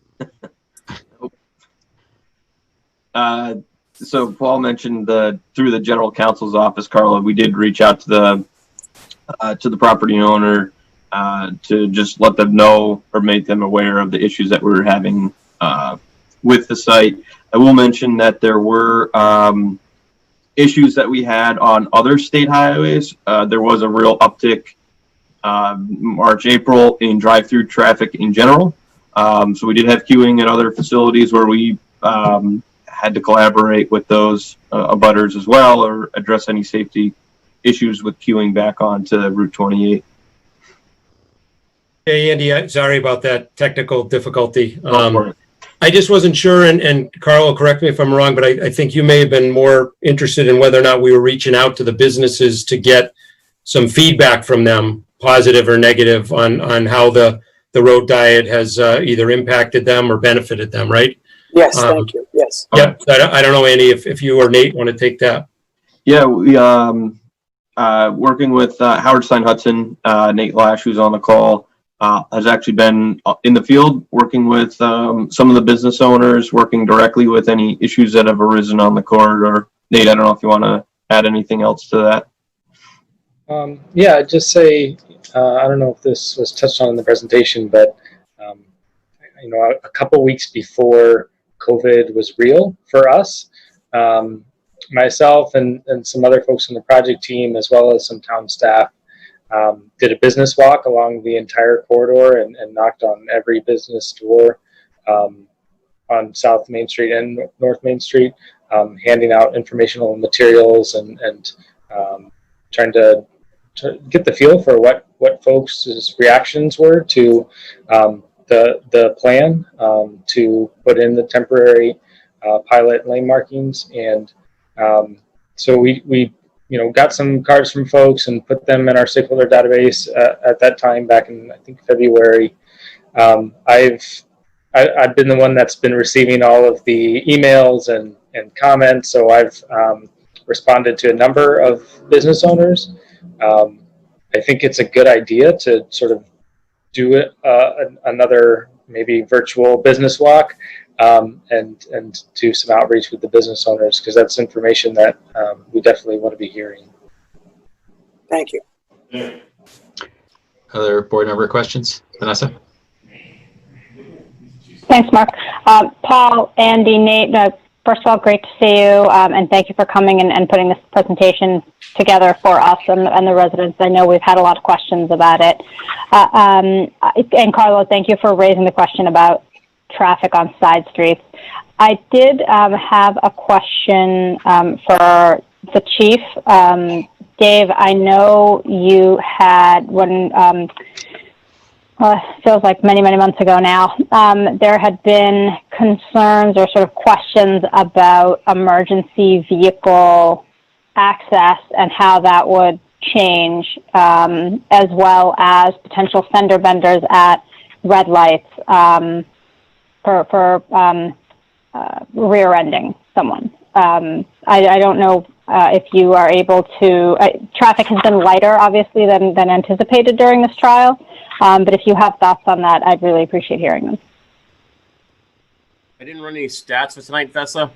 So Paul mentioned through the general counsel's office, Carla, we did reach out to the property owner to just let them know or make them aware of the issues that we were having with the site. I will mention that there were issues that we had on other state highways. There was a real uptick March, April in drive-through traffic in general. So we did have queuing at other facilities where we had to collaborate with those abutters as well, or address any safety issues with queuing back onto Route 28. Hey, Andy, sorry about that technical difficulty. I just wasn't sure, and Carlo, correct me if I'm wrong, but I think you may have been more interested in whether or not we were reaching out to the businesses to get some feedback from them, positive or negative, on how the road diet has either impacted them or benefited them, right? Yes, thank you. Yes. Yep. I don't know, Andy, if you or Nate want to take that. Yeah, we working with Howard Stein Hudson, Nate Lash, who's on the call, has actually been in the field working with some of the business owners, working directly with any issues that have arisen on the corridor. Nate, I don't know if you want to add anything else to that. Yeah, I'd just say, I don't know if this was touched on in the presentation, but a couple weeks before COVID was real for us, myself and some other folks on the project team, as well as some town staff, did a business walk along the entire corridor and knocked on every business door on South Main Street and North Main Street, handing out informational materials and trying to get the feel for what folks' reactions were to the plan to put in the temporary pilot lane markings. And so we got some cards from folks and put them in our stakeholder database at that time back in, I think, February. I've been the one that's been receiving all of the emails and comments, so I've responded to a number of business owners. I think it's a good idea to sort of do another maybe virtual business walk and do some outreach with the business owners, because that's information that we definitely want to be hearing. Thank you. Other board member questions? Vanessa? Thanks, Mark. Paul, Andy, Nate, first of all, great to see you, and thank you for coming and putting this presentation together for us and the residents. I know we've had a lot of questions about it. And Carlo, thank you for raising the question about traffic on side streets. I did have a question for the chief. Dave, I know you had, when feels like many, many months ago now, there had been concerns or sort of questions about emergency vehicle access and how that would change, as well as potential fender benders at red lights for rear-ending someone. I don't know if you are able to, traffic has been lighter, obviously, than anticipated during this trial. But if you have thoughts on that, I'd really appreciate hearing them. I didn't run any stats for tonight, Vessa.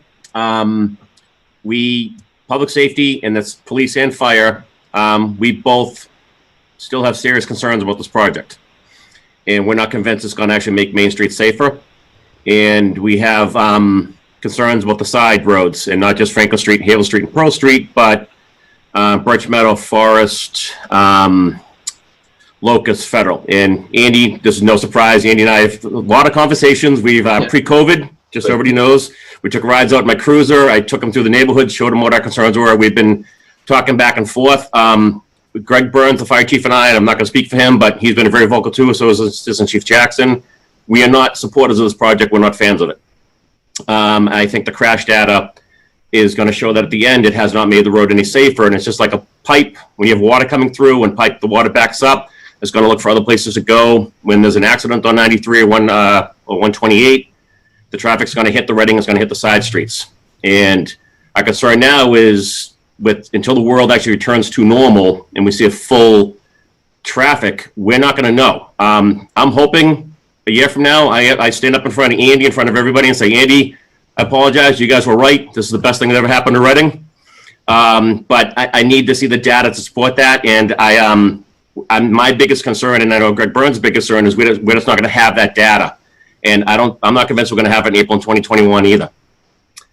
Public safety, and that's police and fire, we both still have serious concerns about this project. And we're not convinced it's going to actually make Main Street safer. And we have concerns about the side roads, and not just Franklin Street, Havel Street, and Pearl Street, but Birch Meadow, Forest, Locust, Federal. And Andy, this is no surprise, Andy and I have a lot of conversations. We've pre-COVID, just so everybody knows, we took rides out in my cruiser. I took them through the neighborhood, showed them what our concerns were. We've been talking back and forth. Greg Burns, the fire chief, and I'm not going to speak for him, but he's been very vocal too, so is Assistant Chief Jackson. We are not supporters of this project. We're not fans of it. I think the crash data is going to show that at the end, it has not made the road any safer. And it's just like a pipe. When you have water coming through and the water backs up, it's going to look for other places to go. When there's an accident on 93 or 128, the traffic's going to hit the Reading, it's going to hit the side streets. And our concern now is until the world actually returns to normal and we see a full traffic, we're not going to know. I'm hoping a year from now, I stand up in front of Andy, in front of everybody, and say, Andy, I apologize. You guys were right. This is the best thing that ever happened to Reading. But I need to see the data to support that. And my biggest concern, and I know Greg Burns' biggest concern, is we're just not going to have that data. And I'm not convinced we're going to have it in April 2021 either.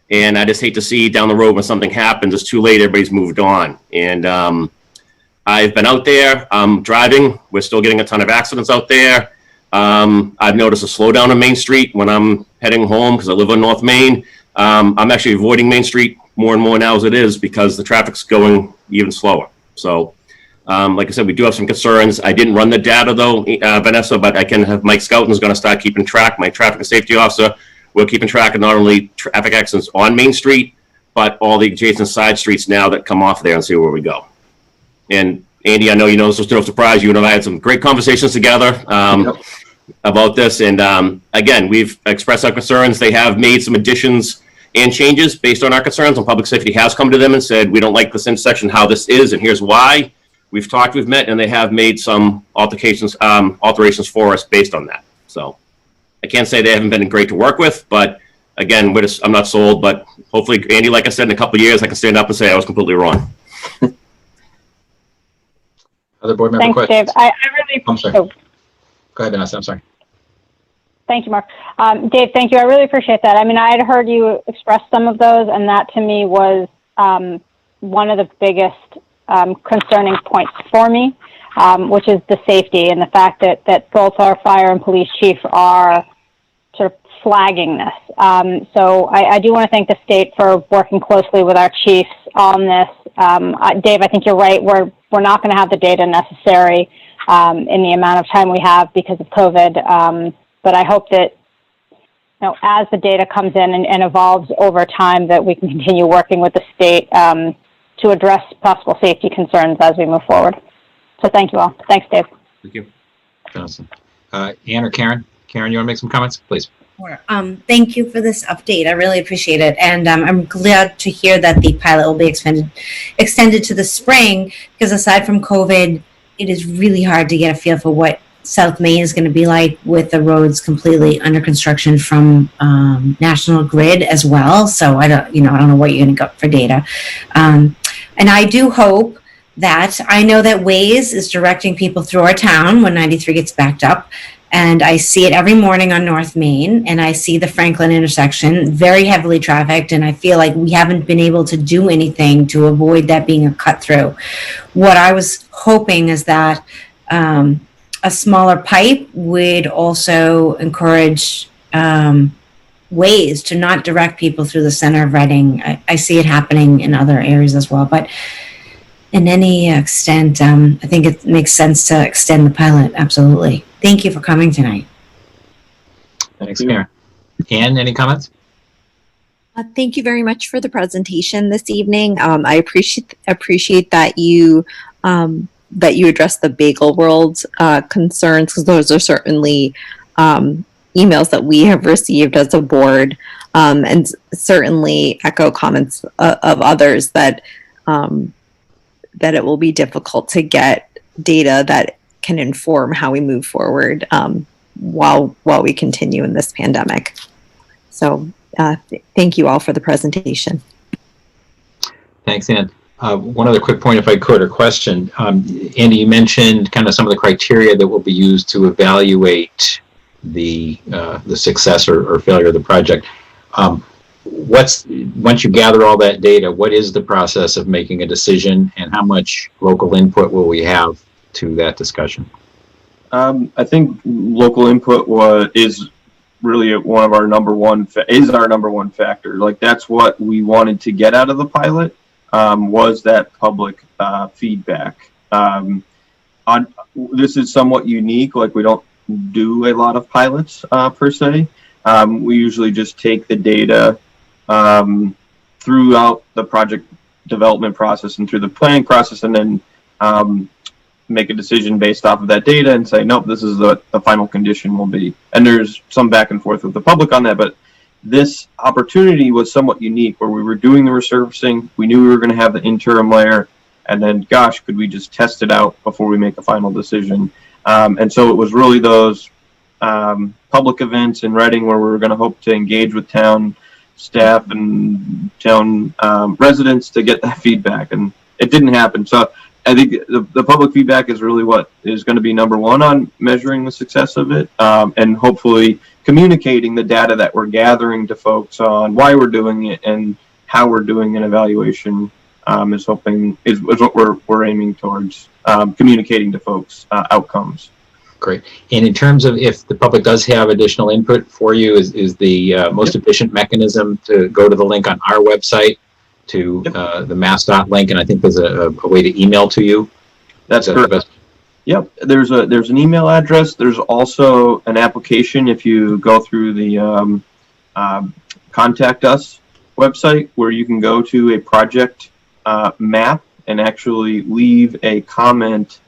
And I just hate to see down the road when something happens, it's too late. Everybody's moved on. And I've been out there driving. We're still getting a ton of accidents out there. I've noticed a slowdown on Main Street when I'm heading home because I live on North Main. I'm actually avoiding Main Street more and more now as it is because the traffic's going even slower. So, like I said, we do have some concerns. I didn't run the data though, Vanessa, but I can have Mike Scouten is going to start keeping track. My traffic and safety officer will keeping track of not only traffic accidents on Main Street, but all the adjacent side streets now that come off there and see where we go. And Andy, I know you know this was no surprise. You and I had some great conversations together about this. And again, we've expressed our concerns. They have made some additions and changes based on our concerns. And public safety has come to them and said, we don't like this intersection, how this is, and here's why. We've talked, we've met, and they have made some alterations for us based on that. So I can't say they haven't been great to work with, but again, I'm not sold. But hopefully, Andy, like I said, in a couple of years, I can stand up and say I was completely wrong. Other board member Thanks, questions? Dave. I really I'm sorry. oh, Go ahead, Vanessa. I'm sorry. Thank you, Mark. Dave, thank you. I really appreciate that. I mean, I had heard you express some of those, and that to me was one of the biggest concerning points for me, which is the safety and the fact that both our fire and police chief are sort of flagging this. So I do want to thank the state for working closely with our chiefs on this. Dave, I think you're right. We're not going to have the data necessary in the amount of time we have because of COVID. But I hope that, as the data comes in and evolves over time, that we can continue working with the state to address possible safety concerns as we move forward. So thank you all. Thanks, Dave. Thank you. Awesome. Ann or Karen? Karen, you want to make some comments, please? Sure. Thank you for this update. I really appreciate it. And I'm glad to hear that the pilot will be extended to the spring, because aside from COVID, it is really hard to get a feel for what South Main is going to be like with the roads completely under construction from National Grid as well. So I don't know what you're going to go for data. And I do hope that I know that Waze is directing people through our town when 93 gets backed up. And I see it every morning on North Main, and I see the Franklin intersection very heavily trafficked, and I feel like we haven't been able to do anything to avoid that being a cut through. What I was hoping is that a smaller pipe would also encourage ways to not direct people through the center of Reading. I see it happening in other areas as well, but in any extent, I think it makes sense to extend the pilot. Absolutely. Thank you for coming tonight. Thanks, Karen. Ann, any comments? Thank you very much for the presentation this evening. I appreciate that you addressed the Bagel World concerns, because those are certainly emails that we have received as a board, and certainly echo comments of others that that it will be difficult to get data that can inform how we move forward while we continue in this pandemic. So thank you all for the presentation. Thanks, Ann. One other quick point, if I could, or question. Andy, you mentioned kind of some of the criteria that will be used to evaluate the success or failure of the project. Once you gather all that data, what is the process of making a decision, and how much local input will we have to that discussion? I think local input is really one of our number one factor. Like, that's what we wanted to get out of the pilot, was that public feedback. This is somewhat unique. Like, we don't do a lot of pilots per se. We usually just take the data throughout the project development process and through the planning process, and then make a decision based off of that data and say, nope, this is the final condition will be. And there's some back and forth with the public on that, but this opportunity was somewhat unique, where we were doing the resurfacing, we knew we were going to have the interim layer, and then, gosh, could we just test it out before we make a final decision? And so it was really those public events in Reading where we were going to hope to engage with town staff and town residents to get that feedback, and it didn't happen. So I think the public feedback is really what is going to be number one on measuring the success of it, and hopefully communicating the data that we're gathering to folks on why we're doing it and how we're doing an evaluation is what we're aiming towards, communicating to folks outcomes. Great. And in terms of if the public does have additional input for you, is the most efficient mechanism to go to the link on our website to the MassDOT link, and I think there's a way to email to you. That's correct. Yep. There's an email address. There's also an application if you go through the Contact Us website, where you can go to a project map and actually leave a comment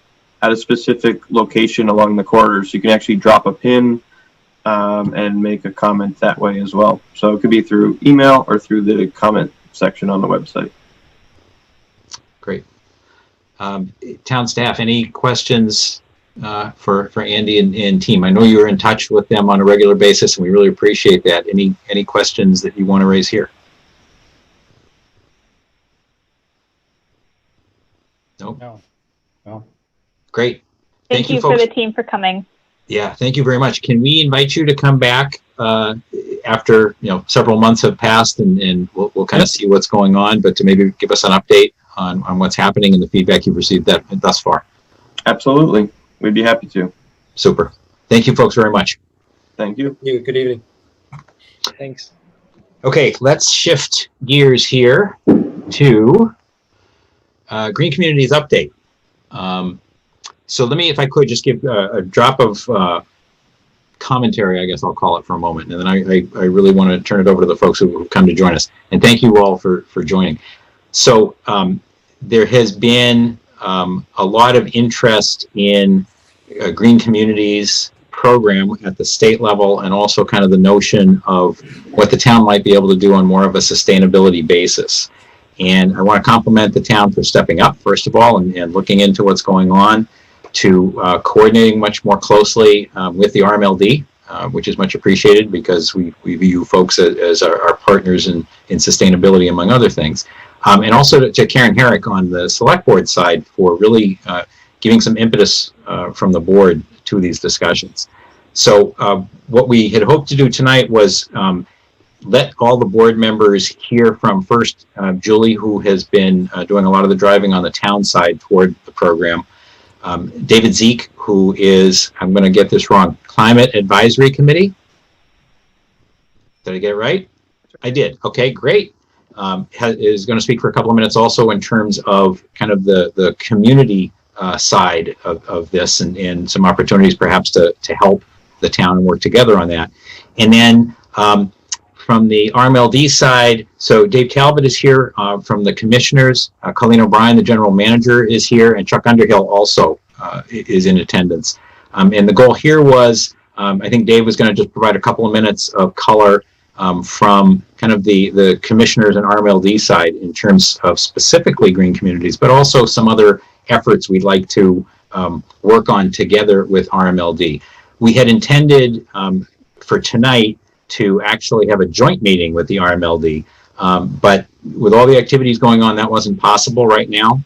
at a specific location along the corridor. So you can actually drop a pin and make a comment that way as well. So it could be through email or through the comment section on the website. Great. Town staff, any questions for Andy and team? I know you're in touch with them on a regular basis, and we really appreciate that. Any questions that you want to raise here? Nope. No. Great. Thank you for the team for coming. Yeah, thank you very much. Can we invite you to come back after several months have passed, and we'll kind of see what's going on, but to maybe give us an update on what's happening and the feedback you've received thus far? Absolutely. We'd be happy to. Super. Thank you folks very much. Thank you. Good evening. Thanks. Okay, let's shift gears here to Green Communities update. So let me, if I could, just give a drop of commentary, I guess I'll call it, for a moment. And then I really want to turn it over to the folks who have come to join us. And thank you all for joining. So there has been a lot of interest in Green Communities program at the state level, and also kind of the notion of what the town might be able to do on more of a sustainability basis. And I want to compliment the town for stepping up, first of all, and looking into what's going on. to coordinating much more closely with the RMLD, which is much appreciated because we view folks as our partners in sustainability, among other things. And also to Karen Herrick on the select board side for really giving some impetus from the board to these discussions. So what we had hoped to do tonight was let all the board members hear from first Julie, who has been doing a lot of the driving on the town side toward the program. David Zeke, who is, I'm going to get this wrong, Climate Advisory Committee. Did I get it right? I did. Okay, great. Is going to speak for a couple of minutes also in terms of kind of the community side of this and some opportunities perhaps to help the town and work together on that. And then from the RMLD side, so Dave Talbot is here from the commissioners. Colleen O'Brien, the general manager, is here, and Chuck Underhill also is in attendance. And the goal here was, I think Dave was going to just provide a couple of minutes of color from kind of the commissioners and RMLD side in terms of specifically green communities, but also some other efforts we'd like to work on together with RMLD. We had intended for tonight to actually have a joint meeting with the RMLD, but with all the activities going on, that wasn't possible right now.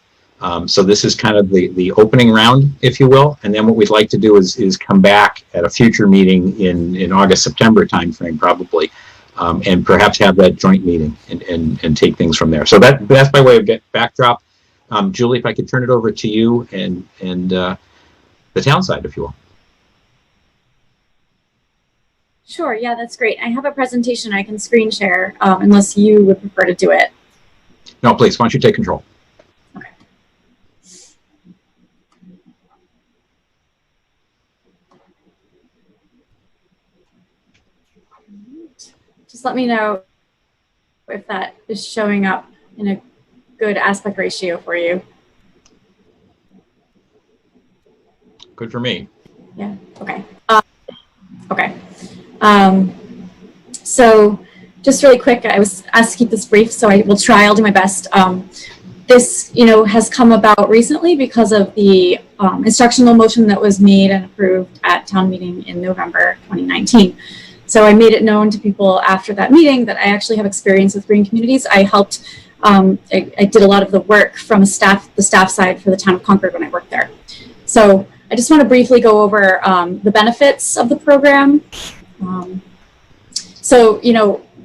So this is kind of the opening round, if you will, and then what we'd like to do is come back at a future meeting in August, September timeframe probably, and perhaps have that joint meeting and take things from there. So that's by way of backdrop. Julie, if I could turn it over to you and the town side, if you will. Sure, yeah, that's great. I have a presentation I can screen share unless you would prefer to do it. No, please, why don't you take control? Okay. Just let me know if that is showing up in a good aspect ratio for you. Good for me. Yeah, okay. Okay. So just really quick, I was asked to keep this brief, so I will try, I'll do my best. This, has come about recently because of the instructional motion that was made and approved at town meeting in November 2019. So I made it known to people after that meeting that I actually have experience with green communities. I helped, I did a lot of the work from the staff side for the town of Concord when I worked there. So I just want to briefly go over the benefits of the program. So,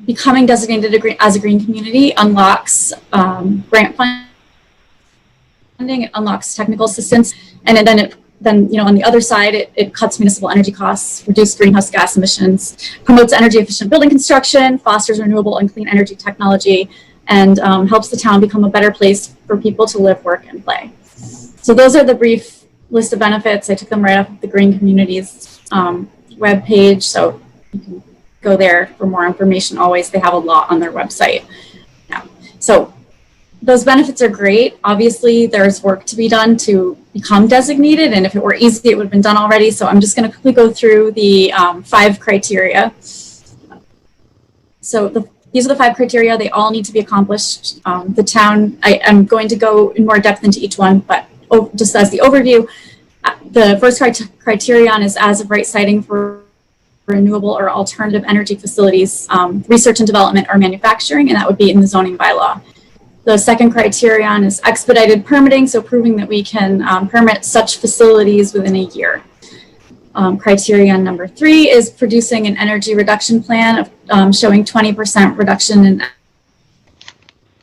becoming designated as a green community unlocks grant funding, it unlocks technical assistance, and then on the other side, it cuts municipal energy costs, reduces greenhouse gas emissions, promotes energy efficient building construction, fosters renewable and clean energy technology, and helps the town become a better place for people to live, work, and play. So those are the brief list of benefits. I took them right off of the Green Communities webpage, so you can go there for more information. Always, they have a lot on their website. Yeah. So those benefits are great. Obviously, there's work to be done to become designated, and if it were easy, it would have been done already. So I'm just going to quickly go through the 5 criteria. So these are the 5 criteria. They all need to be accomplished. The town, I'm going to go in more depth into each one, but just as the overview, the first criterion is as of right siting for renewable or alternative energy facilities, research and development or manufacturing, and that would be in the zoning bylaw. The second criterion is expedited permitting, so proving that we can permit such facilities within a year. Criterion number 3 is producing an energy reduction plan of showing 20% reduction in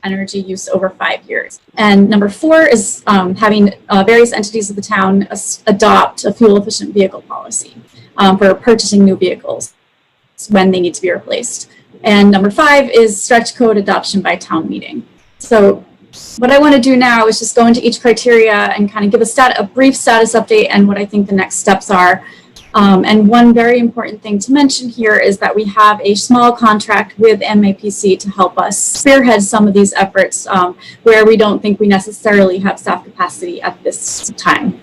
energy use over 5 years. And number 4 is having various entities of the town adopt a fuel efficient vehicle policy for purchasing new vehicles when they need to be replaced. And number 5 is stretch code adoption by town meeting. So what I want to do now is just go into each criteria and kind of give a brief status update and what I think the next steps are. And one very important thing to mention here is that we have a small contract with MAPC to help us spearhead some of these efforts where we don't think we necessarily have staff capacity at this time.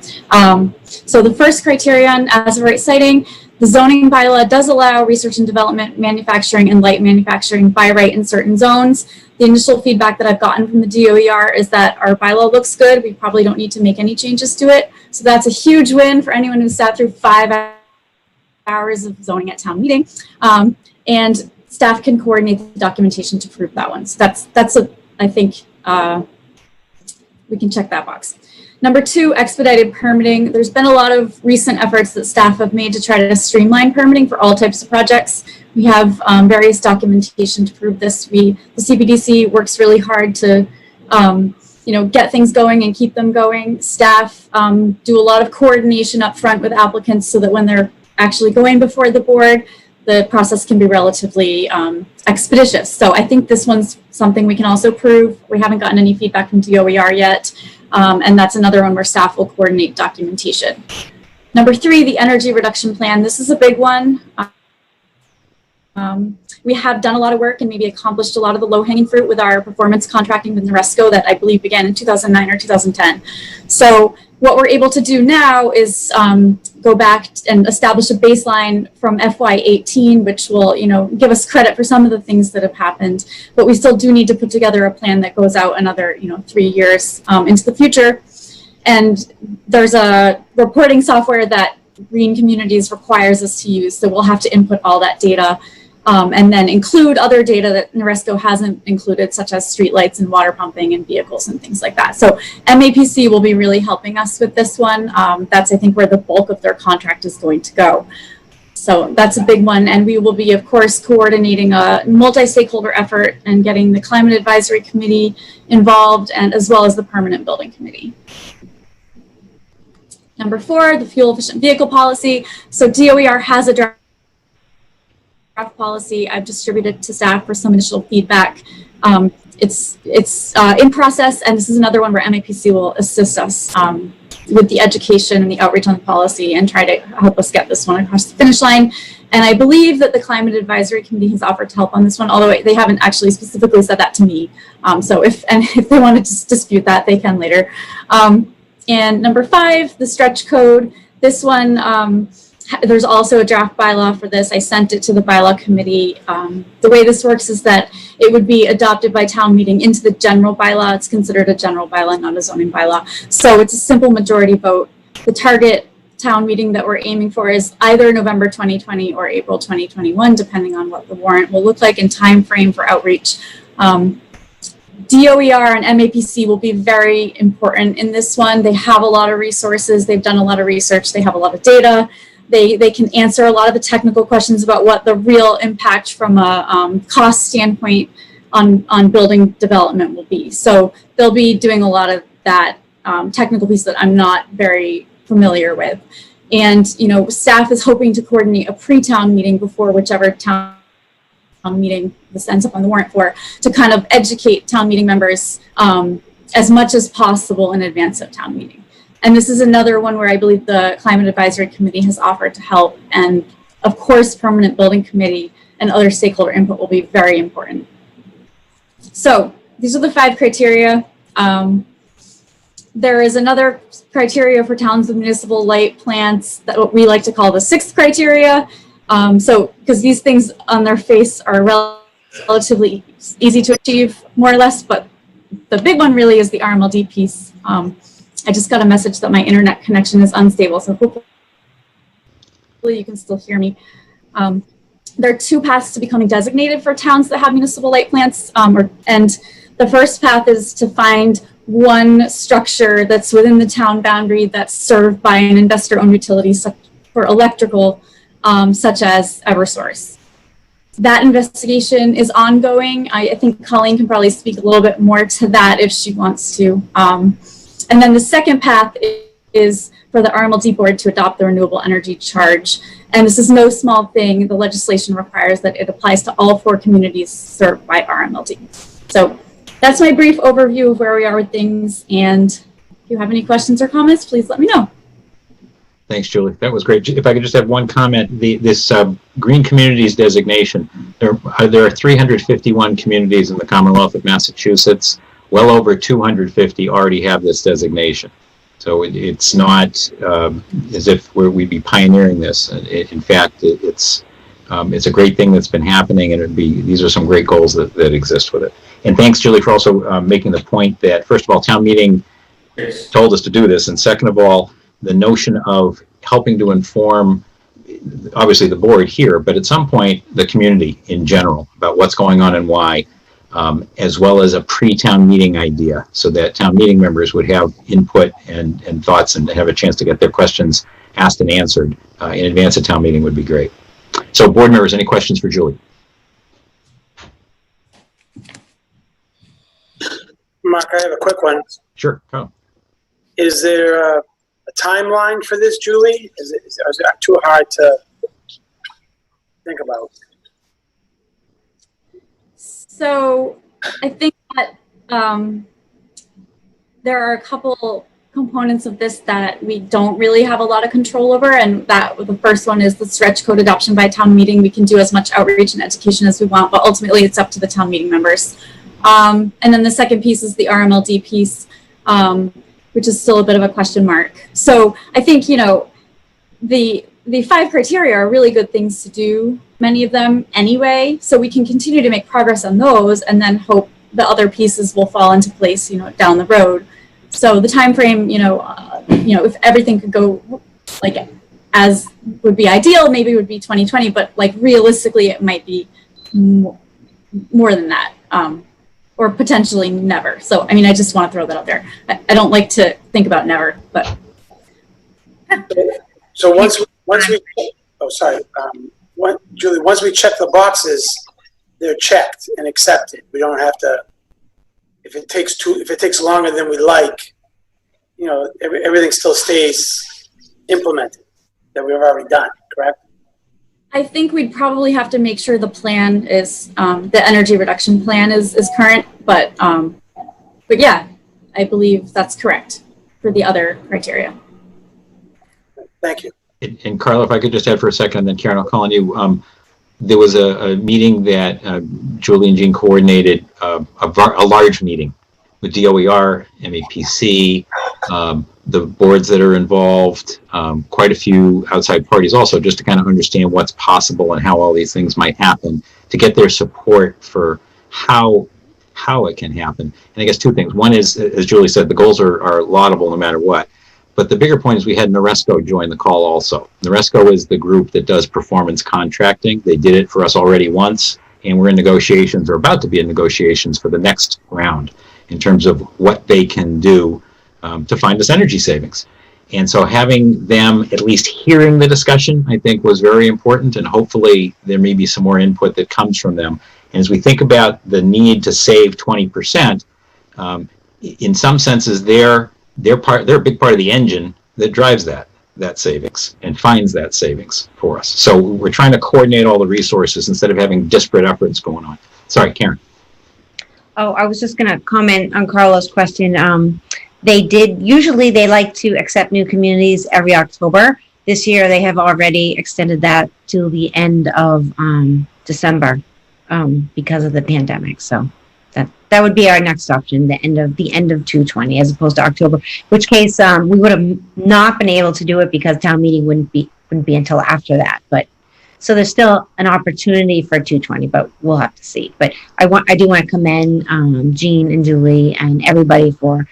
So the first criterion, as of right siting, the zoning bylaw does allow research and development, manufacturing, and light manufacturing by right in certain zones. The initial feedback that I've gotten from the DOER is that our bylaw looks good. We probably don't need to make any changes to it. So that's a huge win for anyone who sat through 5 hours of zoning at town meeting. And staff can coordinate the documentation to prove that one. So I think we can check that box. Number 2, expedited permitting. There's been a lot of recent efforts that staff have made to try to streamline permitting for all types of projects. We have various documentation to prove this. The CPDC works really hard to get things going and keep them going. Staff do a lot of coordination up front with applicants so that when they're actually going before the board, the process can be relatively expeditious. So I think this one's something we can also prove. We haven't gotten any feedback from DOER yet. And that's another one where staff will coordinate documentation. Number 3, the energy reduction plan. This is a big one. We have done a lot of work and maybe accomplished a lot of the low-hanging fruit with our performance contracting with NORESCO that I believe began in 2009 or 2010. So what we're able to do now is go back and establish a baseline from FY18, which will, give us credit for some of the things that have happened. But we still do need to put together a plan that goes out another, 3 years into the future. And there's a reporting software that Green Communities requires us to use. So we'll have to input all that data and then include other data that NORESCO hasn't included, such as streetlights and water pumping and vehicles and things like that. So MAPC will be really helping us with this one. That's, I think, where the bulk of their contract is going to go. So that's a big one. And we will be, of course, coordinating a multi-stakeholder effort and getting the Climate Advisory Committee involved, and as well as the Permanent Building Committee. Number 4, the fuel efficient vehicle policy. So DOER has a draft policy. I've distributed to staff for some initial feedback. It's in process, and this is another one where MAPC will assist us with the education and the outreach on the policy and try to help us get this one across the finish line. And I believe that the Climate Advisory Committee has offered to help on this one, although they haven't actually specifically said that to me. So if they want to dispute that, they can later. And number 5, the stretch code. This one, there's also a draft bylaw for this. I sent it to the bylaw committee. The way this works is that it would be adopted by town meeting into the general bylaw. It's considered a general bylaw, not a zoning bylaw. So it's a simple majority vote. The target town meeting that we're aiming for is either November 2020 or April 2021, depending on what the warrant will look like and time frame for outreach. DOER and MAPC will be very important in this one. They have a lot of resources. They've done a lot of research. They have a lot of data. They can answer a lot of the technical questions about what the real impact from a cost standpoint on building development will be. So they'll be doing a lot of that technical piece that I'm not very familiar with. And, staff is hoping to coordinate a pre-town meeting before whichever town meeting this ends up on the warrant for, to kind of educate town meeting members as much as possible in advance of town meeting. And this is another one where I believe the Climate Advisory Committee has offered to help. And of course, Permanent Building Committee and other stakeholder input will be very important. So these are the 5 criteria. There is another criteria for towns with municipal light plants that what we like to call the 6th criteria. Because these things on their face are relatively easy to achieve, more or less, but the big one really is the RMLD piece. I just got a message that my internet connection is unstable, so hopefully you can still hear me. There are 2 paths to becoming designated for towns that have municipal light plants, and the first path is to find one structure that's within the town boundary that's served by an investor-owned utility for electrical, such as Eversource. That investigation is ongoing. I think Colleen can probably speak a little bit more to that if she wants to. And then the second path is for the RMLD board to adopt the renewable energy charge. And this is no small thing. The legislation requires that it applies to all 4 communities served by RMLD. So that's my brief overview of where we are with things. And if you have any questions or comments, please let me know. Thanks, Julie. That was great. If I could just have one comment, this Green Communities designation, there are 351 communities in the Commonwealth of Massachusetts. Well over 250 already have this designation. So it's not as if we'd be pioneering this. In fact, it's a great thing that's been happening, and these are some great goals that exist with it. And thanks, Julie, for also making the point that, first of all, town meeting told us to do this, and second of all, the notion of helping to inform, obviously the board here, but at some point the community in general about what's going on and why, as well as a pre-town meeting idea, so that town meeting members would have input and thoughts and have a chance to get their questions asked and answered in advance of town meeting would be great. So board members, any questions for Julie? Mark, I have a quick one. Sure, go. Is there a timeline for this, Julie? Is it too hard to think about? So I think that there are a couple components of this that we don't really have a lot of control over, and that the first one is the stretch code adoption by town meeting. We can do as much outreach and education as we want, but ultimately it's up to the town meeting members. And then the second piece is the RMLD piece, which is still a bit of a question mark. So I think, you know, the 5 criteria are really good things to do, many of them anyway, so we can continue to make progress on those and then hope the other pieces will fall into place, you know, down the road. So the time frame, you know, if everything could go like as would be ideal, maybe it would be 2020, but like realistically it might be more than that, or potentially never. So I mean, I just want to throw that out there. I don't like to think about never, but So once we oh sorry, Julie, once we check the boxes, they're checked and accepted. We don't have to. If it takes longer than we like, you know, everything still stays implemented that we've already done. Correct? I think we'd probably have to make sure the plan is the energy reduction plan is current. But yeah, I believe that's correct for the other criteria. Thank you. And Carla, if I could just add for a second, and then Karen, I'll call on you. There was a meeting that Julie and Jean coordinated, a large meeting with DOER, MAPC, the boards that are involved, quite a few outside parties also, just to kind of understand what's possible and how all these things might happen, to get their support for how it can happen. And I guess 2 things. One is, as Julie said, the goals are laudable no matter what. But the bigger point is we had Noresco join the call also. Noresco is the group that does performance contracting. They did it for us already once, and we're in negotiations, or about to be in negotiations for the next round in terms of what they can do to find us energy savings. And so having them at least hearing the discussion, I think, was very important, and hopefully there may be some more input that comes from them. And as we think about the need to save 20%, in some senses, they're a big part of the engine that drives that savings and finds that savings for us. So we're trying to coordinate all the resources instead of having disparate efforts going on. Sorry, Karen. Oh, I was just going to comment on Carlos' question. Usually they like to accept new communities every October. This year they have already extended that to the end of December because of the pandemic. So that would be our next option, the end of 2/20 as opposed to October, which case we would have not been able to do it because town meeting wouldn't be until after that. But so there's still an opportunity for 2/20, but we'll have to see. But I do want to commend Jean and Julie and everybody for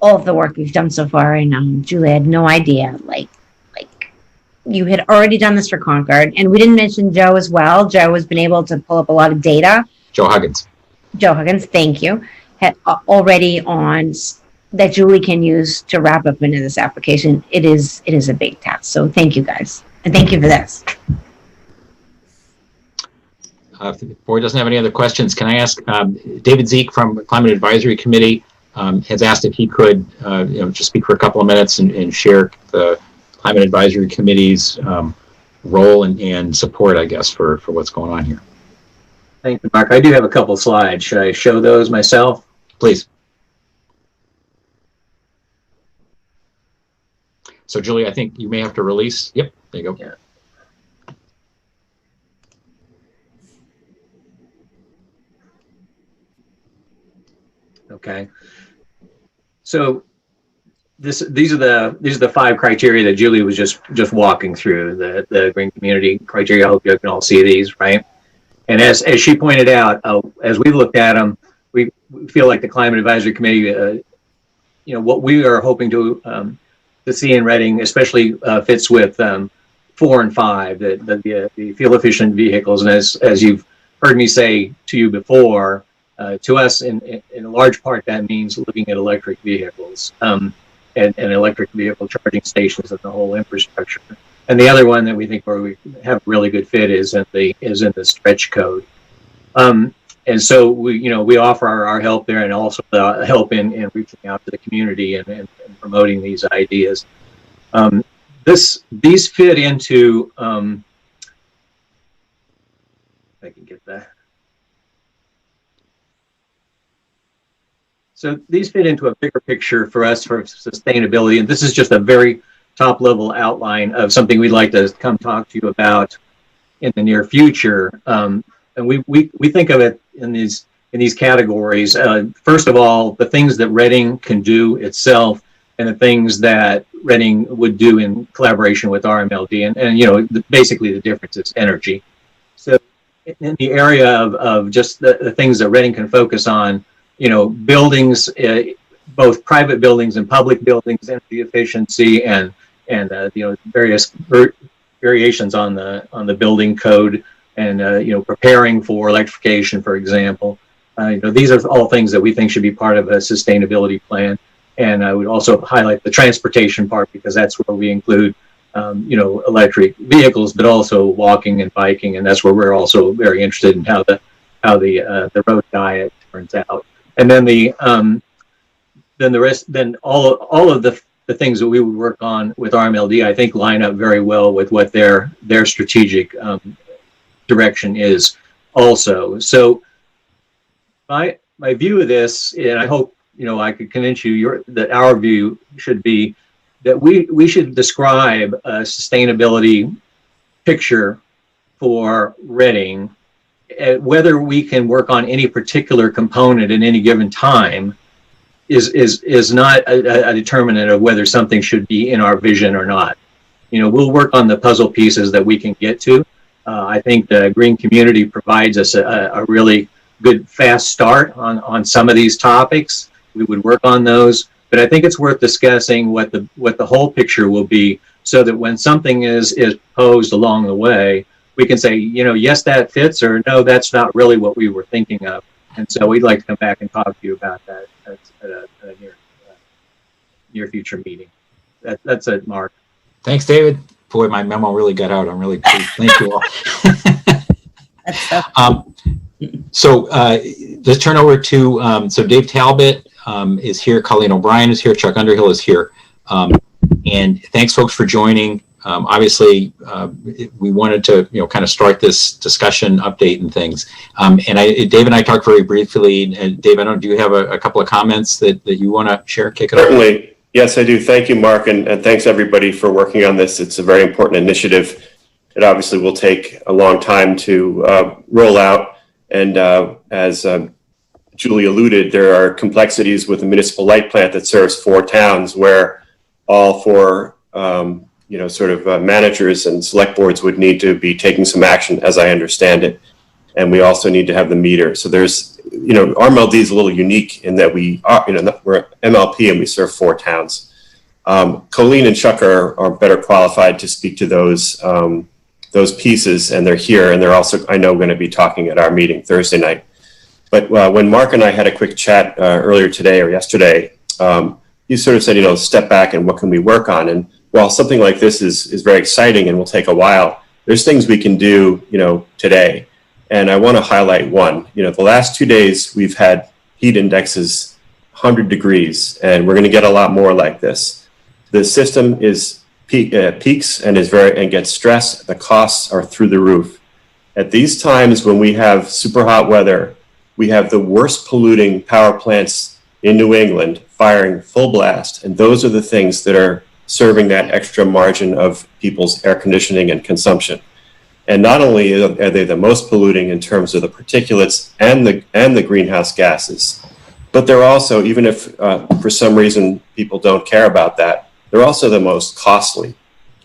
all of the work we've done so far. And Julie, I had no idea, like you had already done this for Concord, and we didn't mention Joe as well. Joe has been able to pull up a lot of data. Joe Huggins, thank you. Had already on that Julie can use to wrap up into this application. It is a big task. So thank you guys, and thank you for this. If the board doesn't have any other questions, can I ask David Zeke from the Climate Advisory Committee has asked if he could just speak for a couple of minutes and share the Climate Advisory Committee's role and support, I guess, for what's going on here. Thank you, Mark. I do have a couple slides. Should I show those myself? Please. So, Julie, I think you may have to release. Yep, there you go. Yeah. Okay. So these are the 5 criteria that Julie was just walking through, the green community criteria. I hope you can all see these, right? And as she pointed out, as we looked at them, we feel like the Climate Advisory Committee, what we are hoping to to see in Reading, especially fits with 4 and 5, the fuel efficient vehicles. And as you've heard me say to you before, to us, in a large part, that means looking at electric vehicles and electric vehicle charging stations and the whole infrastructure. And the other one that we think where we have really good fit is in the stretch code. And so we offer our help there, and also help in reaching out to the community and promoting these ideas. These fit into, if I can get that. So these fit into a bigger picture for us for sustainability, and this is just a very top level outline of something we'd like to come talk to you about in the near future. And we think of it in these categories. First of all, the things that Reading can do itself, and the things that Reading would do in collaboration with RMLD, and basically the difference is energy. So in the area of just the things that Reading can focus on, buildings, both private buildings and public buildings, energy efficiency, and various variations on the building code, and preparing for electrification, for example. These are all things that we think should be part of a sustainability plan. And I would also highlight the transportation part, because that's where we include electric vehicles, but also walking and biking, and that's where we're also very interested in how the road diet turns out. And then all of the things that we would work on with RMLD, I think, line up very well with what their strategic direction is also. So my view of this, and I hope I could convince you that our view should be that we should describe a sustainability picture for Reading. Whether we can work on any particular component at any given time is not a determinant of whether something should be in our vision or not. We'll work on the puzzle pieces that we can get to. I think the green community provides us a really good fast start on some of these topics. We would work on those, but I think it's worth discussing what the whole picture will be, so that when something is posed along the way, we can say, yes, that fits, or no, that's not really what we were thinking of. And so we'd like to come back and talk to you about that at a near future meeting. That's it, Mark. Thanks, David. Boy, my memo really got out. I'm really pleased. Thank you all. So let's turn over to, so Dave Talbot is here, Colleen O'Brien is here, Chuck Underhill is here. And thanks, folks, for joining. Obviously, we wanted to, kind of start this discussion update and things. And Dave and I talked very briefly. And Dave, I don't know, do you have a couple of comments that you want to share? Kick it off. Certainly. Yes, I do. Thank you, Mark. And thanks, everybody, for working on this. It's a very important initiative. It obviously will take a long time to roll out. And as Julie alluded, there are complexities with a municipal light plant that serves 4 towns, where all 4 managers and select boards would need to be taking some action, as I understand it. And we also need to have the meter. So there's, RMLD is a little unique in that we are, we're MLP and we serve 4 towns. Colleen and Chuck are better qualified to speak to those pieces, and they're here, and they're also, I know, going to be talking at our meeting Thursday night. But when Mark and I had a quick chat earlier today or yesterday, you sort of said, step back and what can we work on? And while something like this is very exciting and will take a while, there's things we can do, today. And I want to highlight one. The last 2 days we've had heat indexes 100 degrees, and we're going to get a lot more like this. The system is peaks and gets stressed. The costs are through the roof. At these times when we have super hot weather, we have the worst polluting power plants in New England firing full blast, and those are the things that are serving that extra margin of people's air conditioning and consumption. And not only are they the most polluting in terms of the particulates and the greenhouse gases, but they're also, even if for some reason people don't care about that, they're also the most costly.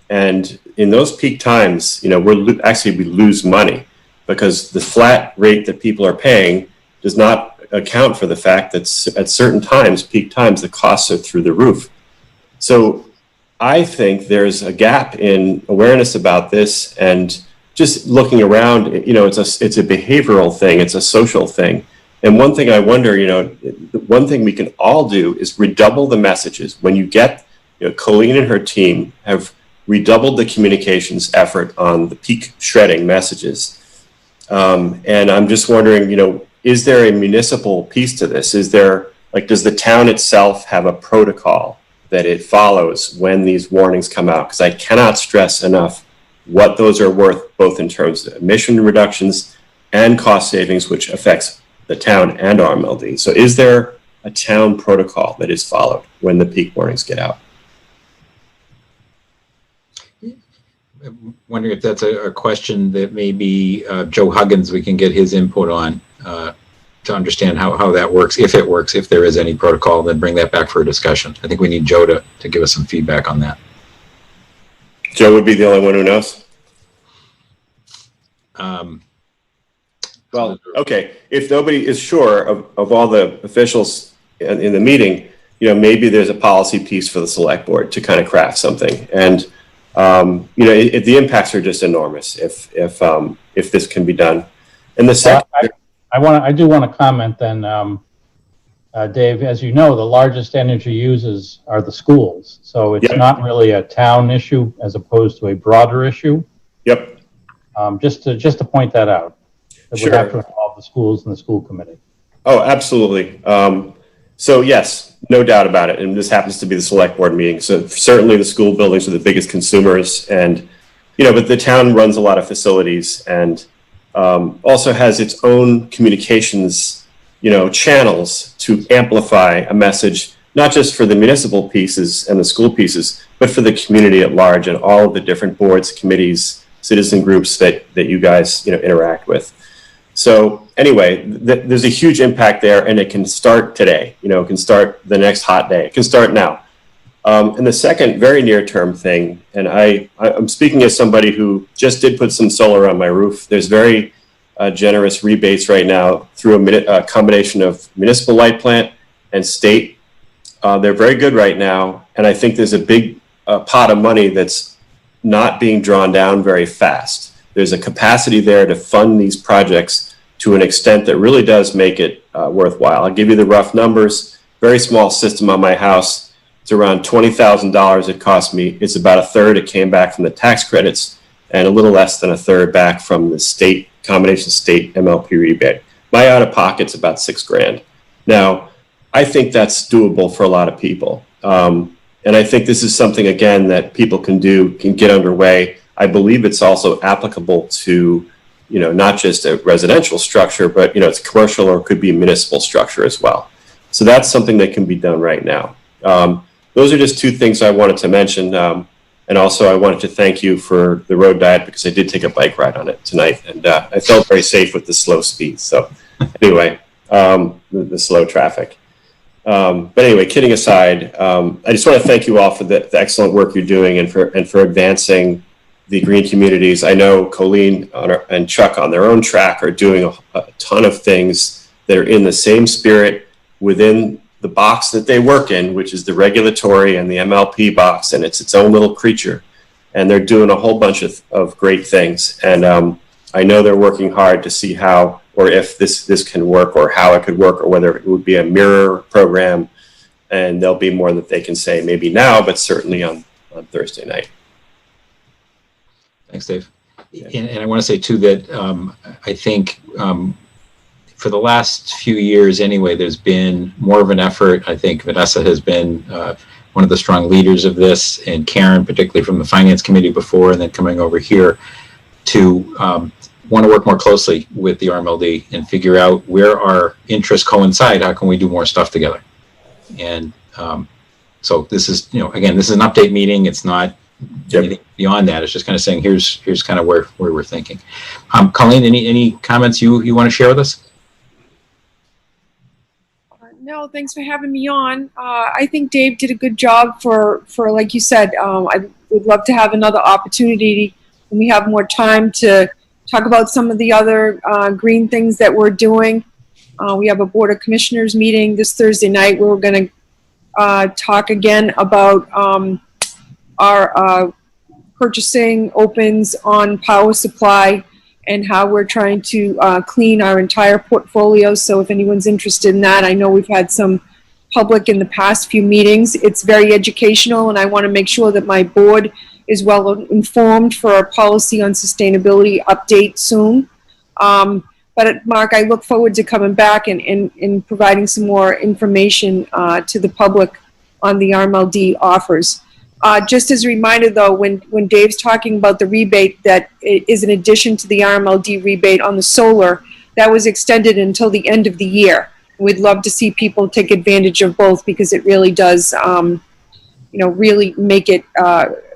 And in those peak times, we lose money, because the flat rate that people are paying does not account for the fact that at certain times, peak times, the costs are through the roof. So I think there's a gap in awareness about this, and just looking around, it's a behavioral thing, it's a social thing. And one thing I wonder, one thing we can all do is redouble the messages. When you get, Colleen and her team have redoubled the communications effort on the peak shredding messages. And I'm just wondering, is there a municipal piece to this? Is there, does the town itself have a protocol that it follows when these warnings come out? Because I cannot stress enough what those are worth, both in terms of emission reductions and cost savings, which affects the town and RMLD. So is there a town protocol that is followed when the peak warnings get out? I'm wondering if that's a question that maybe Joe Huggins, we can get his input on to understand how that works, if it works, if there is any protocol, then bring that back for a discussion. I think we need Joe to give us some feedback on that. Joe would be the only one who knows. Well, okay. If nobody is sure of all the officials in the meeting, maybe there's a policy piece for the select board to kind of craft something. And the impacts are just enormous if this can be done. And the second, I do want to comment then, Dave. As you know, the largest energy users are the schools, so it's not really a town issue as opposed to a broader issue. Yep. Just to point that out. That Sure. would have to involve the schools and the school committee. Oh, absolutely. So yes, no doubt about it. And this happens to be the select board meeting. So certainly the school buildings are the biggest consumers, and but the town runs a lot of facilities and also has its own communications, channels to amplify a message, not just for the municipal pieces and the school pieces, but for the community at large and all of the different boards, committees, citizen groups that you guys, interact with. So anyway, there's a huge impact there, and it can start today. It can start the next hot day. It can start now. And the second very near-term thing, and I'm speaking as somebody who just did put some solar on my roof. There's very generous rebates right now through a combination of municipal light plant and state. They're very good right now, and I think there's a big pot of money that's not being drawn down very fast. There's a capacity there to fund these projects to an extent that really does make it worthwhile. I'll give you the rough numbers. Very small system on my house. It's around $20,000 it cost me. It's about a third it came back from the tax credits, and a little less than a third back from the state, combination state MLP rebate. My out-of-pocket's about $6,000. Now, I think that's doable for a lot of people. And I think this is something, again, that people can get underway. I believe it's also applicable to, not just a residential structure, but, it's commercial or could be a municipal structure as well. So that's something that can be done right now. Those are just two things I wanted to mention. And also I wanted to thank you for the road diet, because I did take a bike ride on it tonight, and I felt very safe with the slow speed. So anyway, the slow traffic. But anyway, kidding aside, I just want to thank you all for the excellent work you're doing and for advancing the green communities. I know Colleen and Chuck on their own track are doing a ton of things that are in the same spirit within the box that they work in, which is the regulatory and the MLP box, and it's its own little creature. And they're doing a whole bunch of great things. And I know they're working hard to see how, or if this can work, or how it could work, or whether it would be a mirror program. And there'll be more that they can say maybe now, but certainly on Thursday night. Thanks, Dave. And I want to say too that I think for the last few years anyway, there's been more of an effort. I think Vanessa has been one of the strong leaders of this, and Karen, particularly from the Finance Committee before, and then coming over here to want to work more closely with the RMLD and figure out where our interests coincide. How can we do more stuff together? And so this is, again, this is an update meeting. It's not anything beyond that. It's just kind of saying, here's kind of where we're thinking. Colleen, any comments you want to share with us? No, thanks for having me on. I think Dave did a good job for like you said. I would love to have another opportunity when we have more time to talk about some of the other green things that we're doing. We have a Board of Commissioners meeting this Thursday night. We're going to talk again about our purchasing opens on power supply and how we're trying to clean our entire portfolio. So if anyone's interested in that, I know we've had some public in the past few meetings. It's very educational, and I want to make sure that my board is well informed for our policy on sustainability update soon. But Mark, I look forward to coming back and providing some more information to the public on the RMLD offers. Just as a reminder, though, when Dave's talking about the rebate that is in addition to the RMLD rebate on the solar, that was extended until the end of the year. We'd love to see people take advantage of both because it really does, really make it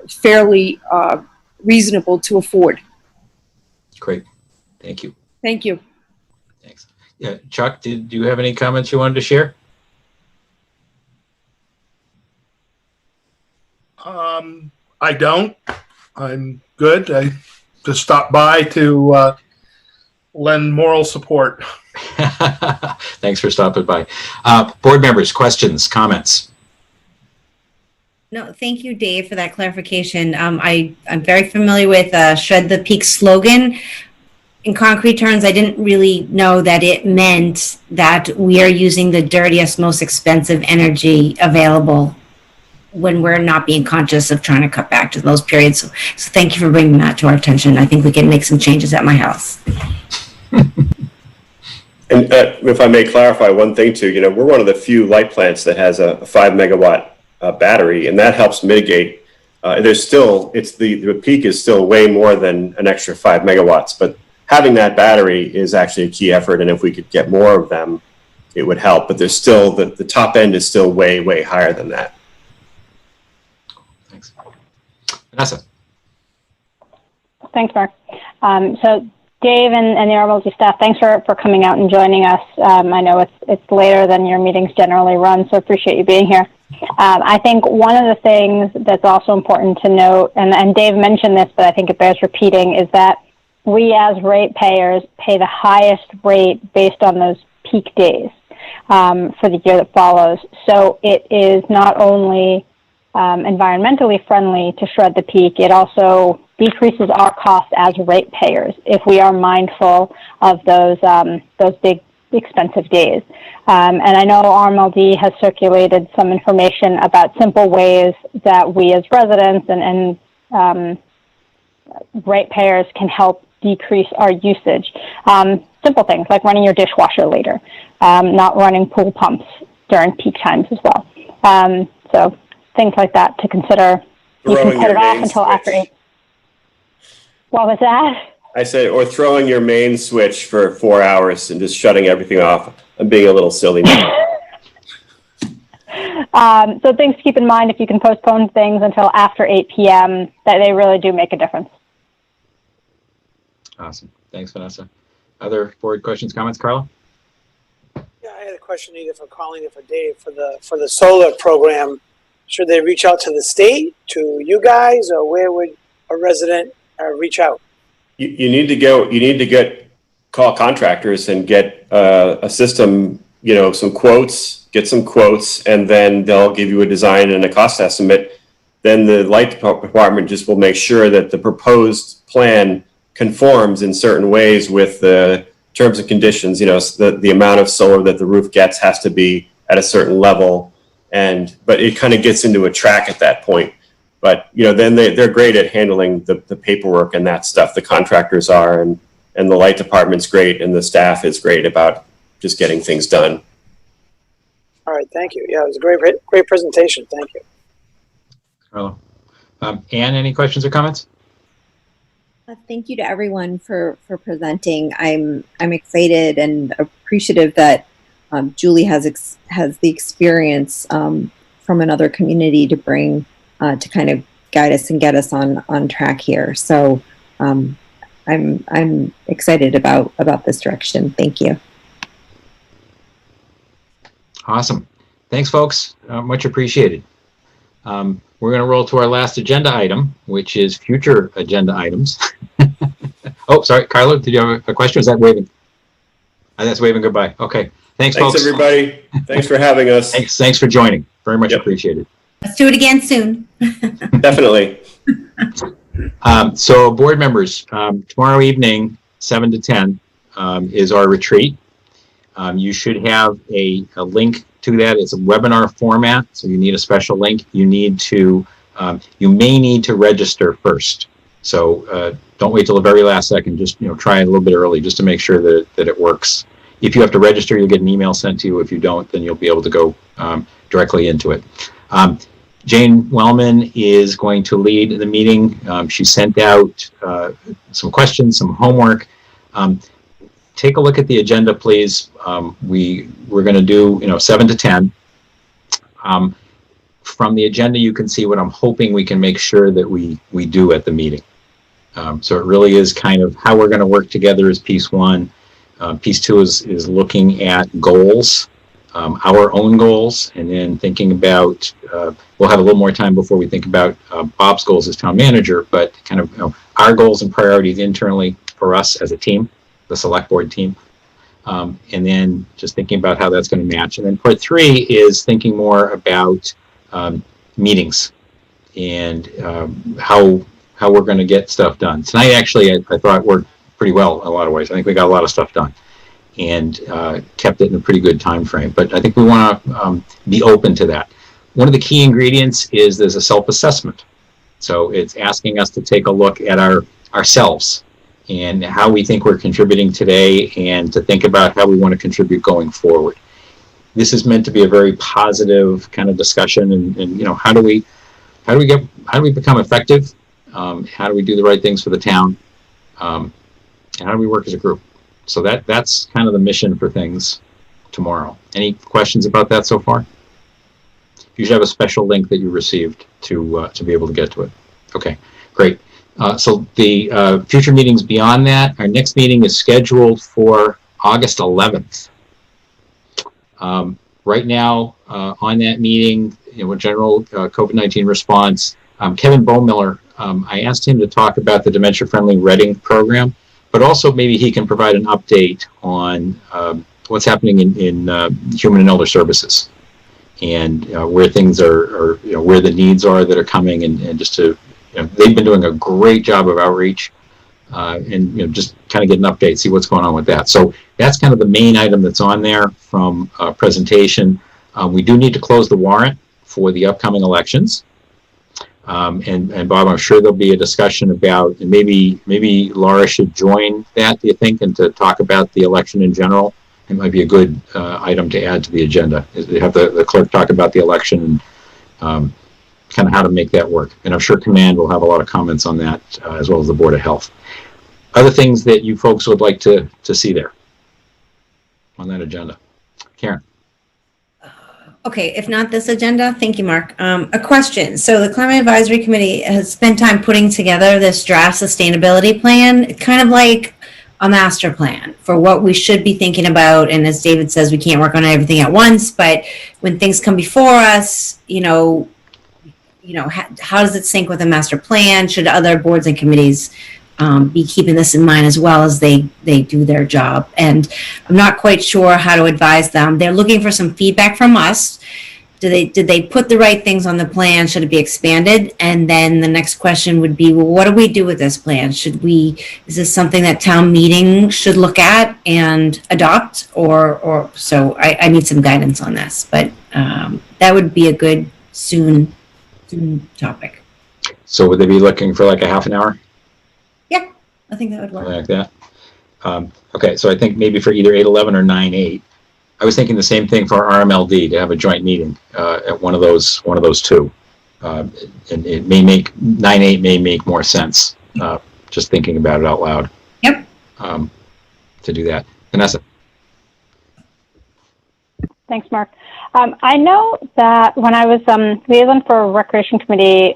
fairly reasonable to afford. Great. Thank you. Thank you. Thanks. Yeah, Chuck, did you have any comments you wanted to share? I don't. I'm good. I just stopped by to lend moral support. Thanks for stopping by. Board members, questions, comments? No, thank you, Dave, for that clarification. I'm very familiar with Shred the Peak slogan. In concrete terms, I didn't really know that it meant that we are using the dirtiest, most expensive energy available when we're not being conscious of trying to cut back to those periods. So thank you for bringing that to our attention. I think we can make some changes at my house. And if I may clarify one thing too, we're one of the few light plants that has a 5 megawatt battery, and that helps mitigate. There's still, the peak is still way more than an extra 5 megawatts, but having that battery is actually a key effort. And if we could get more of them, it would help. But there's still, the top end is still way, way higher than that. Thanks. Vanessa. Thanks, Mark. So Dave and the RMLD staff, thanks for coming out and joining us. I know it's later than your meetings generally run, so appreciate you being here. I think one of the things that's also important to note, and Dave mentioned this, but I think it bears repeating, is that we as ratepayers pay the highest rate based on those peak days for the year that follows. So it is not only environmentally friendly to shred the peak, it also decreases our cost as ratepayers if we are mindful of those big expensive days. And I know RMLD has circulated some information about simple ways that we as residents and ratepayers can help decrease our usage. Simple things like running your dishwasher later, not running pool pumps during peak times as well. So things like that to consider. You can put it off until after 8. What was that? I said, or throwing your main switch for 4 hours and just shutting everything off. I'm being a little silly now. So things to keep in mind if you can postpone things until after 8 p.m., that they really do make a difference. Awesome. Thanks, Vanessa. Other board questions, comments, Carla? Yeah, I had a question either for Colleen or for Dave for the solar program. Should they reach out to the state, to you guys, or where would a resident reach out? You need to call contractors and get a system, some quotes, and then they'll give you a design and a cost estimate. Then the light department just will make sure that the proposed plan conforms in certain ways with the terms and conditions. The amount of solar that the roof gets has to be at a certain level, but it kind of gets into a track at that point. But then they're great at handling the paperwork and that stuff. The contractors are, and the light department's great, and the staff is great about just getting things done. All right, thank you. Yeah, it was a great presentation. Thank you. Carla. Anne, any questions or comments? Thank you to everyone for presenting. I'm excited and appreciative that Julie has the experience from another community to bring to kind of guide us and get us on track here. So I'm excited about this direction. Thank you. Awesome. Thanks, folks. Much appreciated. We're going to roll to our last agenda item, which is future agenda items. Oh, sorry, Carla, did you have a question? Was that waving? That's waving goodbye. Okay. Thanks, folks. Thanks, everybody. Thanks for having us. Thanks for joining. Very much appreciated. Let's do it again soon. Definitely. So board members, tomorrow evening, 7 to 10, is our retreat. You should have a link to that. It's a webinar format, so you need a special link. You need to, you may need to register first. So don't wait till the very last second. Just try it a little bit early just to make sure that it works. If you have to register, you'll get an email sent to you. If you don't, then you'll be able to go directly into it. Jane Wellman is going to lead the meeting. She sent out some questions, some homework. Take a look at the agenda, please. We're going to do 7 to 10. From the agenda, you can see what I'm hoping we can make sure that we do at the meeting. So it really is kind of how we're going to work together as piece one. Piece two is looking at goals, our own goals, and then thinking about, we'll have a little more time before we think about Bob's goals as town manager, but kind of our goals and priorities internally for us as a team, the select board team. And then just thinking about how that's going to match. And then part three is thinking more about meetings and how we're going to get stuff done. Tonight, actually, I thought worked pretty well in a lot of ways. I think we got a lot of stuff done and kept it in a pretty good time frame. But I think we want to be open to that. One of the key ingredients is there's a self-assessment. So it's asking us to take a look at ourselves and how we think we're contributing today and to think about how we want to contribute going forward. This is meant to be a very positive kind of discussion and how do we become effective? How do we do the right things for the town? And how do we work as a group? So that's kind of the mission for things tomorrow. Any questions about that so far? You should have a special link that you received to be able to get to it. Okay, great. So the future meetings beyond that, our next meeting is scheduled for August 11th. Right now, on that meeting, general COVID-19 response, Kevin Bowmiller, I asked him to talk about the dementia-friendly Reading program, but also maybe he can provide an update on what's happening in human and elder services and where things are where the needs are that are coming, and just to, they've been doing a great job of outreach and just kind of get an update, see what's going on with that. So that's kind of the main item that's on there from presentation. We do need to close the warrant for the upcoming elections. And Bob, I'm sure there'll be a discussion about, and maybe Laura should join that, do you think, and to talk about the election in general? It might be a good item to add to the agenda, is to have the clerk talk about the election and kind of how to make that work. And I'm sure Command will have a lot of comments on that, as well as the Board of Health. Other things that you folks would like to see there on that agenda? Karen. Okay, if not this agenda, thank you, Mark. A question. So the Climate Advisory Committee has spent time putting together this draft sustainability plan, kind of like a master plan for what we should be thinking about. And as David says, we can't work on everything at once, but when things come before us, how does it sync with a master plan? Should other boards and committees be keeping this in mind as well as they do their job? And I'm not quite sure how to advise them. They're looking for some feedback from us. Did they put the right things on the plan? Should it be expanded? And then the next question would be, well, what do we do with this plan? Is this something that town meeting should look at and adopt, or so I need some guidance on this, but that would be a good soon topic. So would they be looking for like a half an hour? Yeah, I think that would work. Like that. Okay, so I think maybe for either 8/11 or 9/8. I was thinking the same thing for RMLD, to have a joint meeting at one of those two. And it may make 9/8 may make more sense. Just thinking about it out loud. Yep. To do that, Vanessa. Thanks, Mark. I know that when I was liaison for Recreation Committee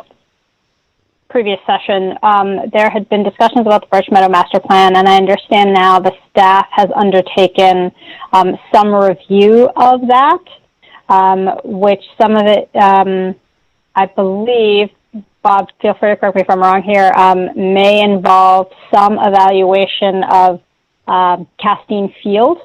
previous session, there had been discussions about the Birch Meadow Master Plan, and I understand now the staff has undertaken some review of that, which some of it, I believe, Bob, feel free to correct me if I'm wrong here, may involve some evaluation of Castine Field.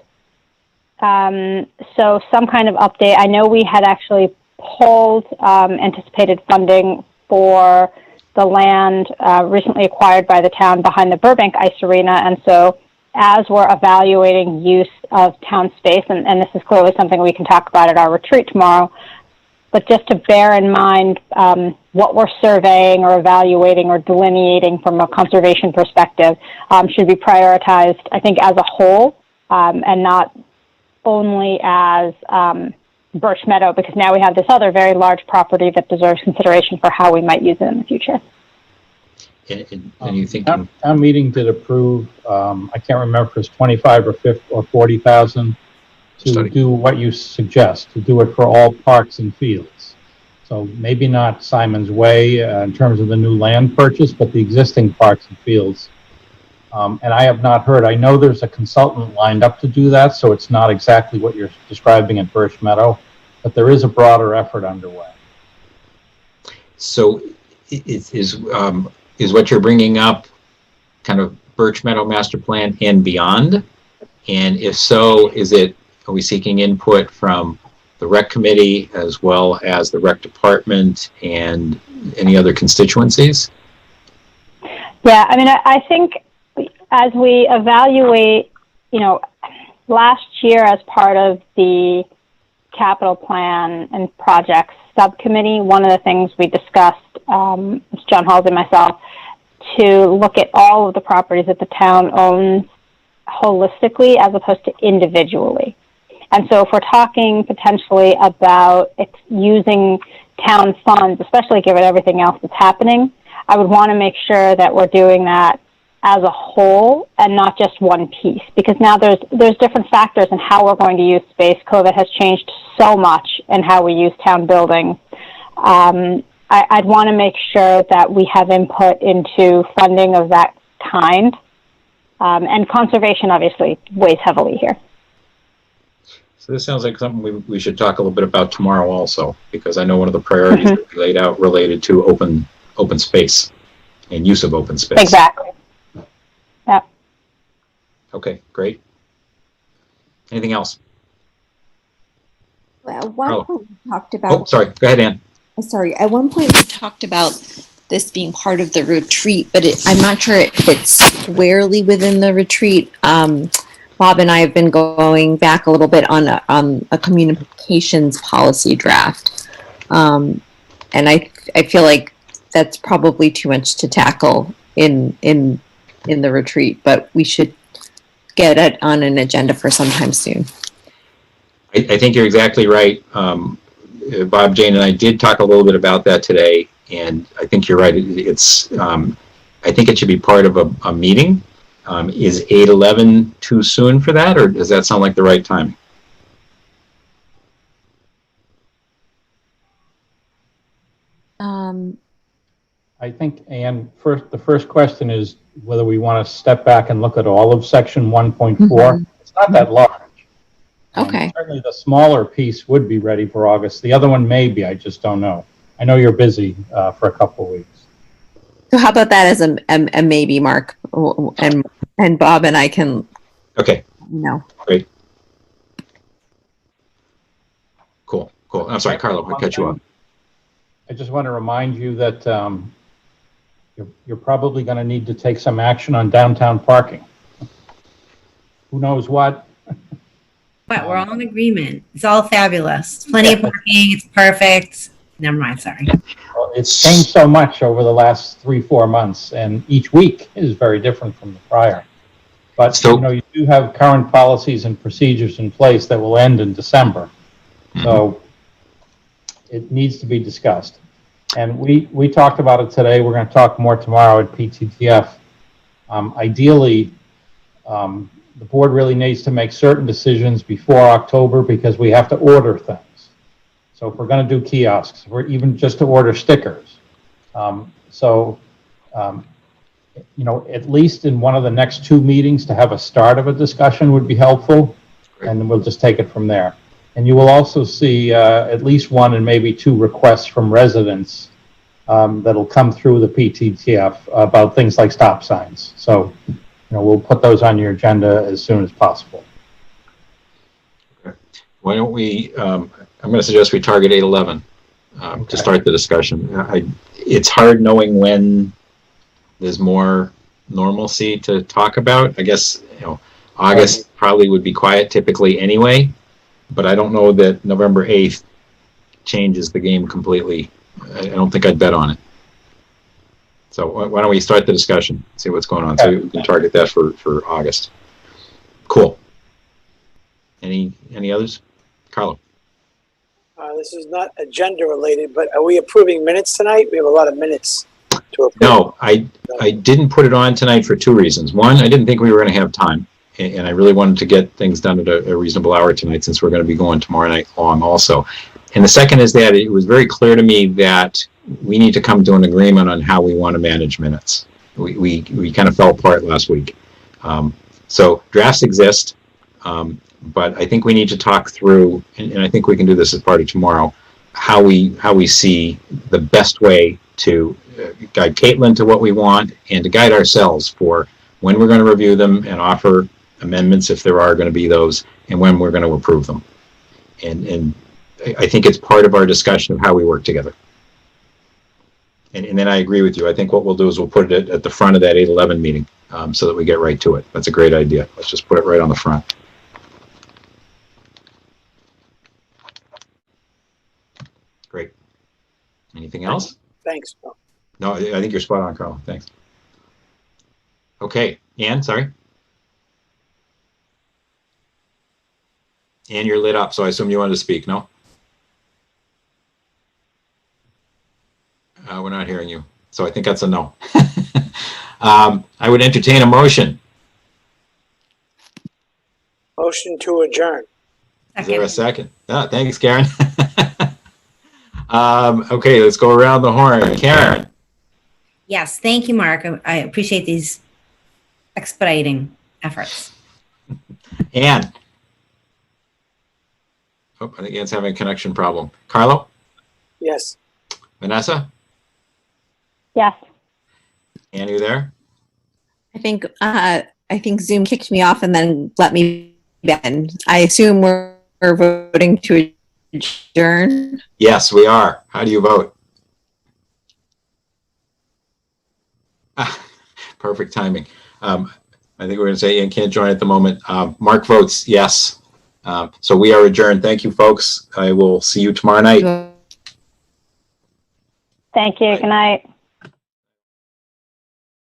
So some kind of update. I know we had actually hold anticipated funding for the land recently acquired by the town behind the Burbank Ice Arena. And so as we're evaluating use of town space, and this is clearly something we can talk about at our retreat tomorrow, but just to bear in mind what we're surveying or evaluating or delineating from a conservation perspective should be prioritized, I think, as a whole and not only as Birch Meadow, because now we have this other very large property that deserves consideration for how we might use it in the future. And you think town meeting did approve, I can't remember if it's 25 or 50 or 40,000 to do what you suggest, to do it for all parks and fields. So maybe not Simon's Way in terms of the new land purchase, but the existing parks and fields. And I have not heard, I know there's a consultant lined up to do that, so it's not exactly what you're describing at Birch Meadow, but there is a broader effort underway. So is what you're bringing up kind of Birch Meadow master plan and beyond? And if so, are we seeking input from the rec committee as well as the rec department and any other constituencies? Yeah, I mean, I think as we evaluate, last year as part of the capital plan and projects subcommittee, one of the things we discussed, John Halls and myself, to look at all of the properties that the town owns holistically as opposed to individually. And so if we're talking potentially about using town funds, especially given everything else that's happening, I would want to make sure that we're doing that as a whole and not just one piece, because now there's different factors in how we're going to use space. COVID has changed so much in how we use town buildings. I'd want to make sure that we have input into funding of that kind, and conservation obviously weighs heavily here. So this sounds like something we should talk a little bit about tomorrow also, because I know one of the priorities that we laid out related to open space and use of open space. Exactly. Yeah. Okay, great. Anything else? Well, at one point we talked about. Oh, sorry. Go ahead, Ann. Sorry. At one point we talked about this being part of the retreat, but I'm not sure it fits squarely within the retreat. Bob and I have been going back a little bit on a communications policy draft, and I feel like that's probably too much to tackle in the retreat, but we should get it on an agenda for sometime soon. I think you're exactly right. Bob, Jane, and I did talk a little bit about that today, and I think you're right. I think it should be part of a meeting. Is 8/11 too soon for that, or does that sound like the right time? I think, Ann, the first question is whether we want to step back and look at all of section 1.4. It's not that large. Okay. Certainly the smaller piece would be ready for August. The other one may be, I just don't know. I know you're busy for a couple of weeks. So how about that as a maybe, Mark, and Bob and I can. Okay. Great. Cool. I'm sorry, Carlo, I cut you off. I just want to remind you that you're probably going to need to take some action on downtown parking. Who knows what? But we're all in agreement. It's all fabulous. Plenty of parking. It's perfect. Never mind. Sorry. Well, it's changed so much over the last 3-4 months, and each week is very different from the prior. But you do have current policies and procedures in place that will end in December. So it needs to be discussed. And we talked about it today. We're going to talk more tomorrow at PTTF. Ideally, the board really needs to make certain decisions before October because we have to order things. So if we're going to do kiosks, or even just to order stickers. At least in one of the next 2 meetings to have a start of a discussion would be helpful. And then we'll just take it from there. And you will also see at least 1 and maybe 2 requests from residents that'll come through the PTTF about things like stop signs. So, we'll put those on your agenda as soon as possible. Why don't we, I'm going to suggest we target 8/11 to start the discussion. It's hard knowing when there's more normalcy to talk about. I guess, August probably would be quiet typically anyway, but I don't know that November 8th changes the game completely. I don't think I'd bet on it. So why don't we start the discussion, see what's going on, so we can target that for August. Cool. Any others? Carlo? This is not agenda related, but are we approving minutes tonight? We have a lot of minutes to approve. No, I didn't put it on tonight for two reasons. One, I didn't think we were going to have time, and I really wanted to get things done at a reasonable hour tonight, since we're going to be going tomorrow night long also. And the second is that it was very clear to me that we need to come to an agreement on how we want to manage minutes. We kind of fell apart last week. So drafts exist, but I think we need to talk through, and I think we can do this as part of tomorrow, how we see the best way to guide Caitlin to what we want, and to guide ourselves for when we're going to review them and offer amendments if there are going to be those, and when we're going to approve them. And I think it's part of our discussion of how we work together. And then I agree with you. I think what we'll do is we'll put it at the front of that 8/11 meeting, so that we get right to it. That's a great idea. Let's just put it right on the front. Great. Anything else? Thanks. No, I think you're spot on, Carl. Thanks. Okay, Ann, sorry. Ann, you're lit up, so I assume you wanted to speak, no? We're not hearing you, so I think that's a no. I would entertain a motion. Motion to adjourn. Is there a second? Ah, thanks, Karen. Okay, let's go around the horn. Karen. Yes, thank you, Mark. I appreciate these expediting efforts. Ann. Oh, I think Ann's having a connection problem. Carlo? Yes. Vanessa? Yes. Ann, you there? I think Zoom kicked me off and then let me back in. I assume we're voting to adjourn. Yes, we are. How do you vote? Perfect timing. I think we're going to say Ian can't join at the moment. Mark votes yes. So we are adjourned. Thank you, folks. I will see you tomorrow night. Thank you. Good night.